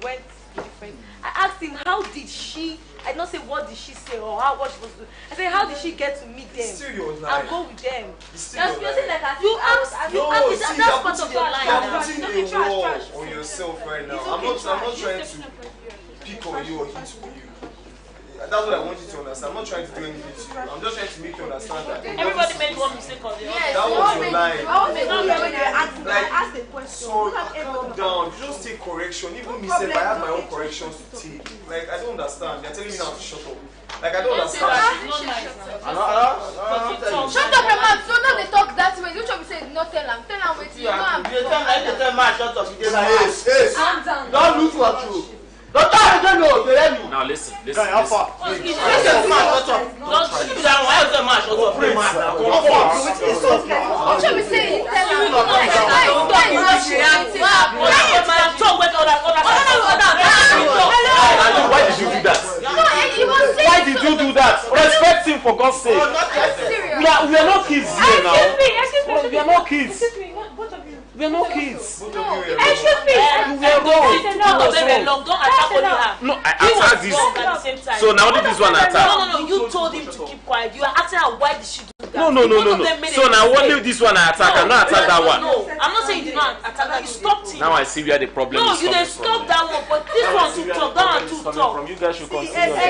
went with a friend. I asked him how did she. I did not say what did she say or what she was doing. I said how did she get to meet them and go with them. You asked. That's part of your line. You're putting a wall on yourself right now. I'm not trying to pick on you or hit on you. That's what I want you to understand. I'm not trying to do anything to you. I'm just trying to make you understand that. Everybody made one mistake on the other. Yes, that was your line. I asked the question. So calm down. You just take correction. Even me said I have my own corrections to take. Like I don't understand. You're telling me now to shut up. Like I don't understand. Shut up your mouth. So now they talk that way. You should be saying no tell them. Tell them wait. You know I'm. You tell man shut up. Calm down. Don't lose what you. Don't know. They let me. Now listen. How far? Don't keep that one. Why is the man shut up? What should we say? Tell them. Why did you do that? Why did you do that? Respect him for God's sake. We are not kids here now. We are not kids. We are not kids. Excuse me. We are wrong. Don't attack only her. No, I attacked this. At the same time. So now this one attack. No. You told him to keep quiet. You are asking her why did she do that? No. So now only this one I attack. I'm not attack that one. No, I'm not saying you did not attack that. You stopped him. Now I see where the problem No, is you coming didn't from. stop that one, but this one too tough. That one too tough. From you guys should consider.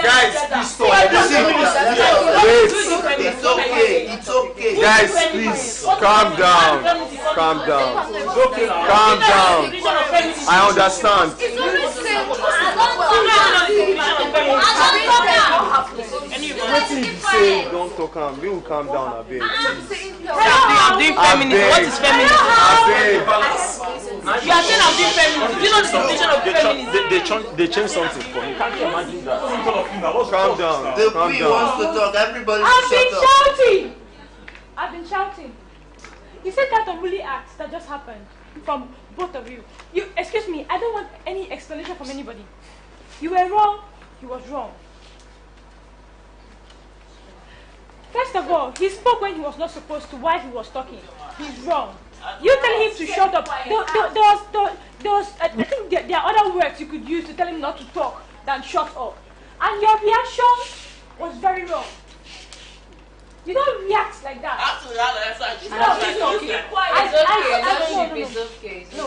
Guys, please stop. It's okay. Guys, please calm down. Calm down. Calm down. I understand. Nothing you say, don't talk calm. We will calm down a bit. I'm doing feminism. What is feminism? You are saying I'm doing feminism. Do you know the definition of feminism? They changed something for me. Can't you imagine that? Calm down. The Calm queen down. wants to talk. Everybody I've shut been up. shouting. I've been shouting. You said that unruly act that just happened from both of you. Excuse me, I don't want any explanation from anybody. You were wrong, he was wrong. First of all, he spoke when he was not supposed to while he was talking. He's wrong. You tell him to shut up. There was I think there are other words you could use to tell him not to talk than shut up. And your reaction was very wrong. You don't react like that. It's okay. It's okay. No.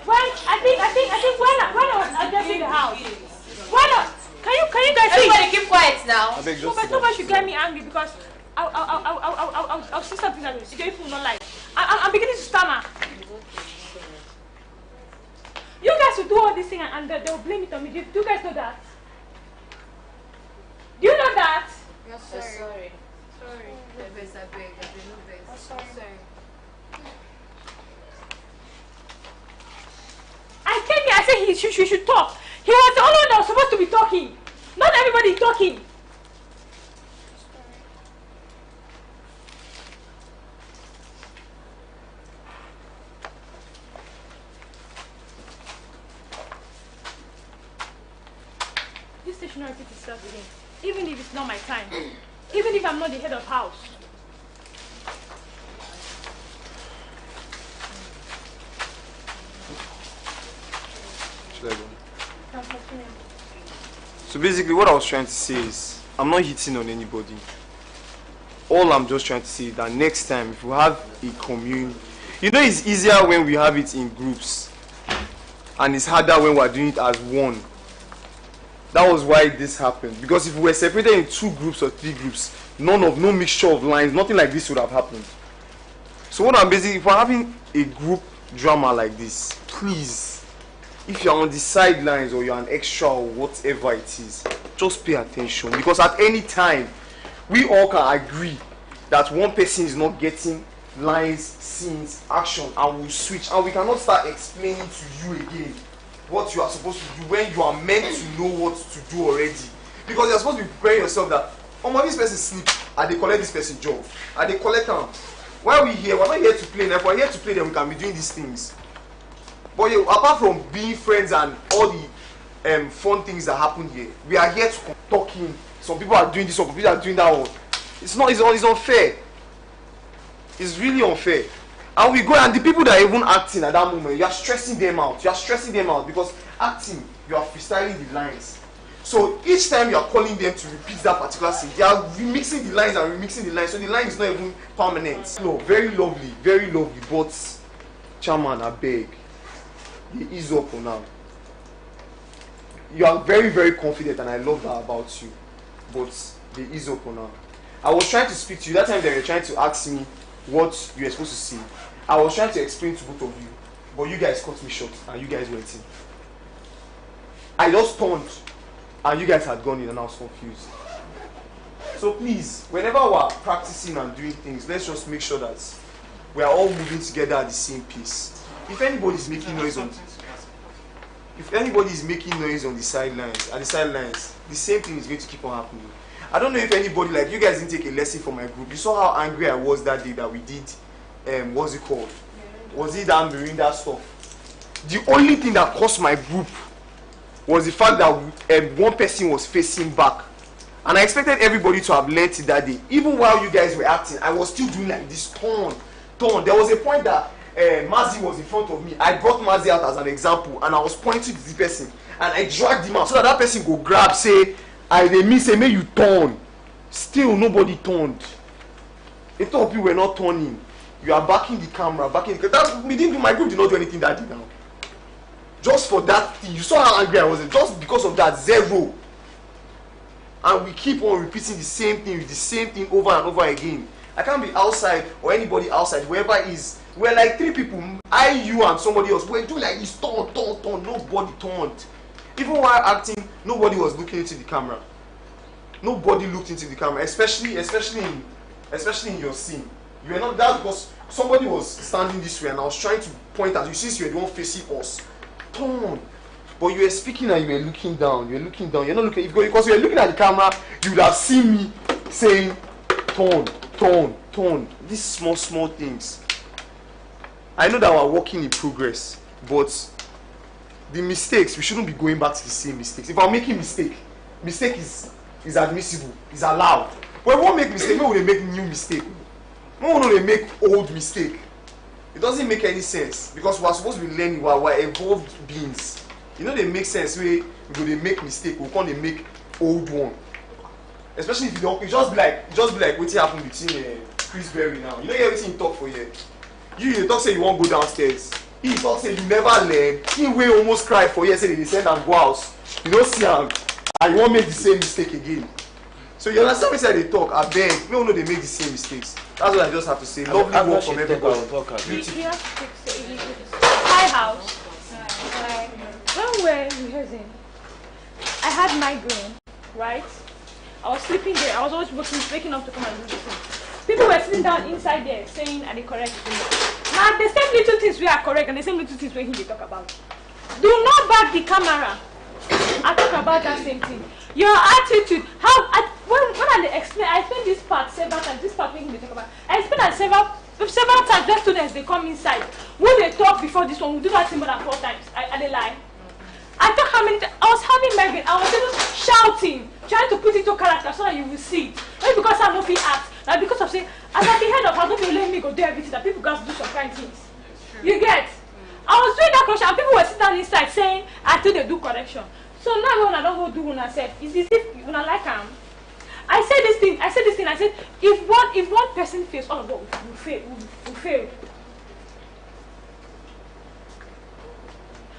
When I think when I was addressing the house, can you guys see? Everybody keep quiet now. But nobody should get me angry because I'll say something that the people will not like. I'm beginning to stammer. You guys will do all this thing and they'll blame it on me. Do you guys know that? Do you know that? You're sorry. sorry. Sorry. No vex, I beg. I beg, no vex. I'm sorry. Sorry. I came here, I said she should talk. He was the only one that was supposed to be talking. Not everybody talking. This stationery repeats itself again. Even if it's not my time. Even if I'm not the head of house. Should I go? So basically what I was trying to say is, I'm not hitting on anybody. All I'm just trying to say is that next time if we have a commune, you know it's easier when we have it in groups. And it's harder when we're doing it as one. That was why this happened. Because if we were separated in 2 groups or 3 groups, no mixture of lines, nothing like this would have happened. So what I'm basically, if we're having a group drama like this, please, if you're on the sidelines or you're an extra or whatever it is, just pay attention. Because at any time, we all can agree that one person is not getting lines, scenes, action, and we'll switch. And we cannot start explaining to you again what you are supposed to do when you are meant to know what to do already. Because you're supposed to be preparing yourself that, oh, this person sleep, and they collect this person's job, and they collect them. Why are we here? We're not here to play. If we're here to play, then we can be doing these things. But apart from being friends and all the fun things that happen here, we are here to talking. Some people are doing this, some people are doing that one. It's unfair. It's really unfair. And we go, and the people that are even acting at that moment, you are stressing them out. You are stressing them out because acting, you are freestyling the lines. So each time you are calling them to repeat that particular scene, they are remixing the lines and remixing the lines. So the line is not even permanent. No, very lovely, but chairman, I beg, you ease up for now. You are very, very confident, and I love that about you. But they ease up for now. I was trying to speak to you that time. They were trying to ask me what you were supposed to say. I was trying to explain to both of you, but you guys cut me short and you guys went in. I just turned and you guys had gone in and I was confused. So please, whenever we're practicing and doing things, let's just make sure that we are all moving together at the same pace. If anybody is making noise on the sidelines, the same thing is going to keep on happening. I don't know if anybody, like you guys didn't take a lesson from my group. You saw how angry I was that day that we did, what's it called? Was it that Mirinda stuff? The only thing that caused my group was the fact that one person was facing back. And I expected everybody to have learnt it that day. Even while you guys were acting, I was still doing like this turn. There was a point that Mazi was in front of me. I brought Mazi out as an example and I was pointing to the person. And I dragged him out so that person go grab, say, they mean say, may you turn. Still, nobody turned. A lot of people were not turning. You are backing the camera, my group did not do anything that day now. Just for that thing, you saw how angry I was. Just because of that, 0. And we keep on repeating the same thing over and over again. I can't be outside or anybody outside, whoever is. We're like 3 people, you and somebody else. We're doing like this, turn. Nobody turned. Even while acting, nobody was looking into the camera. Nobody looked into the camera, especially in your scene. You were not that because somebody was standing this way and I was trying to point at you since you were the one facing us. Turn. But you were speaking and you were looking down. You're not looking because you were looking at the camera, you would have seen me saying turn. These small things. I know that we're working in progress, but the mistakes, we shouldn't be going back to the same mistakes. If I'm making mistake is admissible, is allowed. But we won't make mistake, we will make new mistake. We won't make old mistake. It doesn't make any sense because we're supposed to be learning, we're evolved beings. You know, they make sense where we go they make mistake, we can't make old one. Especially if you don't, it just be like what happened between Chris Berry now. You know everything you talk for here. You talk say you won't go downstairs. He talk say you never learn. He will almost cry for years say they send and go house. You don't see him and you won't make the same mistake again. So you understand me say they talk, I beg, we don't know they make the same mistakes. That's what I just have to say. Lovely work from everybody. Hi house. When we were rehearsing, I had migraine, right? I I was sleeping there. I was always waking up to come and do this thing. People were sitting down inside there saying, are they correct? Now, the same little things we are correct and the same little things we talk about. Do not back the camera. I talk about that same thing. Your attitude, when I explain this part several times, this part making me talk about, I explain that several times when students, they come inside. When they talk before this one, we do that thing more than 4 times. I they lie. I thought how many I was having migraine. I was even shouting, trying to put it into character so that you will see it. Not because I don't feel act, like because of saying, as at the head of I don't feel let me go do everything that people guys do some kind of things. You get? I was doing that correction and people were sitting down inside saying until they do correction. So now when I don't go do when I said, it's as if when I like I said this thing, I said if one person fails, all of us will fail.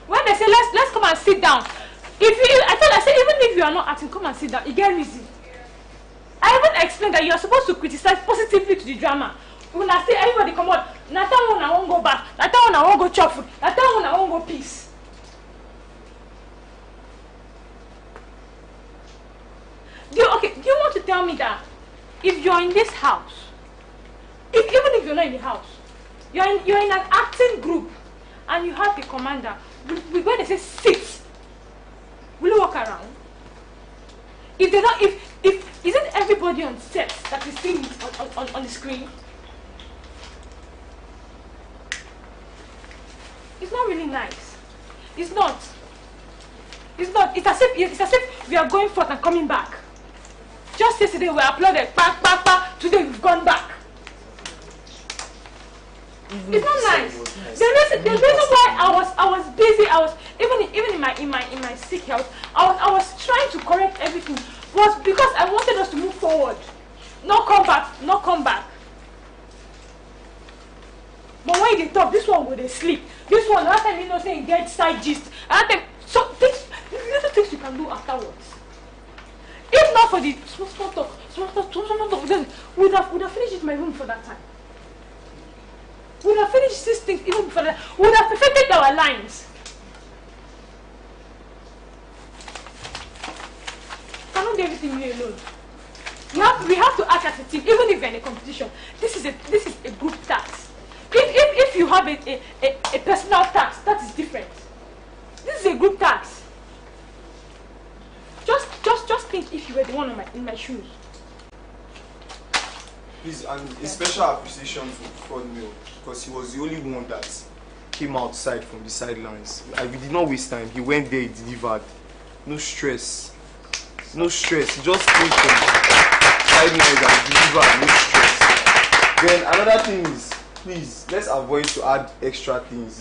When they say let's come and sit down, I said even if you are not acting, come and sit down. It gets easy. I even explained that you are supposed to criticize positively to the drama. When I say everybody come out, not that one I won't go back, not that one I won't go chop food, not that one I won't go peace. Do you want to tell me that if you're in this house, even if you're not in the house, you're in an acting group and you have the commander, where they say sit, will you walk around? If they don't, if isn't everybody on set that is seeing it on the screen? It's not really nice. It's not. It's not. It's as if we are going forth and coming back. Just yesterday we uploaded, back. Today we've gone back. It's not nice. The reason why I was busy, I was even in my sick health, I was trying to correct everything, was because I wanted us to move forward, not come back. But when they talk, this one will they sleep. This one, last time you know saying get side gist. And then so things, little things you can do afterwards. If not for the small talk, we'd have finished it in my room for that time. We would have finished these things even before that. We would have perfected our lines. You cannot do everything you alone. We have to act as a team, even if we're in a competition. This is a group task. If you have a personal task, that is different. This is a group task. Just think if you were the one in my shoes. Please, and a special appreciation to Fraud Mill, because he was the only one that came outside from the sidelines. We did not waste time. He went there, he delivered. No stress. No stress. He just came from sidelines and delivered. No stress. Then another thing is, please, let's avoid to add extra things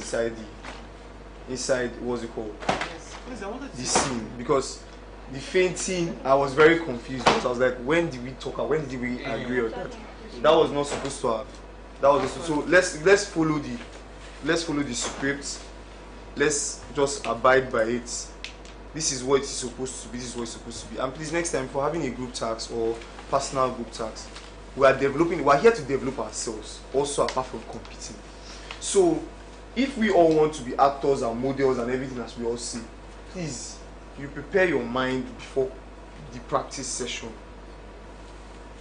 inside what's it called? Yes. Please, I wanted to the scene, because the fainting, I was very confused. Because I was like, when did we talk? When did we agree on that? That was not supposed to have. That was also, so let's follow the script. Let's just abide by it. This is what it's supposed to be. This is what it's supposed to be. And please, next time, for having a group task or personal group task, we are here to develop ourselves, also apart from competing. So, if we all want to be actors and models and everything as we all say, please, you prepare your mind before the practice session.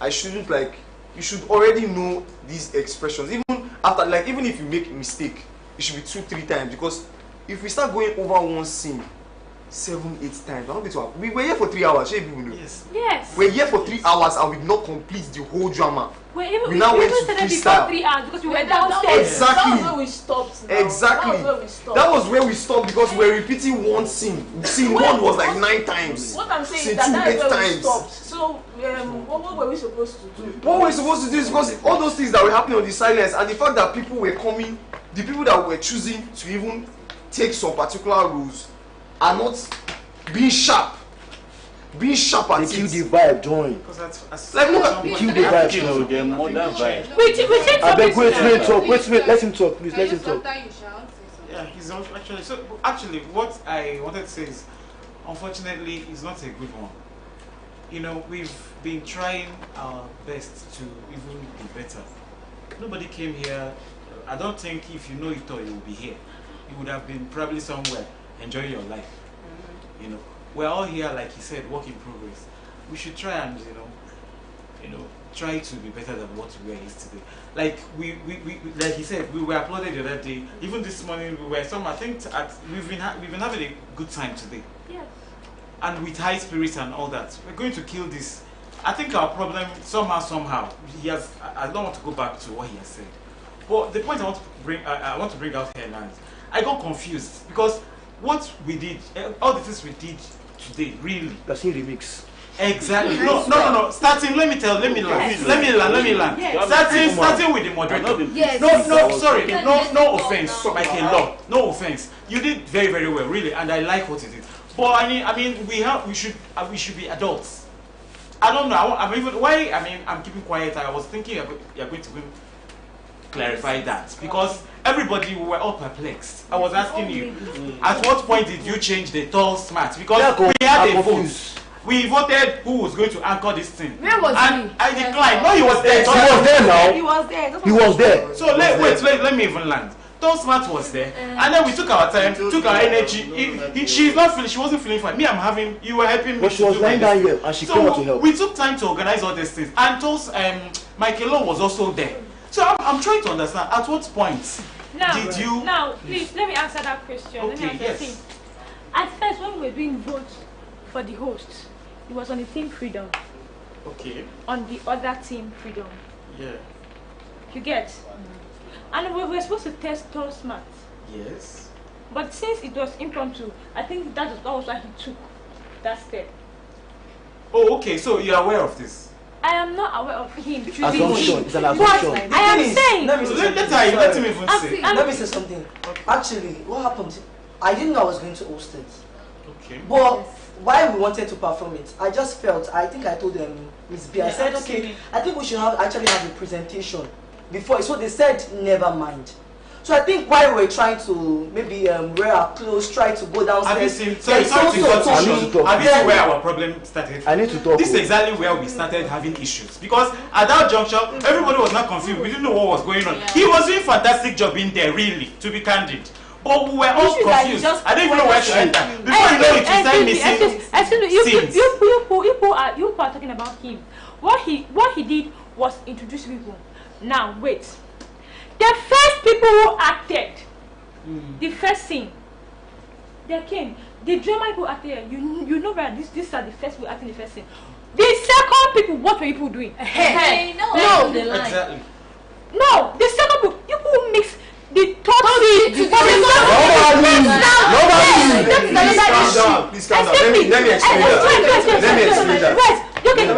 You should already know these expressions. Even after, even if you make a mistake, it should be 2-3 times. Because if we start going over one scene 7-8 times, we were here for 3 hours. Yes. We're here for 3 hours and we did not complete the whole drama. We now went to freestyle. 3 hours because we were downstairs. Exactly. That was where we stopped. Exactly. That was where we stopped because we were repeating one scene. Scene 1 was like 9 times. What I'm saying Scene is that 2 is 8 where we times. stopped. So, what were we supposed to do? What we're supposed to do is because all those things that were happening on the silence and the fact that people were coming, the people that were choosing to even take some particular rules are not being sharp. Being sharp at it. They kill the vibe, join. Like, look at they kill the vibe, join. The modern vibe. We take I beg, wait, let him talk, please, let him talk. Yeah, he's actually. So actually, what I wanted to say is, unfortunately, it's not a good one. You know, we've been trying our best to even be better. Nobody came here. I don't think if you know it all, you will be here. You would have been probably somewhere enjoying your life. You know, we're all here, like he said, work in progress. we should try and try to be better than what we were yesterday. Like we like he said, we were applauded the other day. Even this morning, we were I think we've been having a good time today. Yes. And with high spirits and all that, we're going to kill this. I think our problem somehow I don't want to go back to what he has said, but the point I want to bring out here now is I got confused because what we did, all the things we did today, really. That's in remix. Exactly. No. Starting. Let me land. Yes. Starting with the moderator. Yes. No. Sorry. No offense, like a law. No offense. You did very, very well, really, and I like what you did. But I mean, we should be adults. I don't know. I'm keeping quiet. I was thinking you're going to clarify that because everybody we were all perplexed. I was asking you, at what point did you change the tall smart? Because we had a vote. We voted who was going to anchor this thing. Where was and he? I declined. No, he was there. He was there now. He was there. He was there. So let me even land. Tall Smart was there, and then we took our time, took our energy. She's not feeling. She wasn't feeling fine. Me, I'm having. You were helping me. But she was lying down here, and she came out to help. We took time to organize all these things, and Michael was also there. So I'm trying to understand at what point did you? Now, please let me answer that question. Okay, yes. At first, when we were doing votes for the hosts, it was on the team Freedom. Okay. On the other team Freedom. Yeah. You get? And we were supposed to test Tall Smart. Yes. But since it was impromptu, I think that was why he took that step. Oh, okay. So you're aware of this? I am not aware of him choosing Assumption. me. It's an assumption. But I am saying. Let him even say. Let me say something. Actually, what happened? I didn't know I was going to host it. Okay. But why we wanted to perform it, I just felt. I think I told them, Miss B. I said, okay, I think we should actually have a presentation before. So they said, never mind. So I think while we were trying to maybe wear our clothes, try to go downstairs. Have you seen where our problem started? I need to talk. This is exactly where we started having issues because at that juncture, everybody was not confused. We didn't know what was going on. Yeah. He was doing a fantastic job in there, really, to be candid. But we were all confused. I didn't even know where to enter. Before you know it, you started missing. Excuse me, you are talking about him. What he did was introduce people. Now wait. The first people who acted, the first scene, they came. The drama people acted. You know where these are the first people acting the first scene. The second people, what were people doing? Hey, no, exactly. No, the second people mix the third scene. Please calm down. Let me explain that. Okay, I'm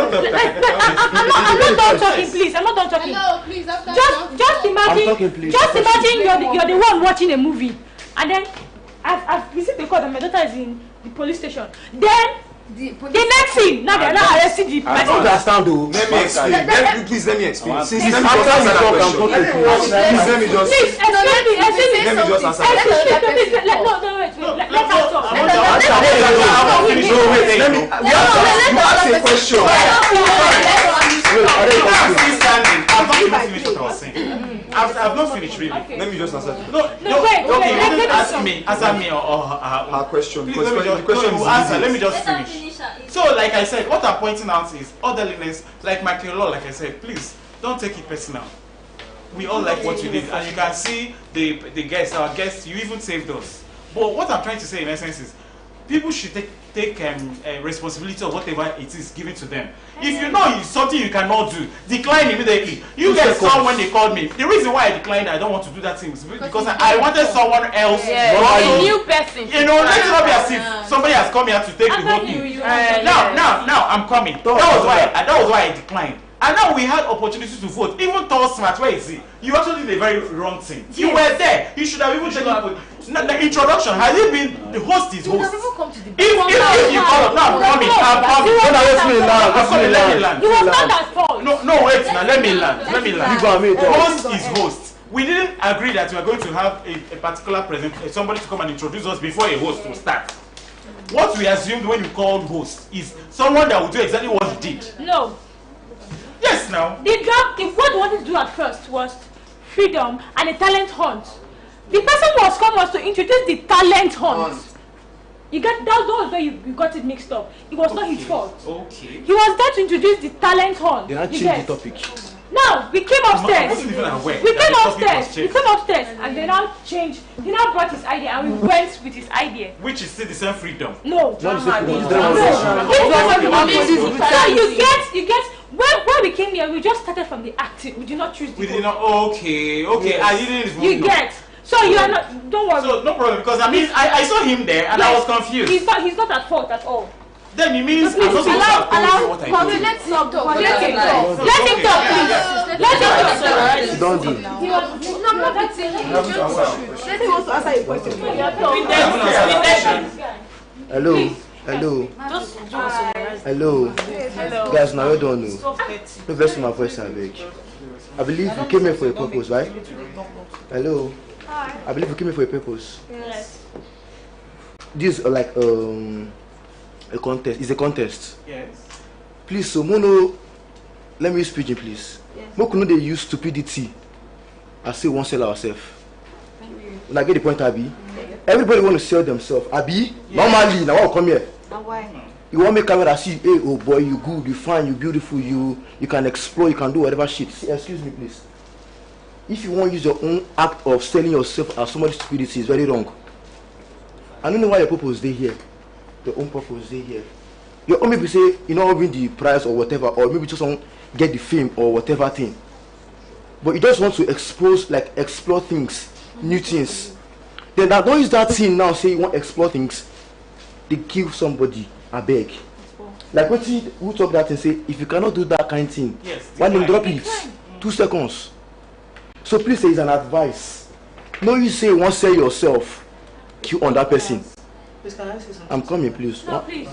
not done talking, please. I'm not done talking. No, please, just imagine you're the one watching a movie, and then I've received a call that my daughter is in the police station. Then the next scene, now they're not arresting the person. I don't understand though. Let me explain. Please let me explain. Since let me just answer that question. Let me just answer that question. No, wait. Let us talk. You asked a question. I've not finished really. Okay. Let me just answer. No, wait. Okay, answer me or her question. Please, Because the question is answer. Let me just finish. So, like I said, what I'm pointing out is orderliness. Like Michael Law, like I said, please don't take it personal. We all like what you did, and you can see the guests, our guests. You even saved us. But what I'm trying to say in essence is, people should take responsibility of whatever it is given to them. If you know it's something you cannot do, decline immediately. You guys saw when they called me. The reason why I declined, I don't want to do that thing, because I wanted someone else. A new person. You know, let it not be as if somebody has come here to take the whole thing. Now I'm coming. That was why I declined. And now we had opportunity to vote. Even Tall Smart, where is he? You actually did a very wrong thing. Yes. You were there. You should have even taken the introduction. Has it been the host is host? If you call up, now I'm coming. Let me land. You were not at fault. No, wait now. Let me land. Host is host. We didn't agree that we are going to have a particular somebody to come and introduce us before a host will start. What we assumed when you called host is someone that will do exactly what he did. No. Yes, now. What they wanted to do at first was freedom and a talent hunt. The person who was come was to introduce the talent hunt. That was where you got it mixed up. It was not his fault. Okay. He was there to introduce the talent hunt. They not change the topic. Now we came upstairs. wasn't even aware We that came the topic was upstairs. We changed. came upstairs, and they now changed. He now brought his idea, and we went with his idea. Which is still the same freedom. No. Not the same freedom. So you get when we came here, we just started from the acting. We did not choose the. We did not. Okay. Yes. I didn't even You know. get. So you are not. Don't worry. So no problem, because I mean I saw him there and I was confused. He's not at fault at all. Then it means Please, I'm not supposed to have told you what I Let did. him talk. Let him talk. Let him talk, please. Let him talk. Don't do. No, I'm not beating him. Let him also answer your question. Hello. Guys, now you don't know. No verse my voice, I beg. I believe you came here for a purpose, right? Hello. Hi. I believe you came here for a purpose. Yes. This is like a contest. It's a contest. Yes. Please, so Mono, let me speak in, please. Yes. Mono, no, they use stupidity. I say one sell ourselves. When I get the point, Abi. Everybody want to sell themselves. Abi, normally, now I'll come here. Now why? You want me camera see, hey, oh boy, you good, you fine, you beautiful, you can explore, you can do whatever shit. See, excuse me, please. If you want to use your own act of selling yourself as somebody's stupidity, it's very wrong. I don't know why your purpose they here. Your own purpose they here. Your own maybe say, you know, win the prize or whatever, or maybe just want get the fame or whatever thing. But you just want to expose, like explore things, new things. Then don't use that thing now, say you want to explore things. They kill somebody, I beg. Like what who talk that and say, if you cannot do that kind of thing, why them drop it? 2 seconds. So please say it's an advice. No, you say you want to sell yourself, kill on that person. Please, can I say something? I'm coming, please. No, please.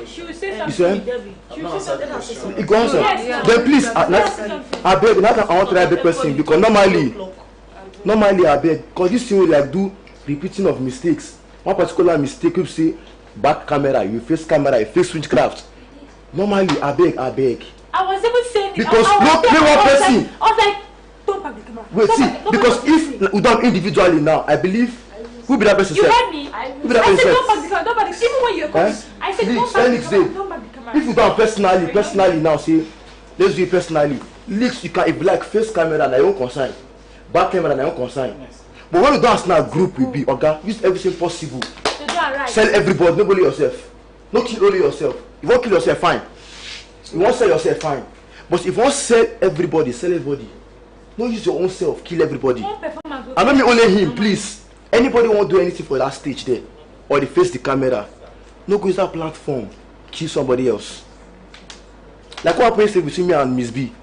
She will say You something say? with Debbie. She will say something. You go answer. Yes. Then please, I beg, now I want to write the person because normally I beg, because this thing will like do repeating of mistakes. One particular mistake, you say back camera, you face camera, you face switchcraft. Normally, I beg. I was even saying because no one person. I was like, don't pack the camera. Wait, see, because if we done individually now, I believe who be that person? You heard me. Who be that I said person? don't pack the camera. Don't pack the camera. Even when you're coming, I said don't pack the camera. Don't pack the camera. If you done personally now, say let's do it personally. Leaks you can if like face camera na your own concern, back camera na your own concern. But when you don't now group will be okay, use everything possible. Sell everybody, not only yourself. Not kill only yourself. If you want to kill yourself, fine. You want to sell yourself, fine. But if you want to sell everybody, sell everybody. Don't use your own self, kill everybody. And not me only him, please. Anybody want to do anything for that stage there, or they face the camera, no go use that platform, kill somebody else. Like what happens between me and Miss B.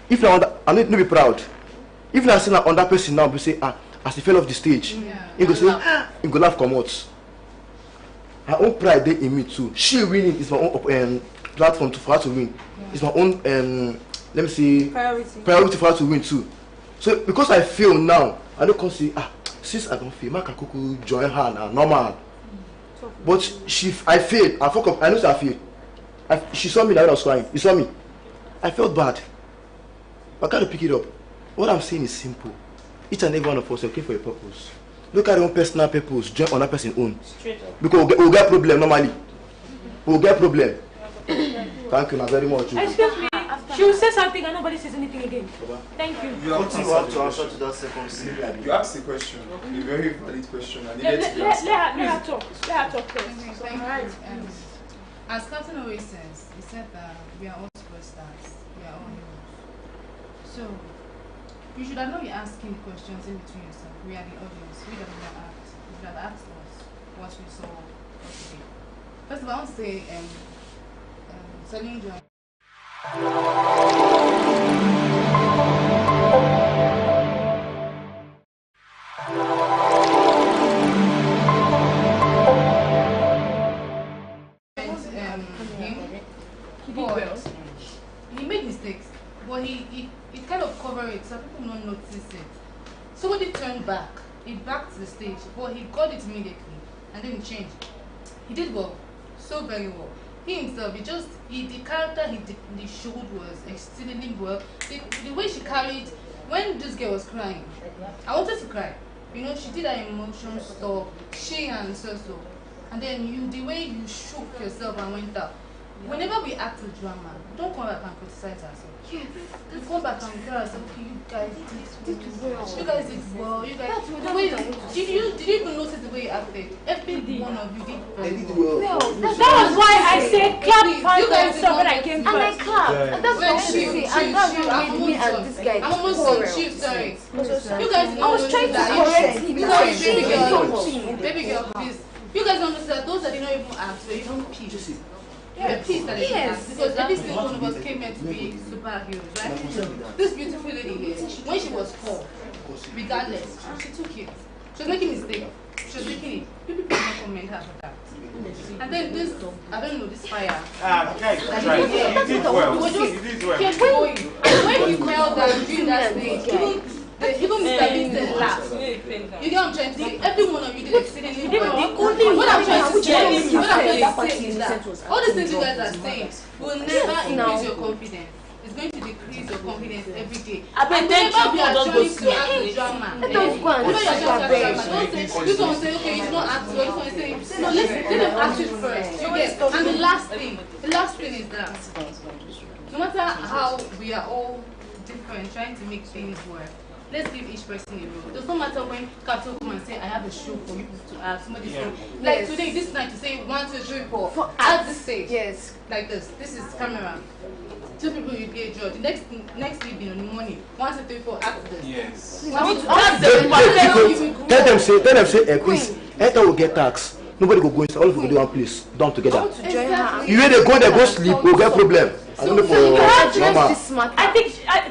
If I need to be proud. If I see that on that person now, we say, as he fell off the stage, he go say, he go laugh come out. Her own pride there in me too. She winning is my own platform for her to win. It's my own let me see priority for her to win too. So because I fail now, I don't come say since I don't fail, I can kuku join her now normal. But I failed. I fuck up. I know I failed. She saw me that I was crying. You saw me. I felt bad. I can't pick it up. What I'm saying is simple. Each and every one of us are looking for a purpose. Look at your own personal purpose, join on that person's own. Because we'll get problem normally. We'll get problem. Thank you very much. Excuse me. She will say something and nobody says anything again. Thank you. You have to answer to that second thing. You asked a question, a very valid question. I needed to answer. Let her talk. Let her talk first. Thank you. As Captain always says, he said that we are all superstars. We are all heroes. So, you should have known you're asking questions in between yourself. We are the audience. We don't act. You should have asked us what we saw today. First of all, I want to say, Celine John. He made mistakes, but he kind of covered it so people don't notice it. Somebody turned back, he backed to the stage, but he got it immediately and then he changed. He did well, so very well. He himself, the character he showed was exceedingly well. The way she carried, when this girl was crying, I wanted to cry. You know, she did her emotion stuff, she and so. and then the way you shook yourself and went up. Whenever we act with drama, don't come back and criticize ourselves. Yes. We come back and tell ourselves, okay, you guys did well. You guys did well. You guys. The way did you even notice the way you acted? Every one of you did very well. That was why I said clap for yourself when I came first. And I clapped. And that's what I say. And that's what made me and this guy. I'm almost so cheap, sorry. You guys, I was trying to correct him. Baby girl, please. You guys understand those that did not even ask, were even peace. Yeah, peace that they didn't ask. Because every single one of us came here to be superheroes, right? This beautiful lady here, when she was poor, regardless, she took it. She was making mistakes. She was making it. People did not comment her for that. And then this, I don't know, this fire. Guys, right. You did well. You did well. Kept going. And when you knelt down during that stage, even Mr. Vincent laughed. You get what I'm trying to say? Every one of you did exceedingly well. What I'm trying to say is that all the things you guys are saying will never increase your confidence. It's going to decrease your confidence every day. And whenever we are trying to act with drama, this one say, okay, it's not act well. This one say, no, let them act it first. You get? And the last thing is that no matter how we are all different, trying to make things work, let's give each person a role. It does not matter when Captain come and say, I have a show for you to act. Somebody say, like today, this night, to say 1, 2, 3, 4. At this stage, yes, like this. This is camera. 2 people will be a judge. The next evening in the morning, 1, 2, 3, 4, act this. Yes. Tell them say, please, anytime we get tax, nobody go inside. All of you go do one place, down together. You hear they go sleep, we'll get problem. I don't know for I think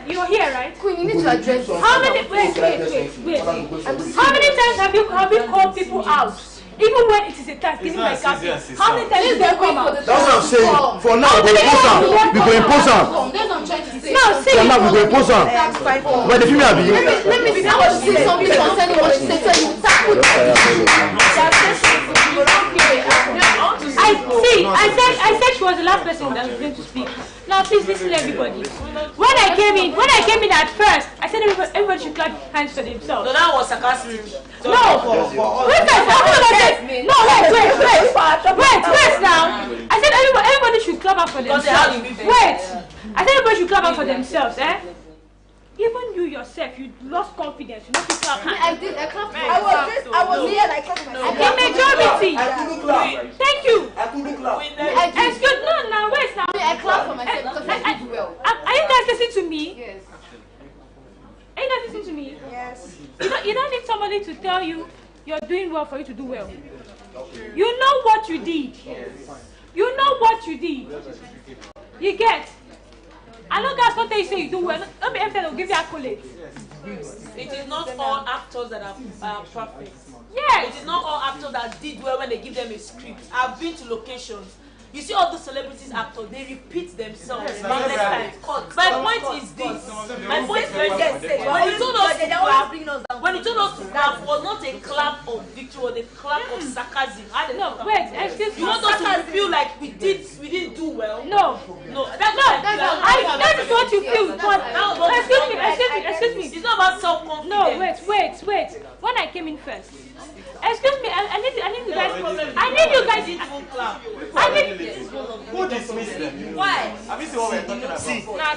you're here, right? Queen, you need to address this. How many? Wait. How many times have you called people out? Even when it is a task, giving my captain. How many times did they come out? That's what I'm saying. For now, we go impose them. We go impose them. For now, we go impose them. But the female be. Let me say something concerning what she said. You tackle I said she was the last person that was going to speak. Now please listen everybody. When I came in at first, I said everybody should clap hands for themselves. No, that was sarcastic. No, wait now. I said everybody should clap out for themselves. Wait. I said everybody should clap out for themselves, eh? Even you yourself, you lost confidence. You know to clap hands. I did. I clapped. I was here and I clapped myself. The majority. Thank you. Excuse no, now wait now. I clapped for myself because I did well. Are you guys listening to me? Yes. Are you guys listening to me? Yes. You don't need somebody to tell you you're doing well for you to do well. You know what you did. You know what you did. You get. I know guys don't tell you say you do well. Don't be every time they'll give you accolades. It is not all actors that are perfect. Yes. It is not all actors that did well when they give them a script. I've been to locations. You see all the celebrities actors, they repeat themselves countless times. My point is this. My point is very simple. When he told us to clap was not a clap of victory, or a clap of sarcasm. No, wait, excuse me. You want us to feel like we didn't do well? No. That is what you feel. Excuse me. It's not about self-confidence. No, wait. When I came in first, excuse me, I need you guys. Who dismissed them? Why? Have you seen what we're talking about?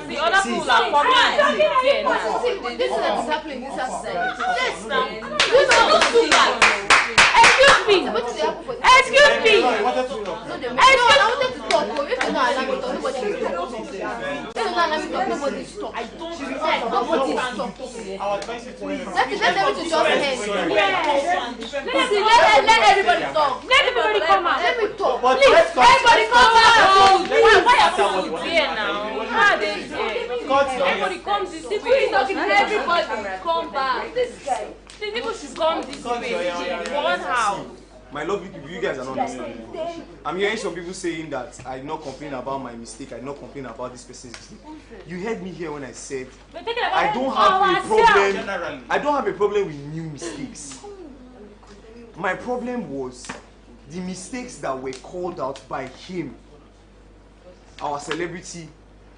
The other people are coming. This is what's happening. This has said. Yes, now. Excuse me. What is the apple for this? Excuse me. I wanted to talk. If you don't allow me to talk, nobody will talk. If you don't allow me to talk, nobody will talk. I don't say nobody will talk. Let everybody to just head. Let everybody talk. Let everybody come out. Let me talk. Please, everybody come out. Why are people here now? Everybody comes this way. Everybody come back. This guy. People should come this way. One house. My lovely people, you guys are not listening. I'm hearing some people saying that I did not complain about my mistake, I did not complain about this person's mistake. You heard me here when I said I don't have a problem. I don't have a problem with new mistakes. My problem was the mistakes that were called out by him, our celebrity,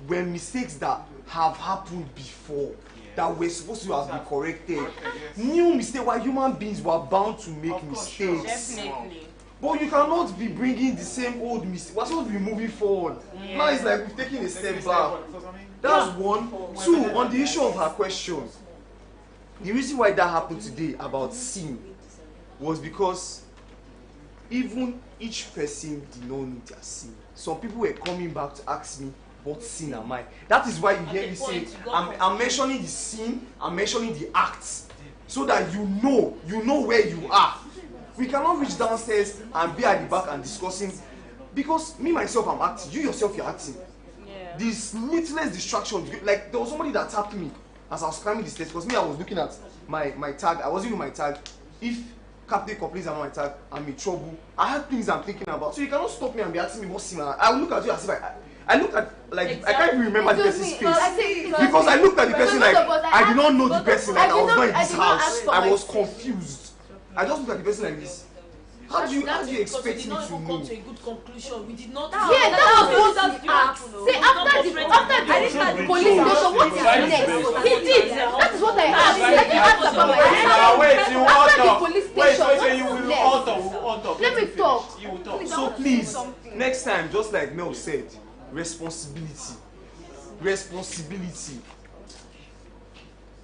were mistakes that have happened before. That were supposed to have been corrected. New mistake. While human beings were bound to make mistakes. Definitely. But you cannot be bringing the same old mistake. We're supposed to be moving forward. Yeah. Now it's like we've taken a step back. That's one. Two, on the issue of her question, the reason why that happened today about sin was because even each person did not know their sin. Some people were coming back to ask me, what sin am I? That is why you hear me say, I'm mentioning the sin, I'm mentioning the acts, so that you know where you are. We cannot reach downstairs and be at the back and discussing, because me myself I'm acting, you yourself you're acting. Yeah. This needless distraction, like there was somebody that tapped me as I was climbing the stairs, because me I was looking at my tag, I wasn't even my tag. If Captain complains about my tag, I'm in trouble. I have things I'm thinking about. So you cannot stop me and be asking me what sin. I will look at you as if I look at, like, exactly. I can't even remember the person's face. Because I looked at the person like, I did not know the person, like I was not in this house. I was confused. I just looked at the person like this. How do you expect me to know? Come to a good conclusion. We did not. Yeah, that was what he asked. Say after the police station, what is next? He did. That is what I asked. I didn't ask about my Wait, you after the police station. You will auto. Let me talk. You will talk. So please, next time, just like Mel said, responsibility.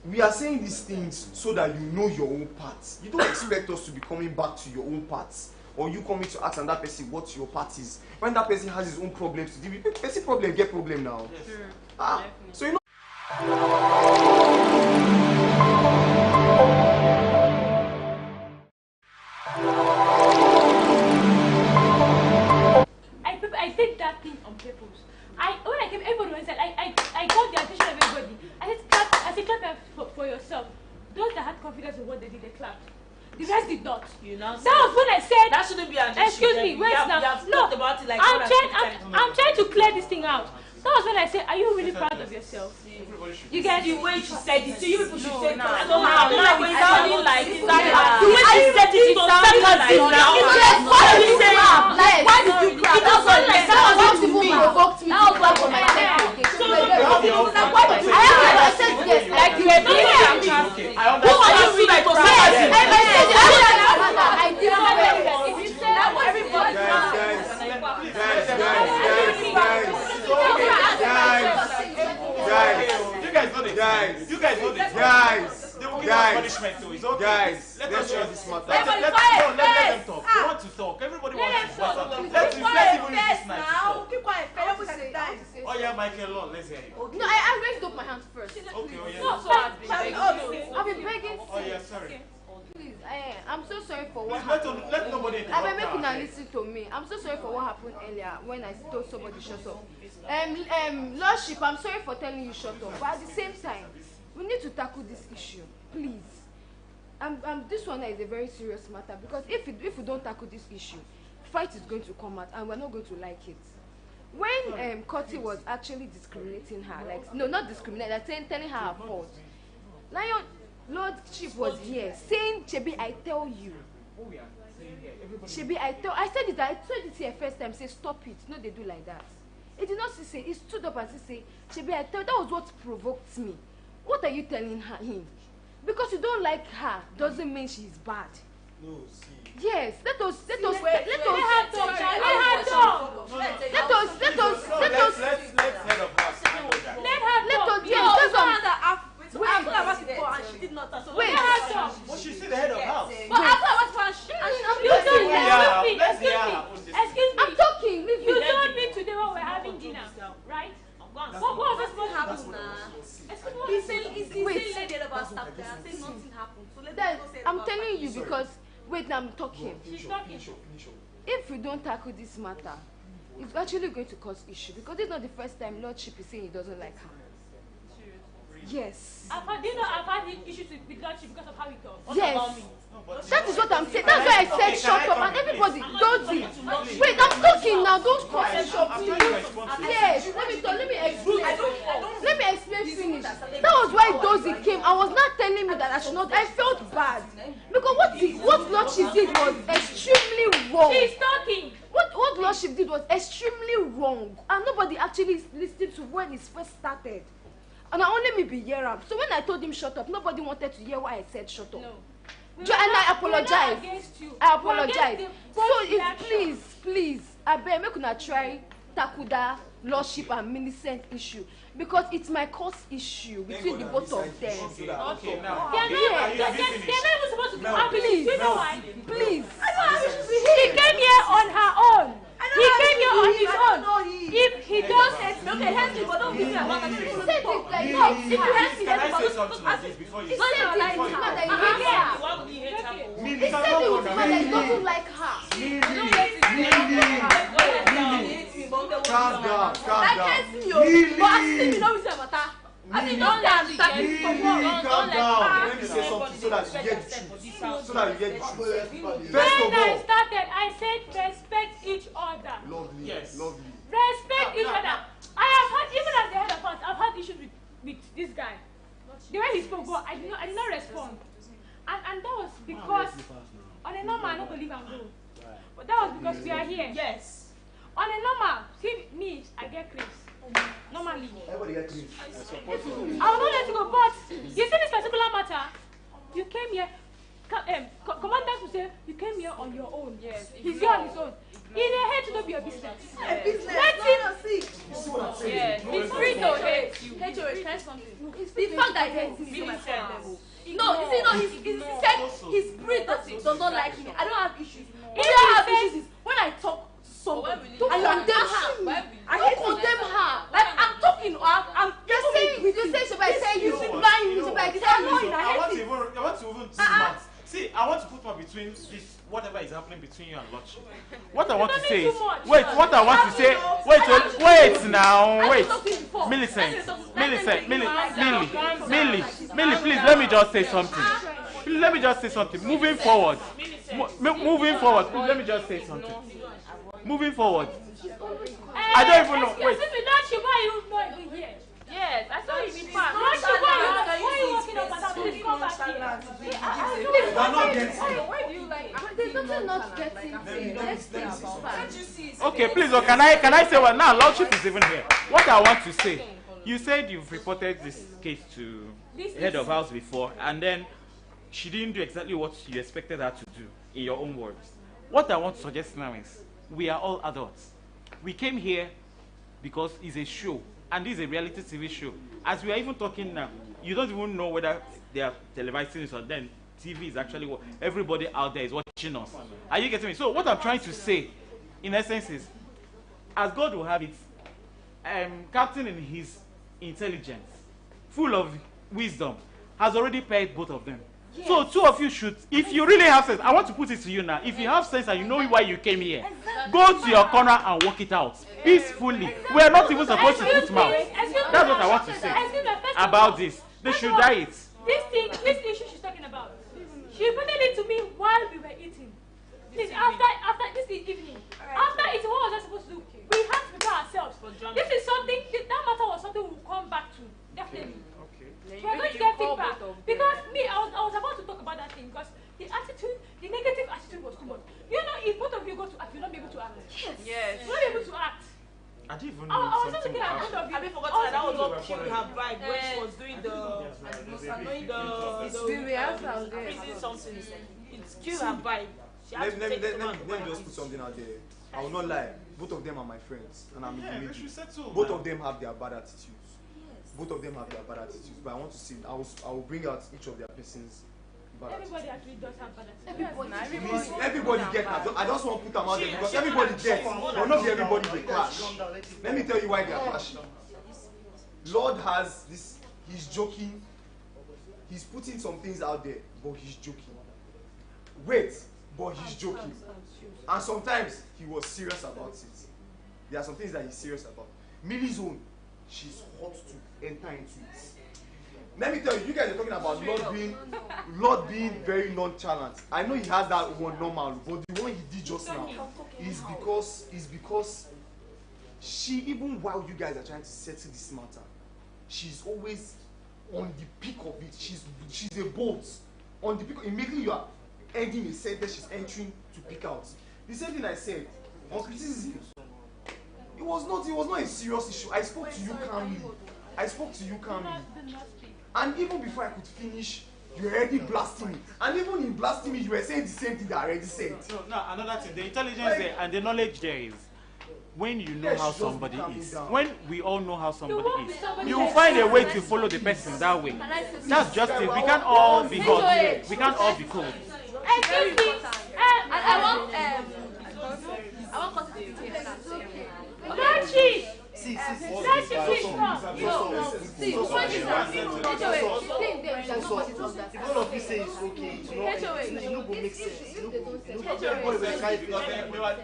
We are saying these things so that you know your own parts. You don't expect us to be coming back to your own parts, or you coming to ask another person what your part is. When that person has his own problems to deal with, person problem get problem now. Yes. So you know. I did that thing on purpose. When I came, everybody was like, I got the attention of everybody. I said, clap for yourself. Those that had confidence in what they did, they clapped. The rest did not. That was when I said, that shouldn't be an issue. Excuse me, wait now. No, about it like I'm trying to clear this thing out. That was when I said, are you really proud of yourself? You guys, the way she said it, you people should say no. So now it's sounding like the way she said it, it's sounding like why did you clap? Why did you clap? It was not like that was what people provoked me to clap for my neck. I said yes, like you were doing it. Who are you really to say it? I did not if you say that everybody punishment too. It's okay. Guys, let's share this matter. Let them talk. They want to talk. Everybody wants to talk. Let's even use this night to talk. Keep quiet. Oh yeah, Michael, Lord, let's hear you. No, I raised up my hand first. Okay, oh yeah. No, I've been begging. Oh yeah, sorry. Please, I'm so sorry for what Please, happened. let nobody interrupt. I beg you to listen to me. I'm so sorry for what happened earlier when I told somebody shut up. Lordship, I'm sorry for telling you shut up, but at the same time, we need to tackle this issue, please. This one is a very serious matter, because if we don't tackle this issue, fight is going to come out and we're not going to like it. When Cotty was actually discriminating her, like, no, not discriminating, like telling her her fault, Lordship was here saying, Chebi, I tell you. Chebi, I said it here first time, say stop it. No, they do like that. It did not say, he stood up and say, Chebi, I tell you, that was what provoked me. What are you telling him? Because you don't like her doesn't mean she's bad. No, see. Yes, let us Let her talk. Let's head of house. She did not. Wait, But she's still the head of house. But after what Excuse me. I'm talking. You told me today when we're having dinner, right? What was supposed to happen now? He's saying lady about stuff there. I'm saying nothing happened. So I'm telling you because wait, I'm talking. She's talking. If we don't tackle this matter, it's actually going to cause issue, because it's not the first time Lordship is saying he doesn't like her. Yes. I've had issues with Lordship because of how he talks. Yes. That is what I'm saying. That's why I said shut up and everybody don't it. Wait, I'm talking now. Don't cross it up. Yes. Let me explain. Let me explain finish. That was why Dozy came. I was not telling me that I should not. I felt bad because what Lordship did was extremely wrong. She's talking. What Lordship did was extremely wrong, and nobody actually listened to when it first started. And I only me be hear him. So when I told him shut up, nobody wanted to hear why I said shut up. No. And I apologize. I apologize. So please, I beg make una try tackle that lordship and Millicent issue because it's my cause issue between the both of them. Okay, now. They're not even supposed to be happy. Do you know why? Please. He came here on her own. He came here on his own. If he does it, okay, help me, but don't give me a lot of things. If you help me, Can I say something on this before you He said it was mad that he hates her. He said it was mad that he doesn't like her. Calm down. I can't see you, but I still know it's a matter. I mean, don't let me calm down. Let me say something so that you get the truth. So that you get the truth. First of When I all, started, I said respect each other. lovely, Yes. lovely. Respect each other. I have had, even as the head of us, I've had issues with this guy. The way he spoke, but I did not respond. And that was because, on a normal, I don't believe I'm good. But that was because we are here. Yes. On a normal, see me, I get craves. Normally. Everybody get clean. I will not let you go, but you see this particular matter, you came here, commandant will say, you came here on your own. Yes. He's here on his own. He dey hate to be your business. A business. Let him see. Yeah, he's free to hate you. Hate you, try something. The fact that he hates me is my problem. No, you see, no, he said his spirit does not like me. I don't have issues. What I have issues is when I talk to someone, don't condemn her. I hate condemn her. Like I'm talking, I'm You say Sheba, I say you lying. Sheba, I say I want to even see, I want to put more between this, whatever is happening between you and Lordship. What I want to say is, wait now, Millie, please let me just say something. Let me just say something. Moving forward, please let me just say something. Moving forward, I don't even know. Wait. Excuse me, Lordship, why are you not even here? Yes, I saw you in the past. Lordship, why are you walking up and down? Please come back here. Why do you like? There's nothing not getting. Let's think. Okay, please, can I say what now? Lordship is even here. What I want to say, you said you've reported this case to head of house before, and then she didn't do exactly what you expected her to do, in your own words. What I want to suggest now is, we are all adults. We came here because it's a show, and this is a reality TV show. As we are even talking now, you don't even know whether they are televising it or then TV is actually what everybody out there is watching us. Are you getting me? So what I'm trying to say, in essence, is, as God will have it, Captain in his intelligence, full of wisdom, has already paired both of them. Yes. So two of you should, if you really have sense, I want to put it to you now. If you have sense and you know why you came here, go to your corner and work it out peacefully. We are not even supposed to put mouth. That's what I want to say about this. They should die it. This issue she's talking about, she reported it to me while we were eating. Please, after this evening, after eating, what was I supposed to do? We had to prepare ourselves. This is something, that matter was something we'll come back to, definitely. We're going to get feedback because I was about to talk about that thing because the negative attitude was too much. You know, if both of you go to act, you'll not be able to act. Yes. You'll not be able to act. I didn't even know I was just something looking at both of you. Have you forgotten that was what killed her vibe when she was doing the something. It's killed her vibe. Let me just put something out there. I will not lie. Both of them are my friends, and I'm in the middle. Both of them have their bad attitudes. Both of them have their bad attitudes, but I want to see. I will bring out each of their persons. Everybody actually does have bad attitudes. Everybody get. I just want to put them out there because everybody gets, but not everybody they clash. Let me tell you why they are clashing. Lord has this. He's joking. He's putting some things out there, but he's joking. Wait, but he's joking. And sometimes he was serious about it. There are some things that he's serious about. Millie's own, she's hot to enter into it. Let me tell you, you guys are talking about Lord being very nonchalant. I know he has that one normal, but the one he did just now is because she, even while you guys are trying to settle this matter, she's always on the peak of it. She's a bolt on the peak. Immediately you are ending a sentence, she's entering to pick out. The same thing I said on criticism. It was not a serious issue. I spoke to you calmly. And even before I could finish You already blasting me. And even in blasting me, you were saying the same thing that I already said. No, another thing, the intelligence there and the knowledge there is when you know how somebody is, when we all know how somebody is, you will find a way to follow the person that way. That's just it. We can't all be God. We can't all be cool. Excuse me. I want Lordship. See, Lordship, please stop. See, the point is that If all of you say it's okay, it's not going to make sense.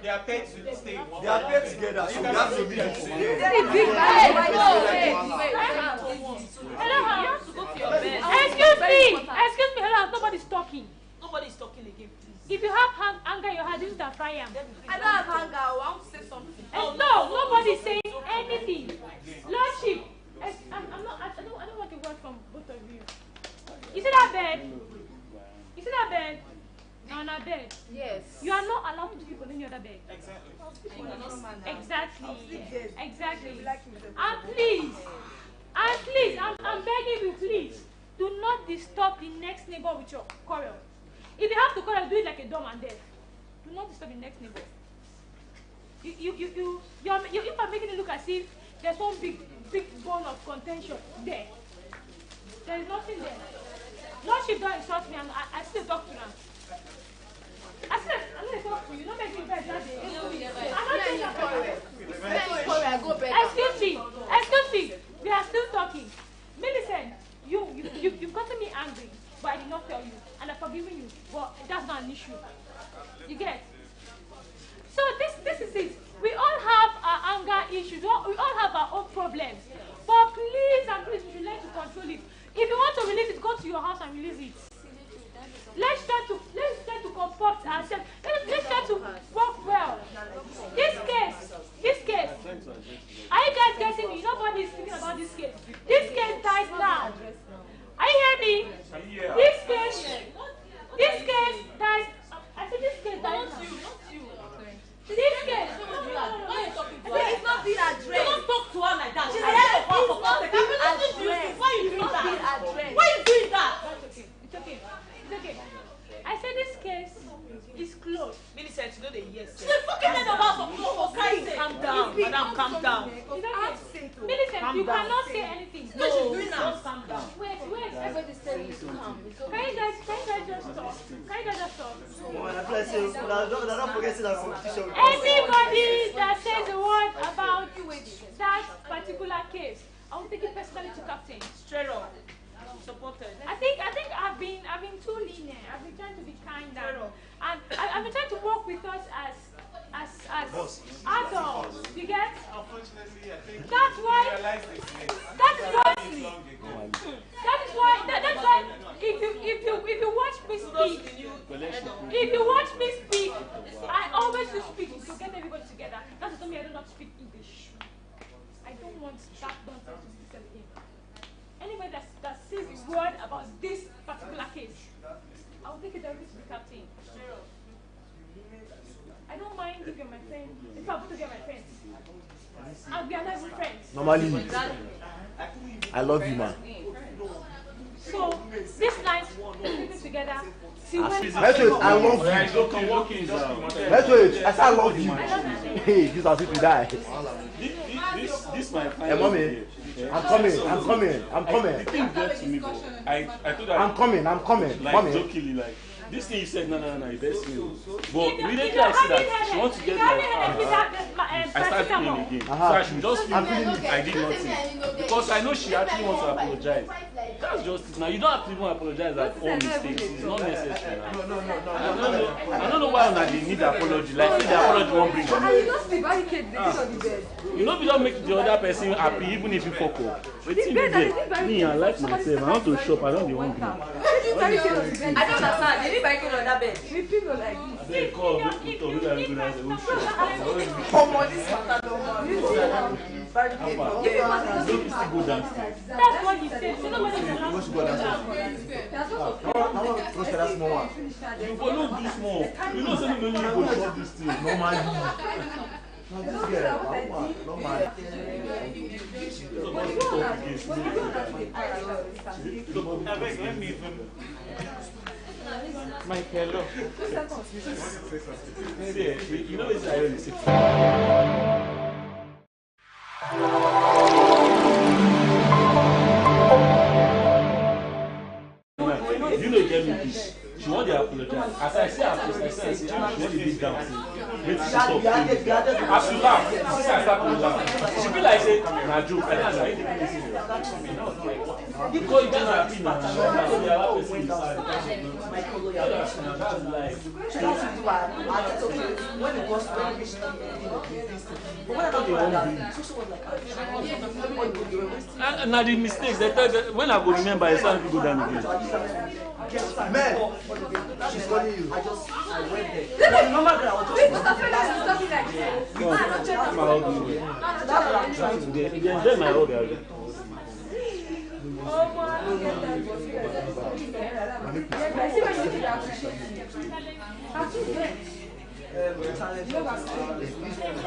They are paid to stay. They are paid together, so we have to be Hello, you have to go to your bed. Excuse me. Hello, nobody's talking. Nobody's talking again, please. If you have anger in your heart, use that fry am. I don't have anger. I want to say something. No, nobody's saying anything. Lordship, I don't want a word from both of you. You see that bed? You see that bed? You're on a bed. Yes. You are not allowed to sleep on any other bed. Exactly. Exactly. And please, I'm begging you, please, do not disturb the next neighbor with your quarrel. If you have to quarrel, do it like a dumb and deaf. Do not disturb the next neighbor. You are making it look as if there's one big bone of contention there. There is nothing there. Lordship don't insult me, and I still talk to them. I said, I'm going to talk to you. Don't make me bad that day. I'm not saying that. Excuse me. We are still talking. Millicent, you've gotten me angry, but I did not tell you, and I've forgiven you. But that's not an issue. You get? So this is it. We all have our anger issues. We all have our own problems. But please and please, we should learn to control it. If you want to release it, go to your house and release it. Let's try to comport ourselves. Let's try to work well. This case. Are you guys getting me? Nobody is thinking about this case. This case dies now. Are you hearing me? This case dies. I said this case dies now. This case. It's not being addressed. You don't talk to her like that. She's Why are you doing that? Why are you doing that? It's okay. I said this case is closed. Millicent, you know the yes. She's fucking head of us for crying. Calm down, madam, calm down. Millicent, you cannot say anything. No, she's doing now. Calm down. Wait. Everybody's telling you to calm. Can you guys just stop? Anybody that says a word about that particular case, I will take it personally to captain. Straight up. Supported. I think I've been too lenient. I've been trying to be kind and I've been trying to work with us as adults. You get? Unfortunately, I think that's why if you watch me speak, I always speak to get everybody together. That's why I do not speak English. I don't want that nonsense to be said again. Anybody that says a word about this particular case, I will take it directly to the captain. I don't mind if you're my friend. If I'm to get my friends, I'll be another friends. Normally, I love you, man. So this night, we're living together. See when I love you. I said I love you. Hey, this is as if you die. This my friend. Hey, mommy. I'm coming. The thing got to me, bro. I told her. I'm coming. Like Mommy. jokingly, like this thing you said, no, it's best me. But immediately I see that she wants to get like, I started feeling again. So I should just feel I did nothing because I know she actually wants to apologize. That's just it. Now you don't have to even apologize at all mistakes. It's not necessary. No. I don't know why they need apology. Like if the apology won't bring. And you don't sleep barricade the on the bed. You know, we don't make the other person happy even if you fuck up. But me, I like myself. I want to shop. I don't want to. I don't understand. They need barricade on that bed. We people like this. They call me to Come on, this matter don't barricade. go downstairs. that's what he said. So nobody can Go downstairs. Go that small one. You go no do small. You know something when you go shop this thing. Normally. Let me even. Michael, you know it's ironic. You know, get me peace. She want to apologize. As I say, she want to dig down. Wait, she stop. As you laugh, since I start to laugh, she be like, say, nah, joke. I didn't say anything. Because you just happy now. So you allow person inside. That's life. When it was when we but when I don't do that, social was like, now the mistakes, they tell that when I go remember, it's time to go down again. Man, she's calling you. I went there. Remember that I was just. I'm a hug you. You enjoy my hug, Harry. Oh my God.